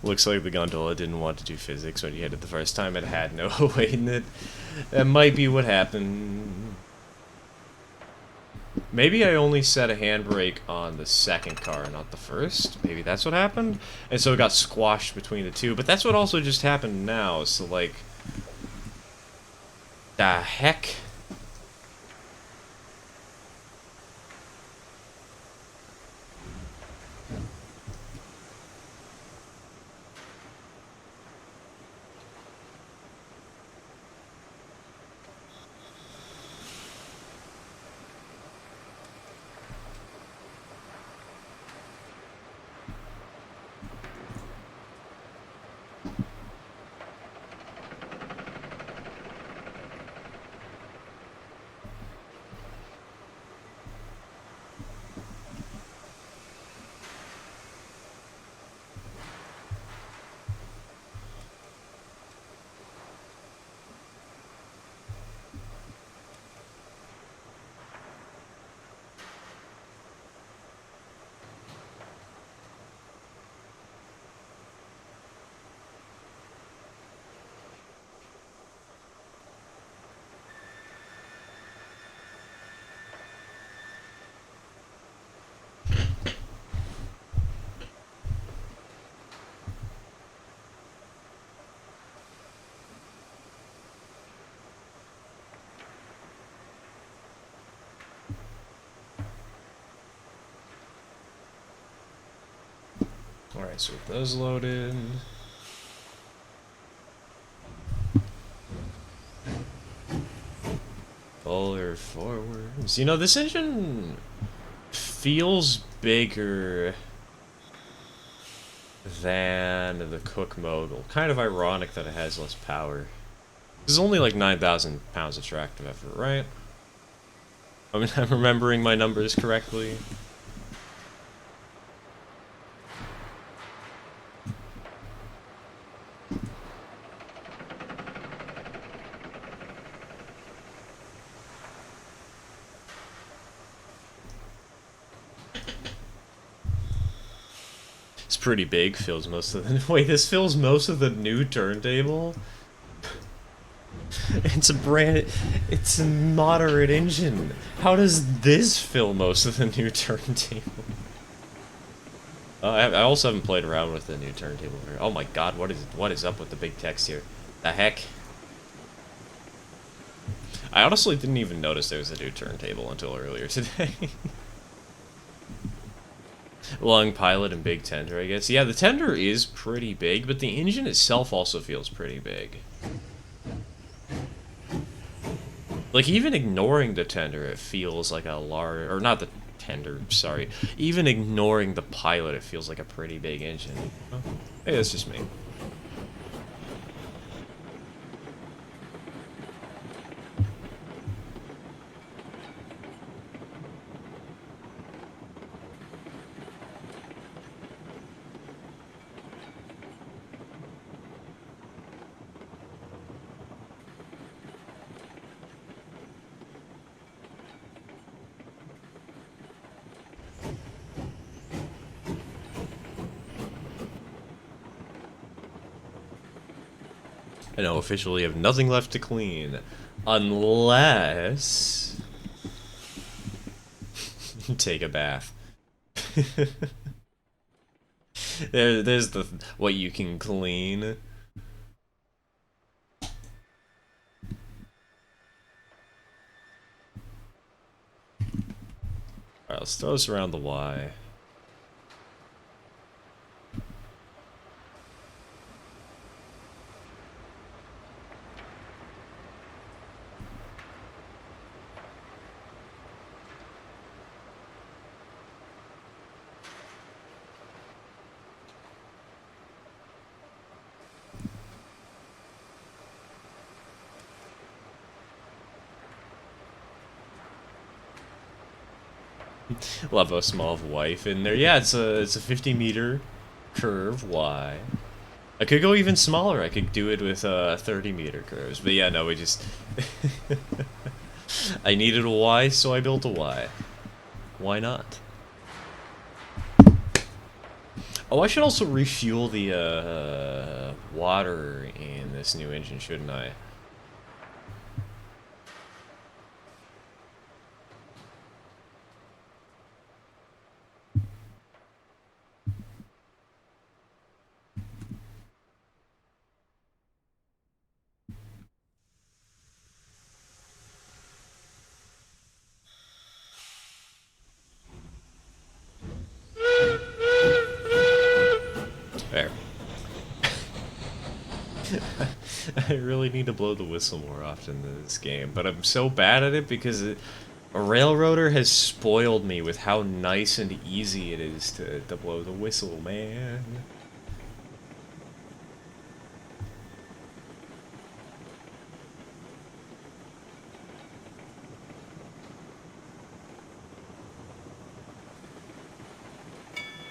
Looks like the gondola didn't want to do physics when you hit it the first time. It had no weight in it. That might be what happened. Maybe I only set a handbrake on the second car, not the first. Maybe that's what happened? And so it got squashed between the two. But that's what also just happened now, so like... The heck? Alright, so with those loaded... Forward, forwards. You know, this engine feels bigger than the Cook Mogul. Kind of ironic that it has less power. This is only like 9,000 pounds of tractive effort, right? I mean, I'm remembering my numbers correctly. It's pretty big, fills most of the... Wait, this fills most of the new turntable? It's a moderate engine. How does this fill most of the new turntable? I also haven't played around with the new turntable. Oh my god, what is up with the big text here? The heck? I honestly didn't even notice there was a new turntable until earlier today. Long pilot and big tender, I guess. Yeah, the tender is pretty big, but the engine itself also feels pretty big. Like, even ignoring the tender, it feels like a large... Or not the tender, sorry. Even ignoring the pilot, it feels like a pretty big engine. Oh, hey, that's just me. I know, officially have nothing left to clean. Unless... take a bath. There's the... what you can clean. Alright, let's throw this around the Y. Love a small wife in there. Yeah, it's a 50-meter curve Y. I could go even smaller. I could do it with 30-meter curves. But yeah, no, we just... I needed a Y, so I built a Y. Why not? Oh, I should also refuel the water in this new engine, shouldn't I? I really need to blow the whistle more often in this game, but I'm so bad at it because a railroader has spoiled me with how nice and easy it is to blow the whistle, man.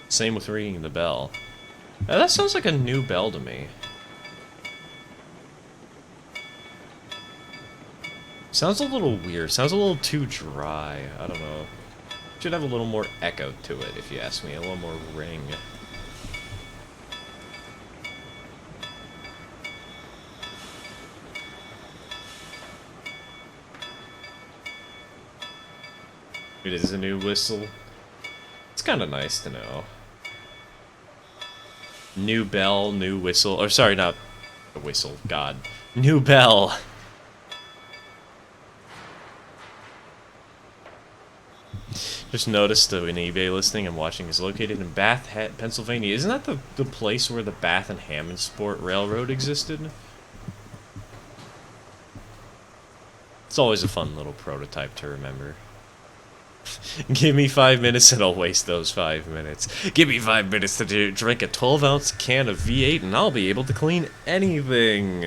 Same with ringing the bell. That sounds like a new bell to me. Sounds a little weird. Sounds a little too dry. I don't know. Should have a little more echo to it, if you ask me. A little more ring. It is a new whistle. It's kind of nice to know. New bell, new whistle. Or sorry, not a whistle. God. New bell. Just noticed an eBay listing I'm watching is located in Bath, Pennsylvania. Isn't that the place where the Bath and Hammondsport Railroad existed? It's always a fun little prototype to remember. Give me 5 minutes and I'll waste those 5 minutes. Give me 5 minutes to drink a 12-ounce can of V8 and I'll be able to clean anything.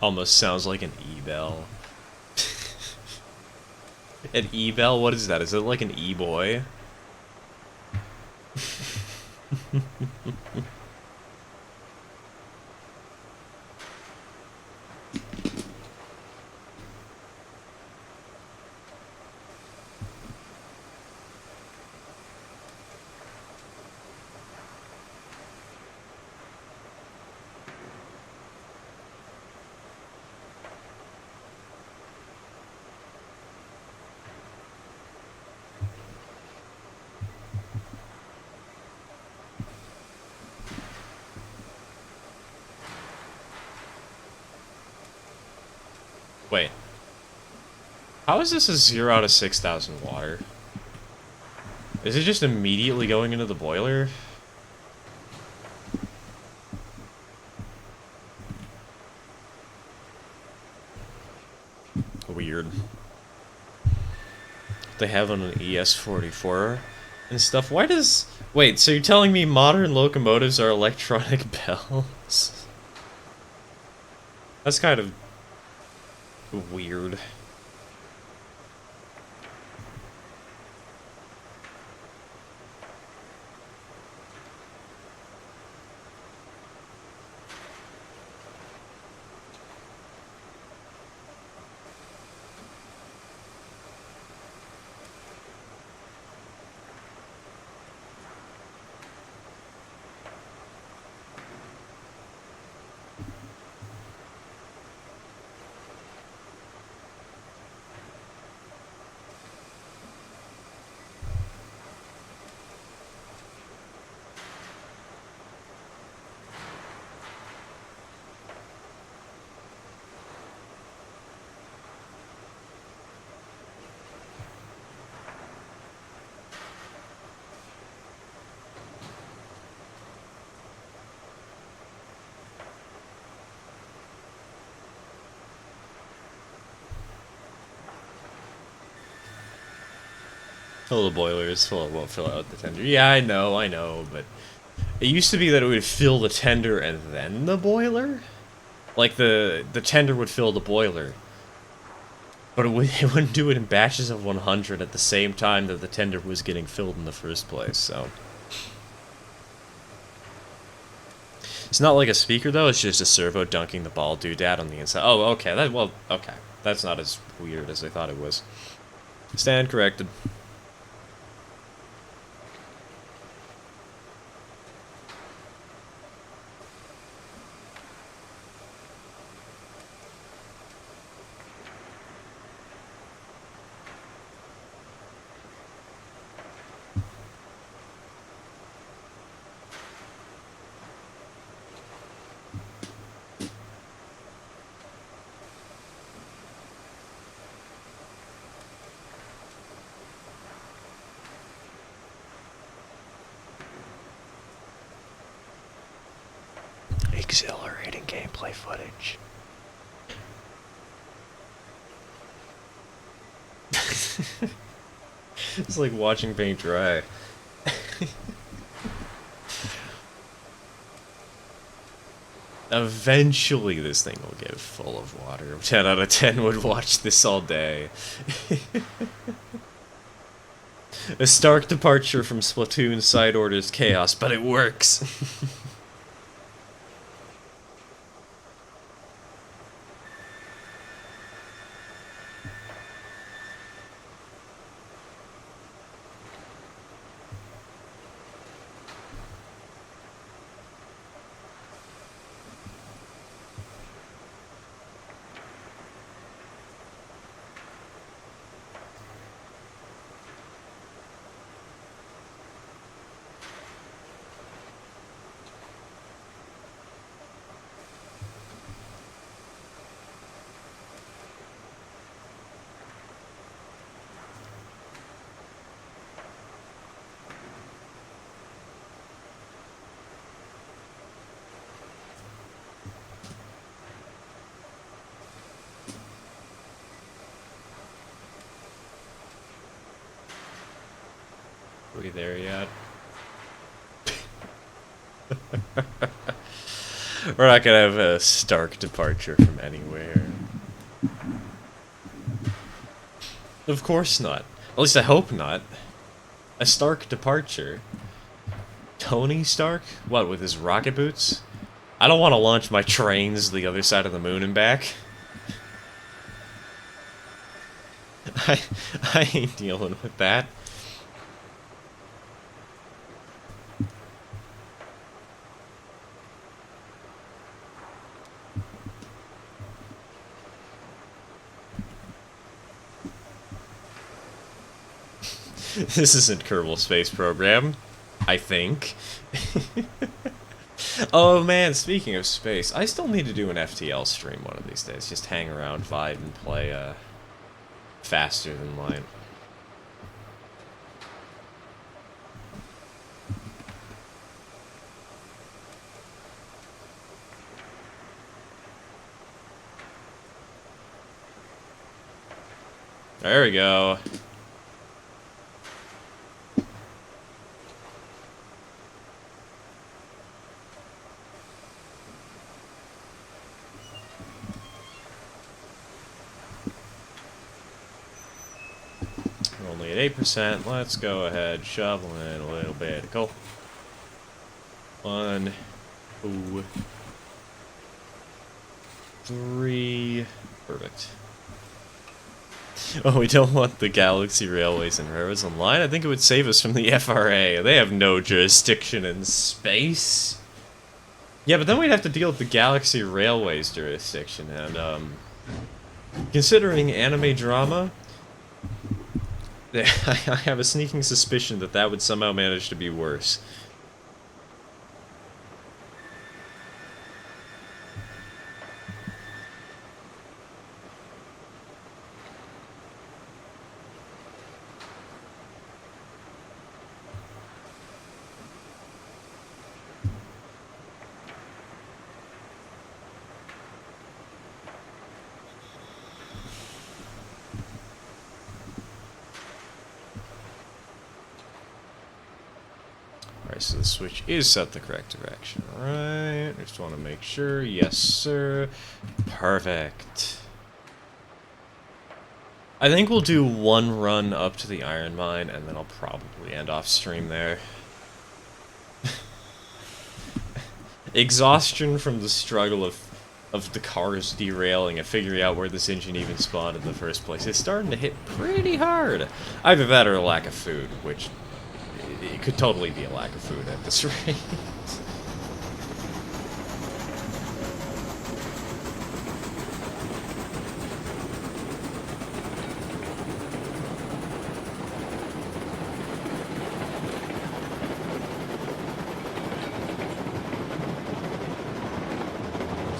Almost sounds like an e-bell. An e-bell? What is that? Is it like an e-boy? Wait. How is this a 0 out of 6,000 water? Is it just immediately going into the boiler? Weird. They have on an ES44 and stuff. Why does... Wait, so you're telling me modern locomotives are electronic bells? That's kind of... weird. Fill the boilers, it won't fill out the tender. Yeah, I know, but... It used to be that it would fill the tender and then the boiler? Like, the tender would fill the boiler. But it wouldn't do it in batches of 100 at the same time that the tender was getting filled in the first place, so... It's not like a speaker, though, it's just a servo dunking the ball doodad on the inside. Oh, okay, okay. That's not as weird as I thought it was. Stand corrected. exhilarating gameplay footage. It's like watching paint dry. Eventually this thing will get full of water. 10 out of 10 would watch this all day. A stark departure from Splatoon's side orders chaos, but it works. Are we there yet? We're not gonna have a stark departure from anywhere. Of course not. At least I hope not. A stark departure? Tony Stark? What, with his rocket boots? I don't want to launch my trains the other side of the moon and back. I ain't dealing with that. This isn't Kerbal Space Program, I think. Oh man, speaking of space, I still need to do an FTL stream one of these days. Just hang around, vibe, and play faster than light. There we go. Only at 8%. Let's go ahead, shovel in a little bit of coal. 1, 2, 3. Perfect. Oh, we don't want the Galaxy Railways and Railroads online? I think it would save us from the FRA. They have no jurisdiction in space. Yeah, but then we'd have to deal with the Galaxy Railways jurisdiction, and, considering anime drama, I have a sneaking suspicion that that would somehow manage to be worse. Alright, so the switch is set the correct direction. Alright, I just want to make sure. Yes, sir. Perfect. I think we'll do one run up to the iron mine, and then I'll probably end off stream there. Exhaustion from the struggle of the cars derailing and figuring out where this engine even spawned in the first place is starting to hit pretty hard. Either that or a lack of food, which... it could totally be a lack of food at this rate.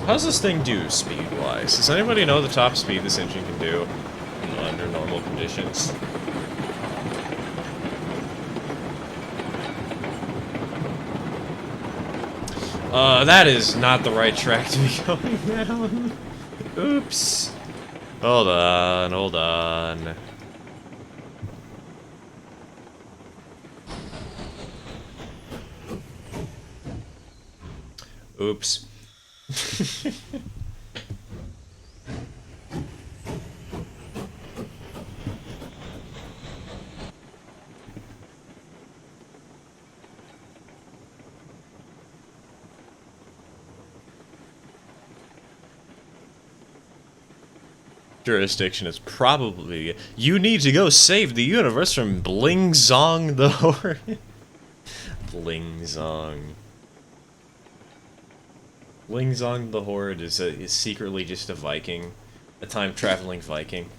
How's this thing do speed-wise? Does anybody know the top speed this engine can do under normal conditions? That is not the right track to be going down. Oops. Hold on, hold on. Oops. Jurisdiction is probably... You need to go save the universe from Bling Zong the Horde. Bling Zong. Bling Zong the Horde is secretly just a Viking. A time-traveling Viking.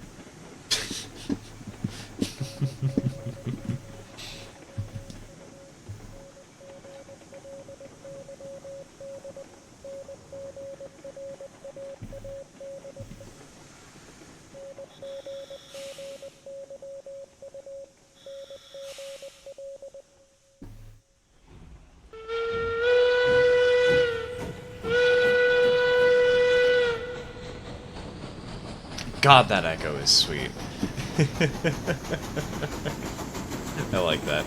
God, that echo is sweet. I like that.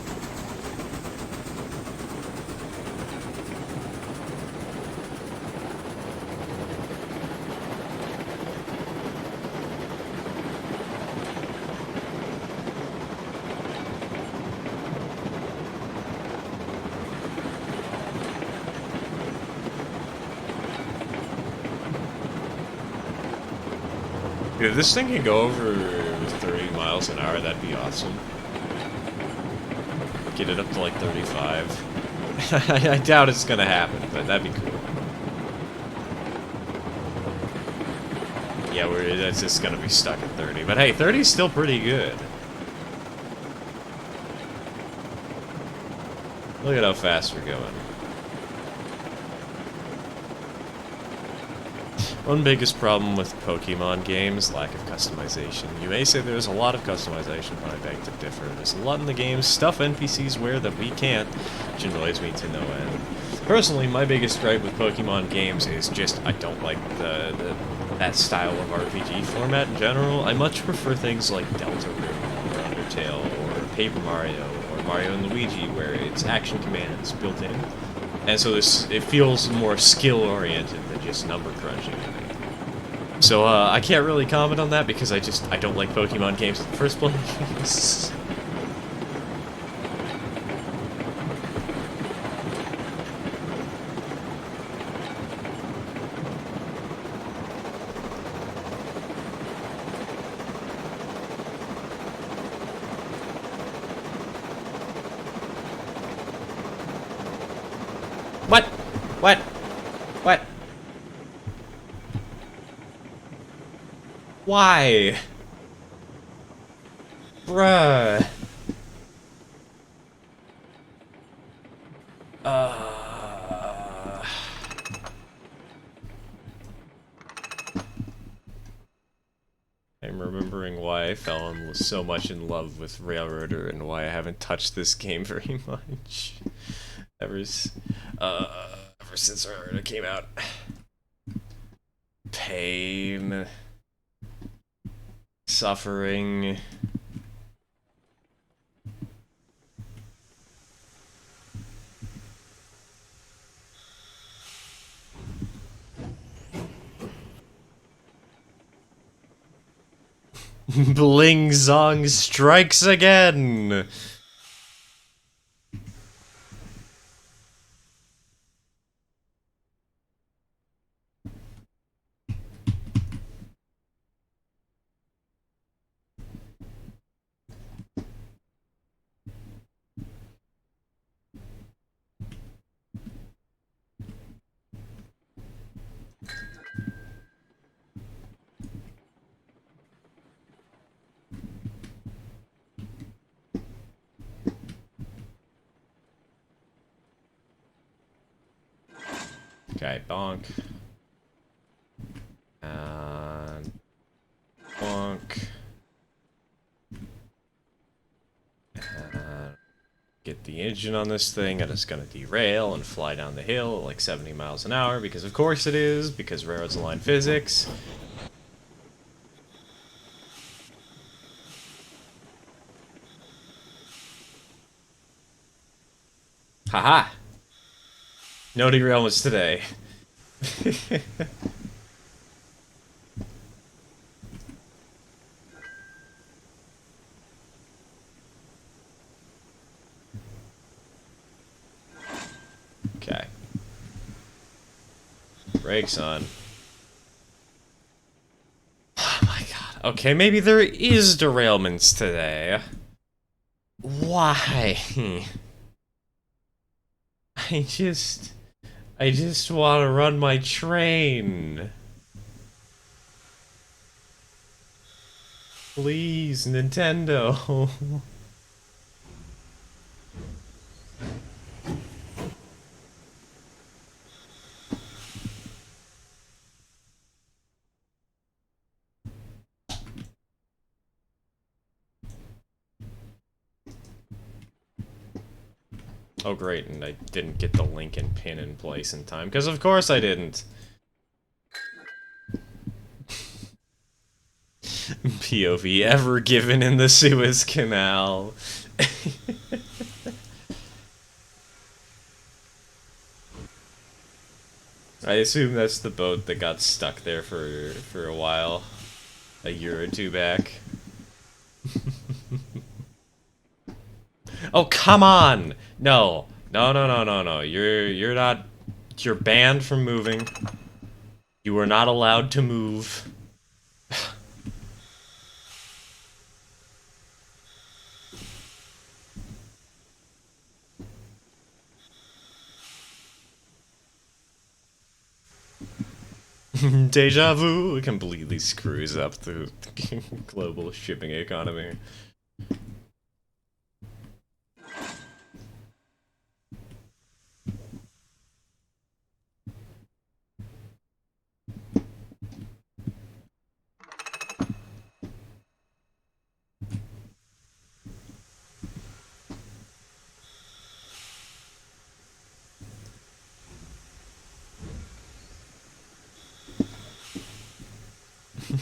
If this thing can go over 30 miles an hour, that'd be awesome. Get it up to like 35. I doubt it's gonna happen, but that'd be cool. Yeah, it's just gonna be stuck at 30. But hey, 30 is still pretty good. Look at how fast we're going. One biggest problem with Pokemon games, lack of customization. You may say there's a lot of customization, but I beg to differ. There's a lot in the game, stuff NPCs wear that we can't, which annoys me to no end. Personally, my biggest gripe with Pokemon games is just I don't like that style of RPG format in general. I much prefer things like Deltarune, or Undertale, or Paper Mario, or Mario and Luigi, where it's action commands built in. And so it feels more skill-oriented than just number crunching. So, I can't really comment on that because I don't like Pokemon games in the first place. What? What? What? Why? Bruh. I'm remembering why I fell so much in love with Railroader and why I haven't touched this game very much. Ever since Railroader came out. Pain. Suffering. Bling Zong strikes again! Okay, bonk. And bonk. And get the engine on this thing, and it's gonna derail and fly down the hill at like 70 miles an hour, because of course it is, because railroads align physics. Haha! No derailments today. Okay. Brakes on. Oh my god. Okay, maybe there is derailments today. Why? I just want to run my train. Please, Nintendo. Oh great, and I didn't get the link and pin in place in time, because of course I didn't. POV ever given in the Suez Canal. I assume that's the boat that got stuck there for a while, a year or two back. Oh come on! No, no. You're not. You're banned from moving. You are not allowed to move. Deja vu completely screws up the global shipping economy.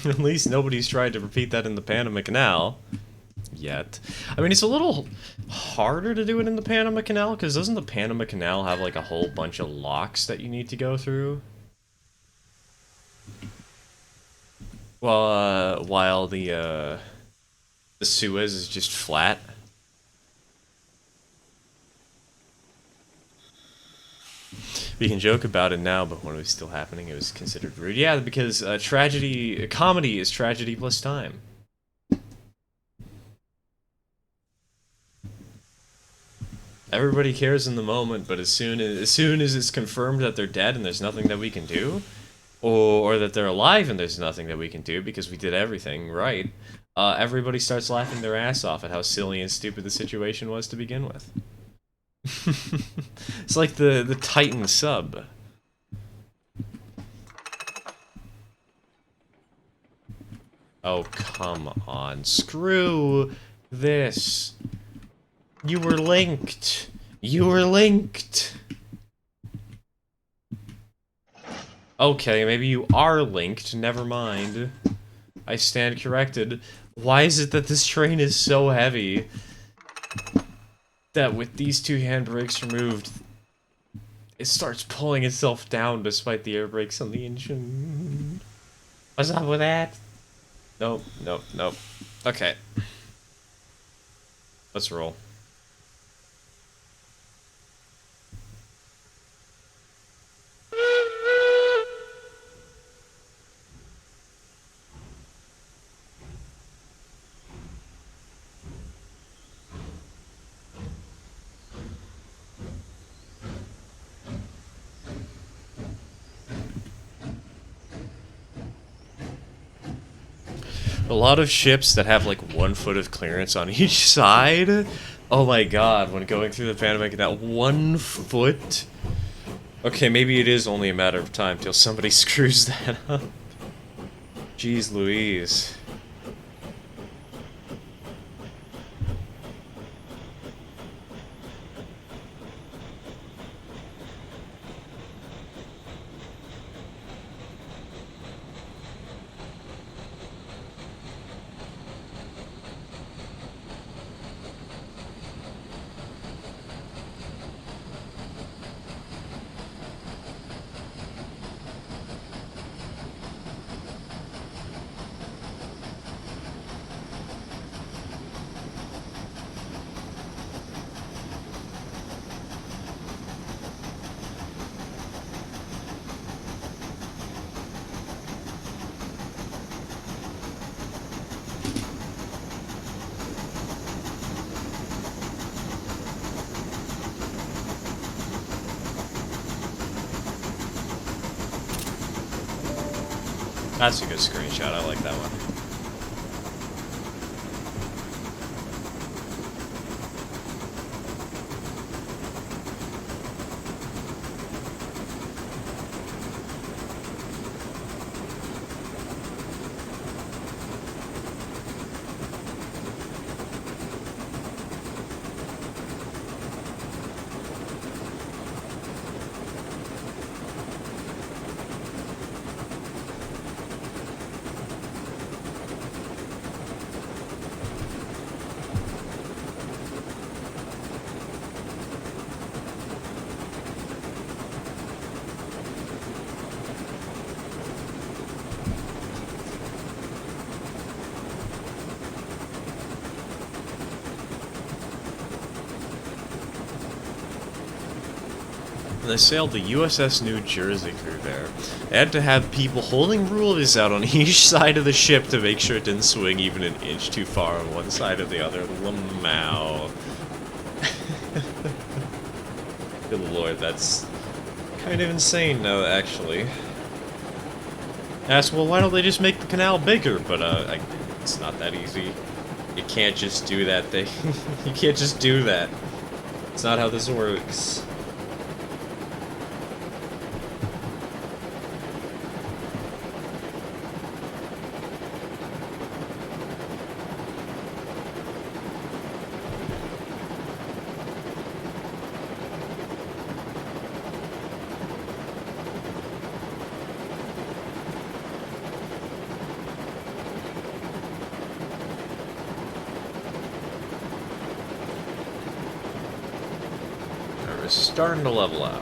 At least nobody's tried to repeat that in the Panama Canal. Yet. I mean, it's a little harder to do it in the Panama Canal, because doesn't the Panama Canal have like a whole bunch of locks that you need to go through? Well, while the Suez is just flat. We can joke about it now, but when it was still happening, it was considered rude. Yeah, because comedy is tragedy plus time. Everybody cares in the moment, but as soon as it's confirmed that they're dead and there's nothing that we can do, or that they're alive and there's nothing that we can do because we did everything right, everybody starts laughing their ass off at how silly and stupid the situation was to begin with. It's like the Titan sub. Oh, come on. Screw this. You were linked. You were linked. Okay, maybe you are linked. Never mind. I stand corrected. Why is it that this train is so heavy that with these two handbrakes removed, it starts pulling itself down despite the air brakes on the engine? What's up with that? Nope. Okay. Let's roll. A lot of ships that have like 1 foot of clearance on each side. Oh my god, when going through the Panama Canal, 1 foot? Okay, maybe it is only a matter of time till somebody screws that up. Jeez Louise. That's a good screenshot. I like that one. They sailed the USS New Jersey through there. They had to have people holding rulers out on each side of the ship to make sure it didn't swing even an inch too far on one side or the other. Lamau. Good lord, that's kind of insane, though, actually. Ask, well, why don't they just make the canal bigger? But, it's not that easy. You can't just do that thing. You can't just do that. It's not how this works. Starting to level out.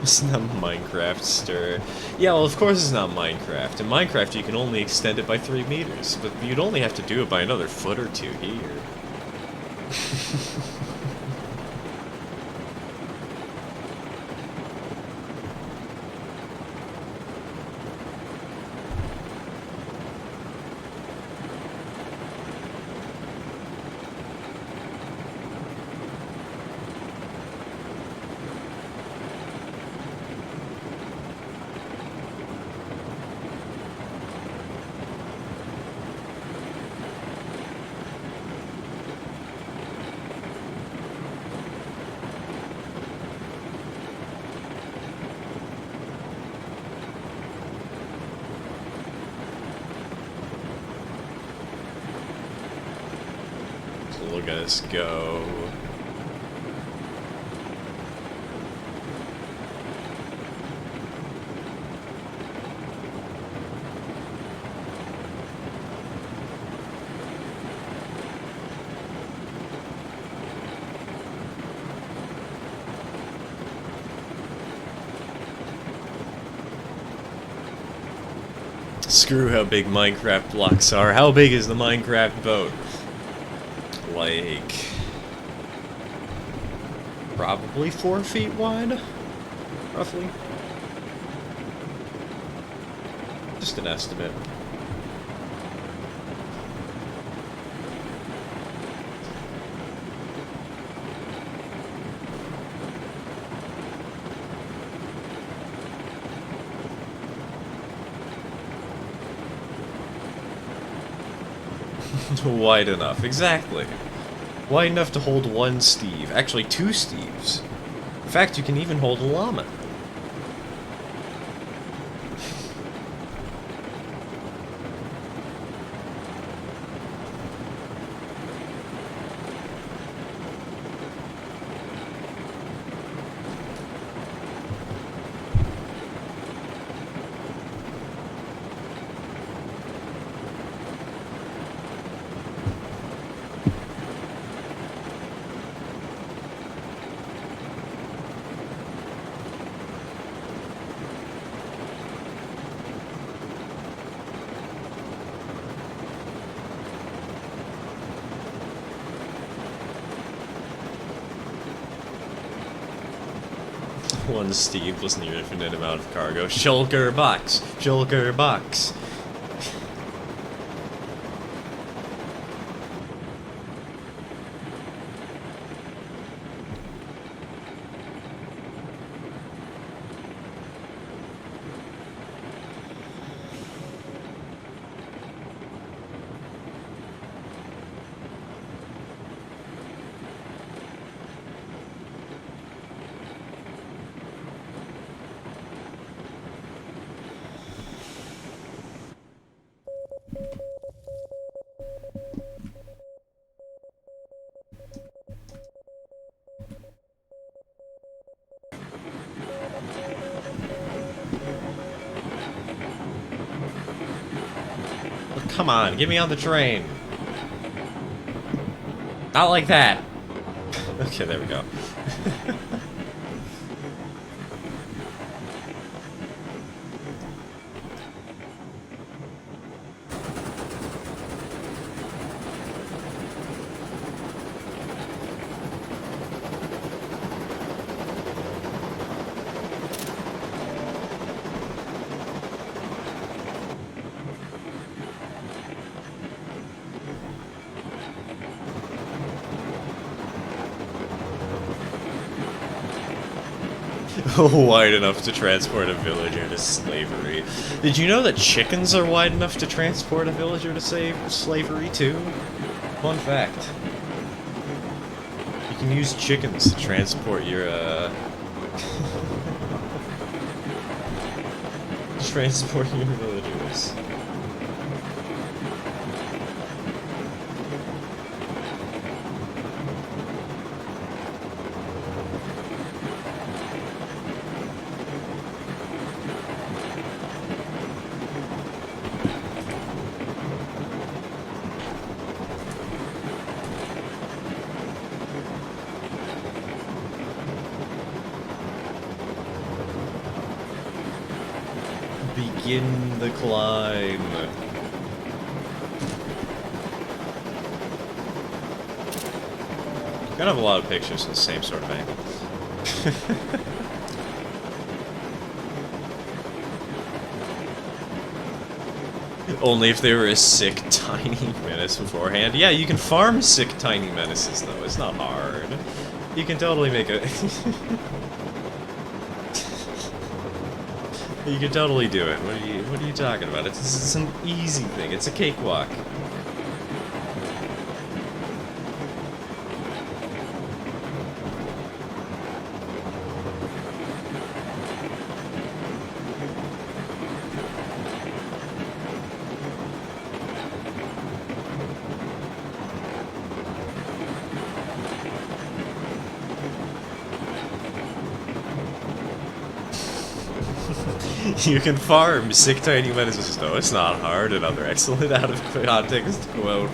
It's not Minecraft, stir. Yeah, well, of course it's not Minecraft. In Minecraft, you can only extend it by 3 meters, but you'd only have to do it by another foot or 2 here. Look at us go. Screw how big Minecraft blocks are. How big is the Minecraft boat? Like, probably 4 feet wide, roughly. Just an estimate. Wide enough, exactly. Wide enough to hold 1 Steve. Actually, 2 Steves. In fact, you can even hold a llama. One Steve was near infinite amount of cargo. Shulker box! Shulker box! Come on, get me on the train. Not like that. Okay, there we go. Wide enough to transport a villager to slavery. Did you know that chickens are wide enough to transport a villager to slavery too? Fun fact. You can use chickens to transport your transport your villagers. Begin the climb. Gotta have a lot of pictures in the same sort of angle. Only if they were a sick, tiny menace beforehand. Yeah, you can farm sick, tiny menaces, though. It's not hard. You can totally make a... You can totally do it. What are you talking about? It's an easy thing. It's a cakewalk. You can farm sick tiny menaces. No, it's not hard. Another excellent out of context quote.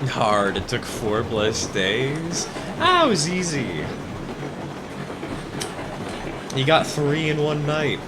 Hard. It took 4+ days. Ah, it was easy. You got 3 in one night.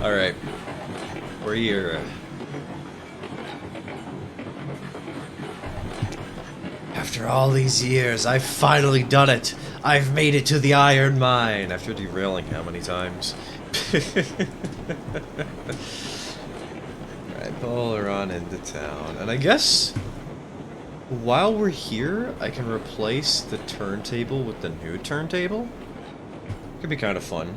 Alright. We're here. After all these years, I've finally done it! I've made it to the iron mine! After derailing how many times? Alright, pull her on into town. And I guess, while we're here, I can replace the turntable with the new turntable? Could be kind of fun.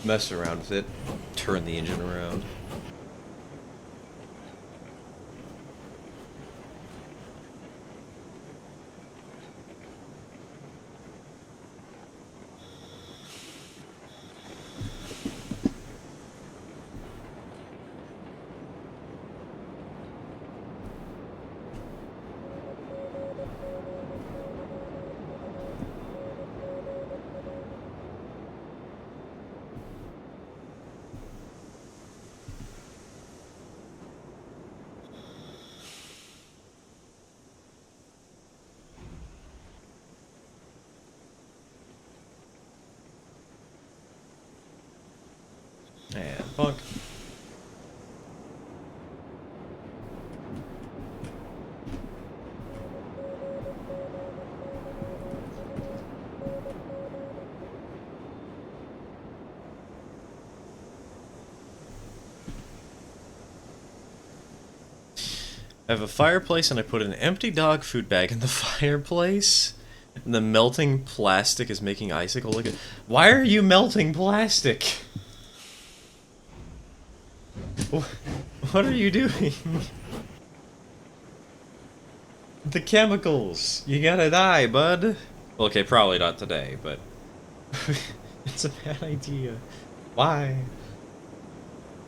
Mess around with it, turn the engine around. And bunk. I have a fireplace and I put an empty dog food bag in the fireplace. And the melting plastic is making icicle liquid. Why are you melting plastic? What are you doing? The chemicals! You gotta die, bud! Well, okay, probably not today, but... it's a bad idea. Why?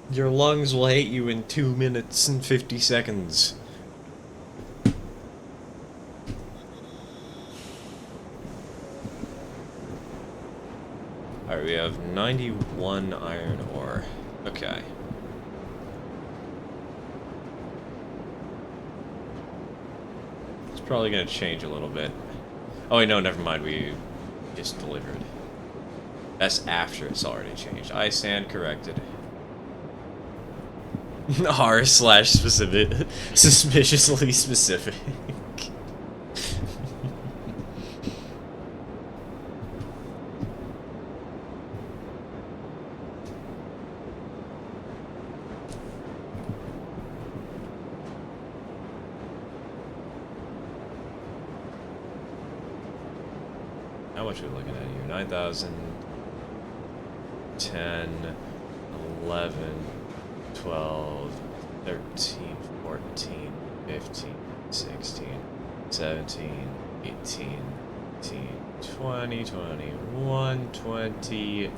Your lungs will hate you in 2 minutes and 50 seconds. Alright, we have 91 iron ore. Okay. It's probably gonna change a little bit. Oh wait, no, never mind, we just delivered. That's after it's already changed. I stand corrected. R slash specific. Suspiciously specific. How much are we looking at here? 9,000, 10, 11, 12, 13, 14, 15, 16, 17, 18, 19, 20, 21, 22.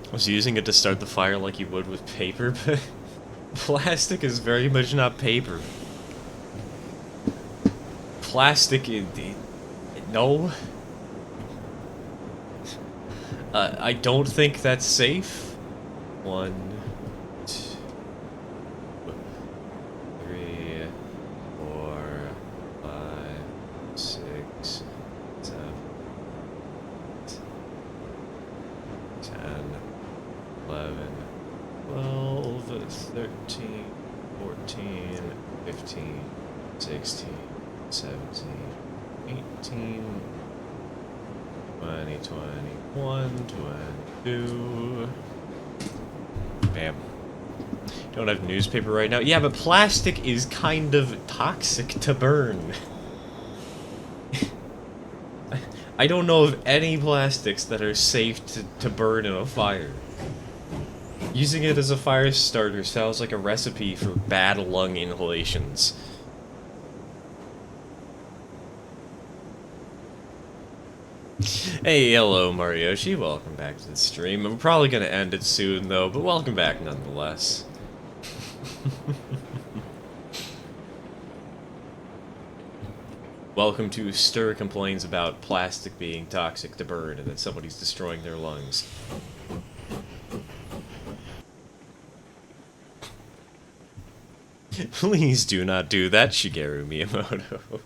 I was using it to start the fire like you would with paper, but plastic is very much not paper. Plastic, no. I don't think that's safe. 1, 2, 3, 4, 5, 6, 7, 10, 11, 12, 13, 14, 15, 16, 17, 18, 20, 21, 22. Bam. Don't have newspaper right now. Yeah, but plastic is kind of toxic to burn. I don't know of any plastics that are safe to burn in a fire. Using it as a fire starter sounds like a recipe for bad lung inhalations. Hey, hello Marioshi, welcome back to the stream. I'm probably gonna end it soon though, but welcome back nonetheless. Welcome to Stir complains about plastic being toxic to burn and that somebody's destroying their lungs. Please do not do that, Shigeru Miyamoto.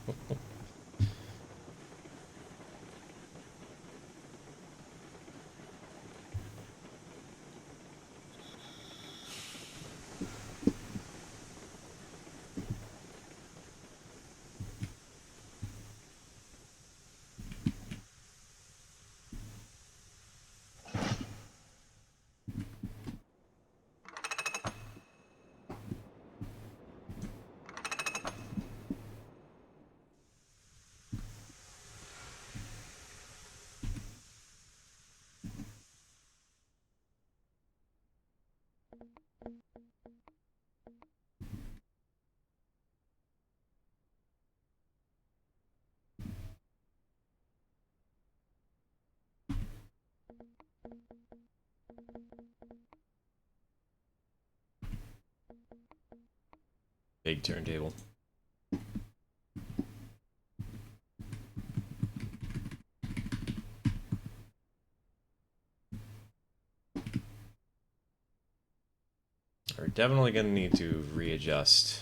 Big turntable. We're definitely gonna need to readjust.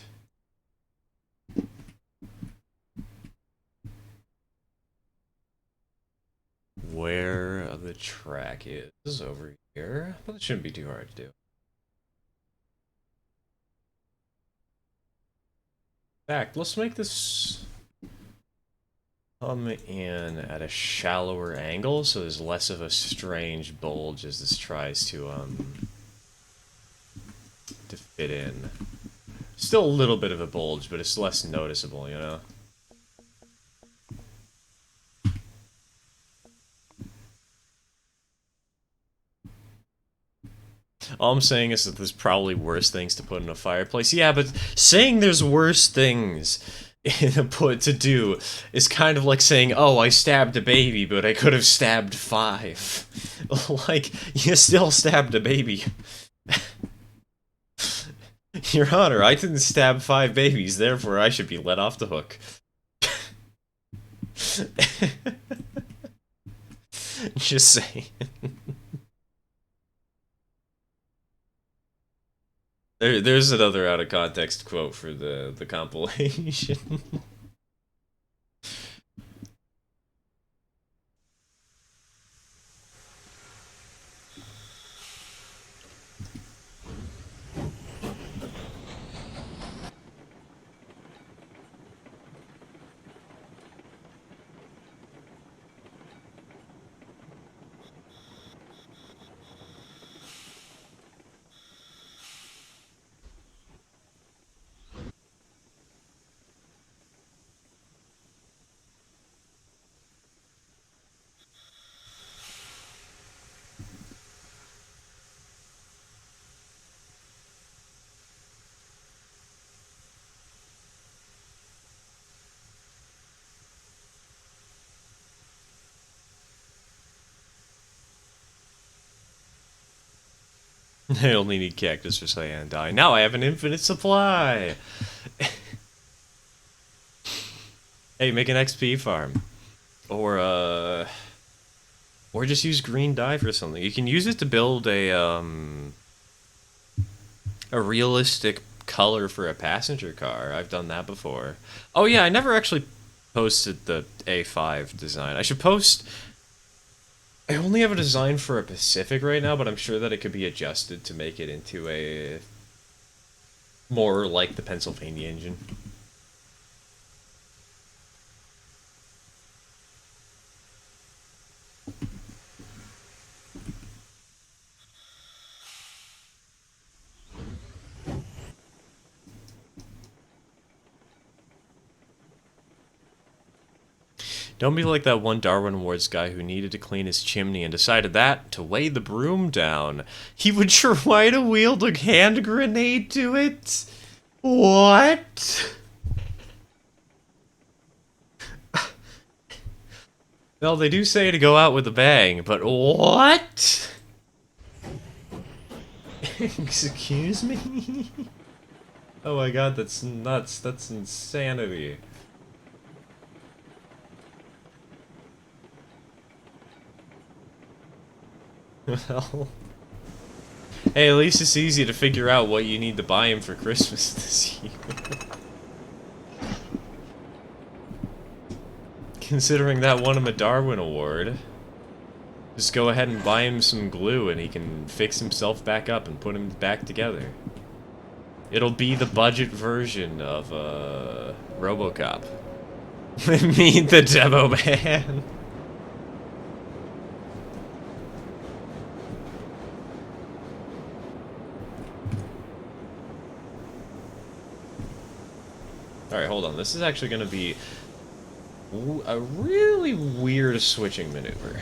Where the track is over here, but it shouldn't be too hard to do. fact, let's make this come in at a shallower angle so there's less of a strange bulge as this tries to fit in. Still a little bit of a bulge, but it's less noticeable, you know? All I'm saying is that there's probably worse things to put in a fireplace. Yeah, but saying there's worse things to do is kind of like saying, oh, I stabbed a baby, but I could have stabbed 5. Like, you still stabbed a baby. Your Honor, I didn't stab 5 babies, therefore I should be let off the hook. Just saying. There's another out of context quote for the compilation. I only need cactus for cyan dye. Now I have an infinite supply! Hey, make an XP farm. Or just use green dye for something. You can use it to build a realistic color for a passenger car. I've done that before. Oh yeah, I never actually posted the A5 design. I should post... I only have a design for a Pacific right now, but I'm sure that it could be adjusted to make it into a more like the Pennsylvania engine. Don't be like that one Darwin Awards guy who needed to clean his chimney and decided that, to weigh the broom down, he would try to wield a hand grenade to it? What? Well, they do say to go out with a bang, but what? Excuse me? Oh my god, that's nuts. That's insanity. Well, hey, at least it's easy to figure out what you need to buy him for Christmas this year. Considering that won him a Darwin Award, just go ahead and buy him some glue and he can fix himself back up and put him back together. It'll be the budget version of, RoboCop. Meet the demo man. Alright, hold on. This is actually going to be a really weird switching maneuver.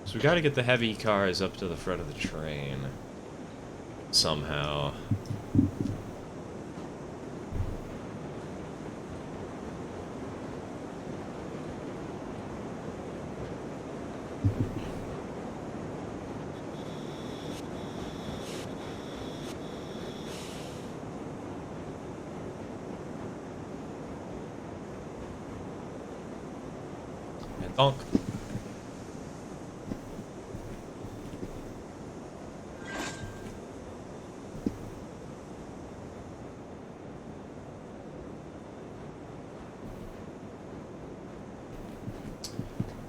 So we got to get the heavy cars up to the front of the train. Somehow. And donk.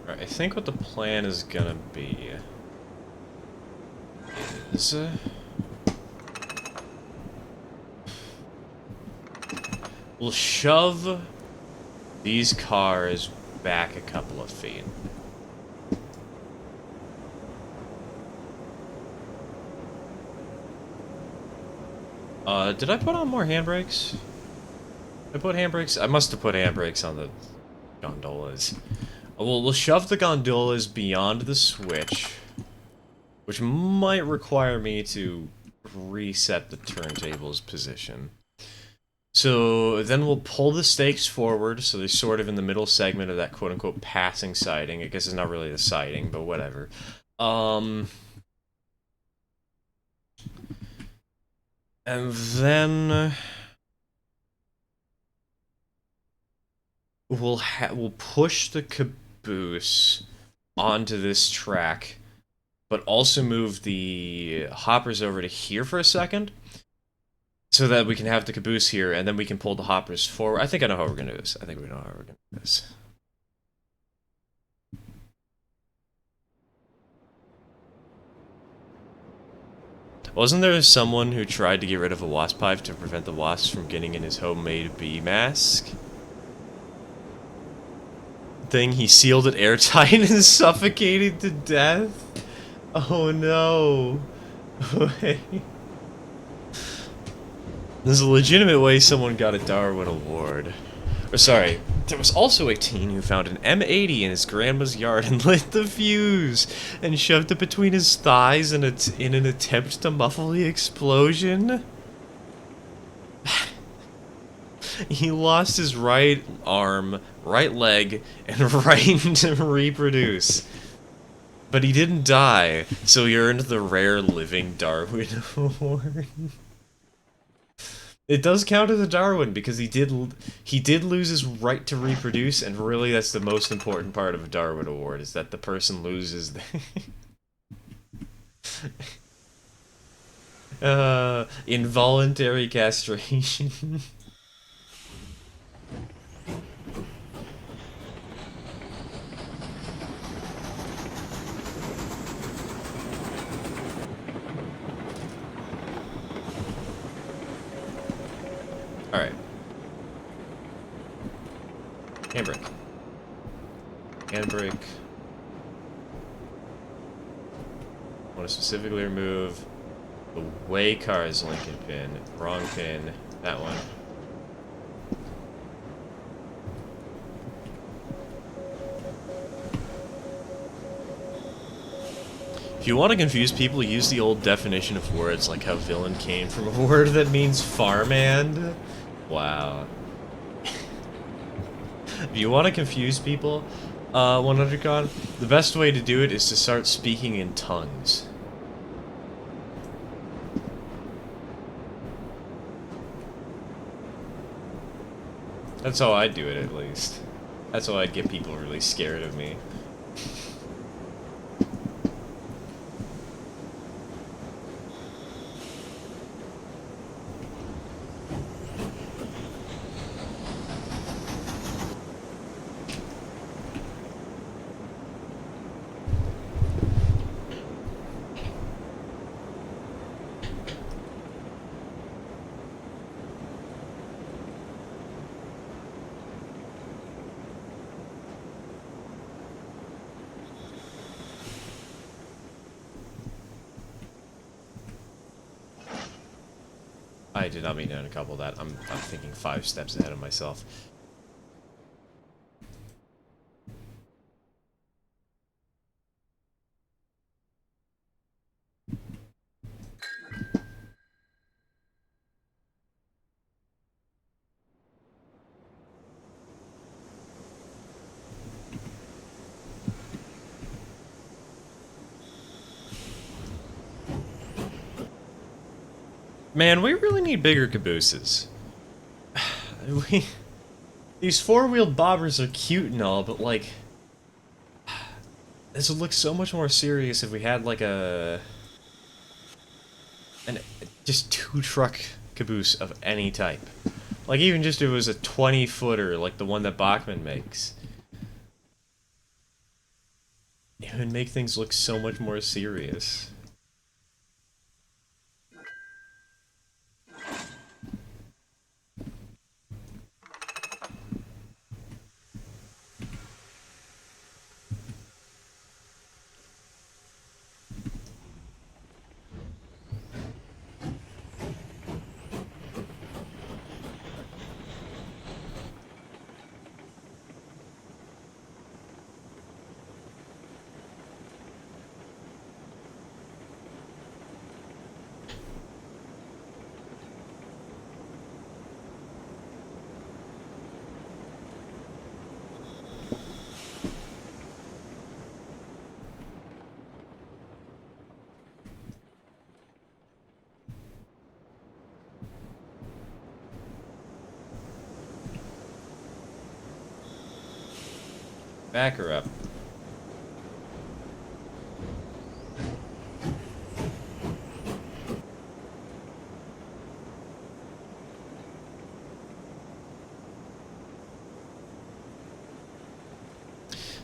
Right, I think what the plan is gonna be is We'll shove these cars back a couple of feet. Did I put on more handbrakes? I put handbrakes? I must have put handbrakes on the gondolas. We'll shove the gondolas beyond the switch, which might require me to reset the turntable's position. So then we'll pull the stakes forward, so they're sort of in the middle segment of that quote-unquote passing siding. I guess it's not really the siding, but whatever. And then we'll push the caboose onto this track, but also move the hoppers over to here for a second, so that we can have the caboose here, and then we can pull the hoppers forward. I think I know how we're gonna do this. I think we know how we're gonna do this. Wasn't there someone who tried to get rid of a wasp hive to prevent the wasps from getting in his homemade bee mask? Thing, he sealed it airtight and suffocated to death? Oh no. There's a legitimate way someone got a Darwin Award. Or sorry, there was also a teen who found an M80 in his grandma's yard and lit the fuse and shoved it between his thighs in an attempt to muffle the explosion. He lost his right arm, right leg, and right to reproduce. But he didn't die, so he earned the rare living Darwin Award. It does count as a Darwin because he did lose his right to reproduce, and really that's the most important part of a Darwin Award, is that the person loses involuntary castration. Alright. Handbrake. Handbrake. I want to specifically remove the way car's Lincoln pin. Wrong pin. That one. If you want to confuse people, use the old definition of words, like how villain came from a word that means farmhand. Wow. If you want to confuse people, 100con, the best way to do it is to start speaking in tongues. That's how I'd do it, at least. That's how I'd get people really scared of me. I did not mean to uncouple that. I'm thinking 5 steps ahead of myself. Man, we really need bigger cabooses. These four-wheeled bobbers are cute and all, but like, this would look so much more serious if we had like just 2-truck caboose of any type. Like even just if it was a 20-footer, like the one that Bachmann makes. It would make things look so much more serious. Back her up.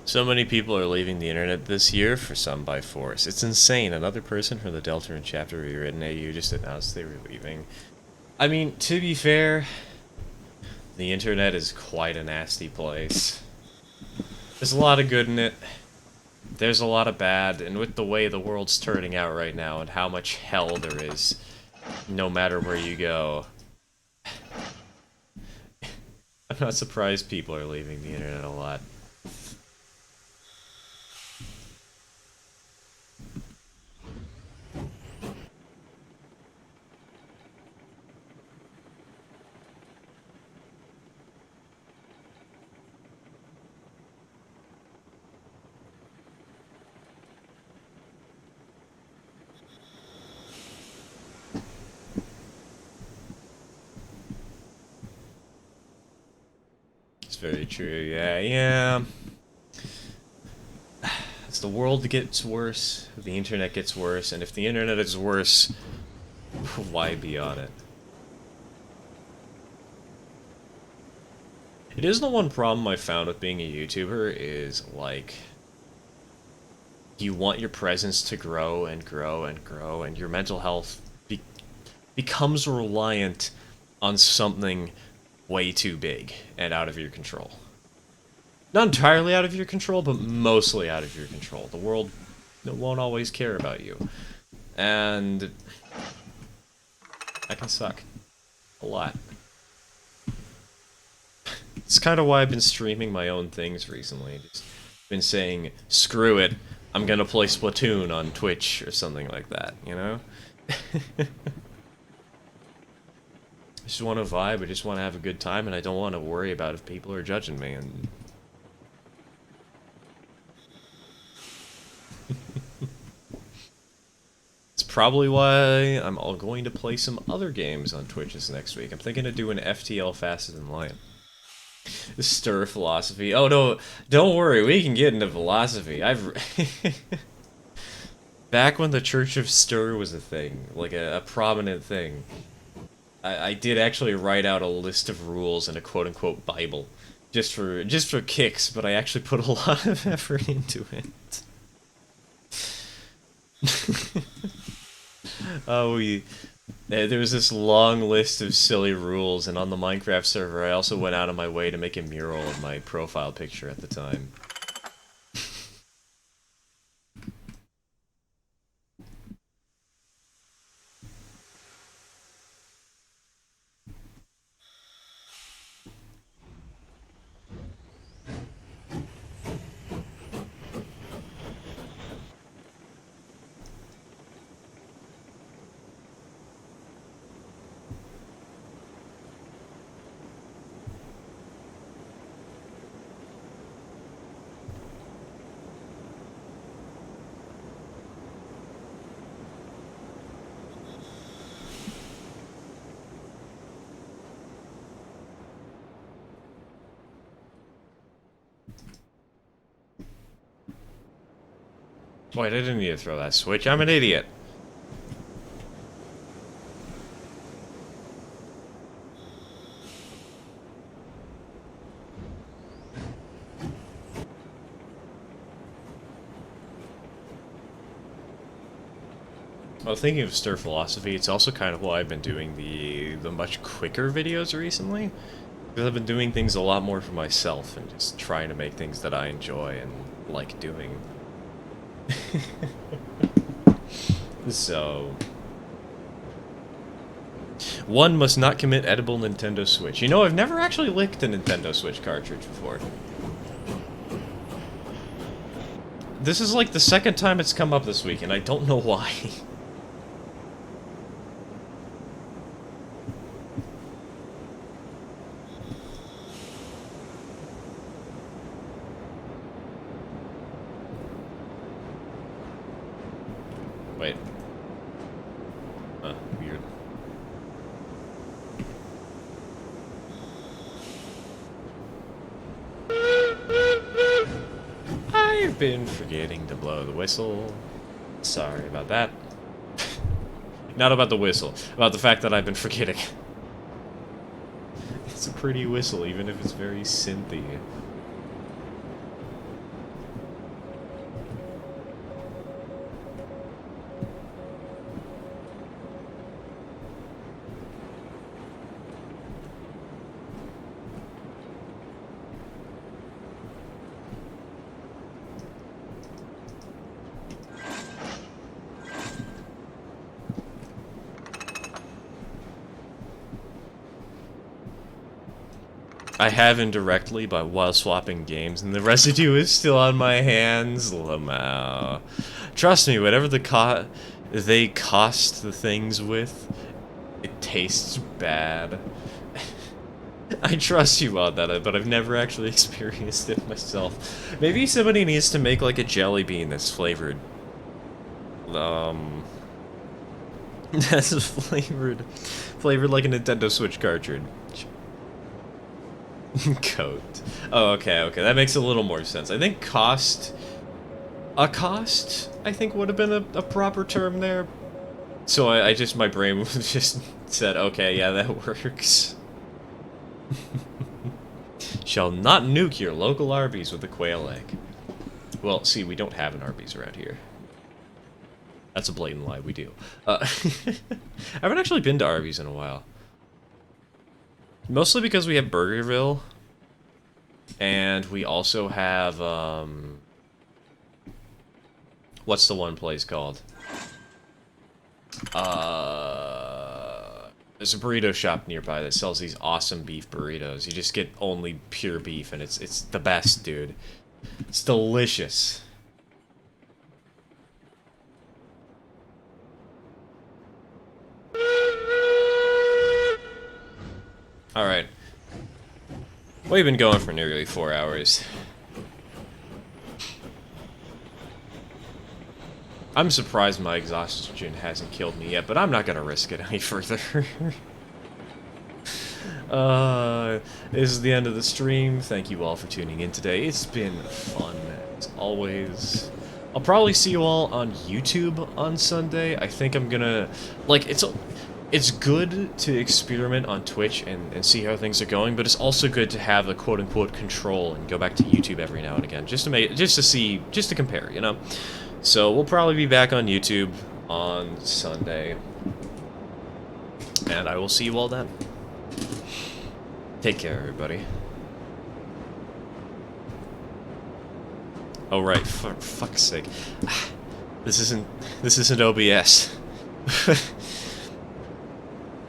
So many people are leaving the internet this year, for some by force. It's insane. Another person from the Deltarune chapter rewritten AU just announced they were leaving. I mean, to be fair, the internet is quite a nasty place. There's a lot of good in it. There's a lot of bad, and with the way the world's turning out right now and how much hell there is, no matter where you go, I'm not surprised people are leaving the internet a lot. It's very true, yeah. As the world gets worse, the internet gets worse, and if the internet is worse, why be on it? It is the one problem I found with being a YouTuber is, like, you want your presence to grow and grow and grow, and your mental health becomes reliant on something way too big and out of your control. Not entirely out of your control, but mostly out of your control. The world won't always care about you. And that can suck. A lot. It's kind of why I've been streaming my own things recently. Just been saying, screw it, I'm gonna play Splatoon on Twitch or something like that, you know? I just want to vibe, I just want to have a good time, and I don't want to worry about if people are judging me, and... It's probably why I'm all going to play some other games on Twitch this next week. I'm thinking of doing FTL Faster Than Light. Stir philosophy. Oh no, don't worry, we can get into philosophy. Back when the Church of Stir was a thing, like a prominent thing, I did actually write out a list of rules in a quote-unquote Bible, just for kicks, but I actually put a lot of effort into it. There was this long list of silly rules, and on the Minecraft server, I also went out of my way to make a mural of my profile picture at the time. Wait, I didn't need to throw that switch. I'm an idiot. Well, thinking of stir philosophy, it's also kind of why I've been doing the much quicker videos recently. Because I've been doing things a lot more for myself and just trying to make things that I enjoy and like doing. So... One must not commit edible Nintendo Switch. You know, I've never actually licked a Nintendo Switch cartridge before. This is like the second time it's come up this week, and I don't know why. Wait. Huh, weird. been forgetting to blow the whistle. Sorry about that. Not about the whistle, about the fact that I've been forgetting. It's a pretty whistle, even if it's very synthy. I have indirectly, but while swapping games, and the residue is still on my hands. Lamau. Trust me, whatever they cost the things with, it tastes bad. I trust you on that, but I've never actually experienced it myself. Maybe somebody needs to make like a jelly bean that's flavored. That's flavored like a Nintendo Switch cartridge. Coat. Oh, okay, that makes a little more sense. I think cost, I think would have been a proper term there. So I just, my brain just said, okay, yeah, that works. Shall not nuke your local Arby's with a quail egg. Well, see, we don't have an Arby's around here. That's a blatant lie, we do. I haven't actually been to Arby's in a while. Mostly because we have Burgerville, and we also have, what's the one place called? There's a burrito shop nearby that sells these awesome beef burritos. You just get only pure beef, and it's the best, dude. It's delicious. Alright. We've been going for nearly 4 hours. I'm surprised my exhaustion hasn't killed me yet, but I'm not gonna risk it any further. This is the end of the stream. Thank you all for tuning in today. It's been fun, as always. I'll probably see you all on YouTube on Sunday. I think I'm gonna... like, it's good to experiment on Twitch and see how things are going, but it's also good to have a quote-unquote control and go back to YouTube every now and again, just to compare, you know? So we'll probably be back on YouTube on Sunday, and I will see you all then. Take care, everybody. Oh right, for fuck's sake. This isn't OBS.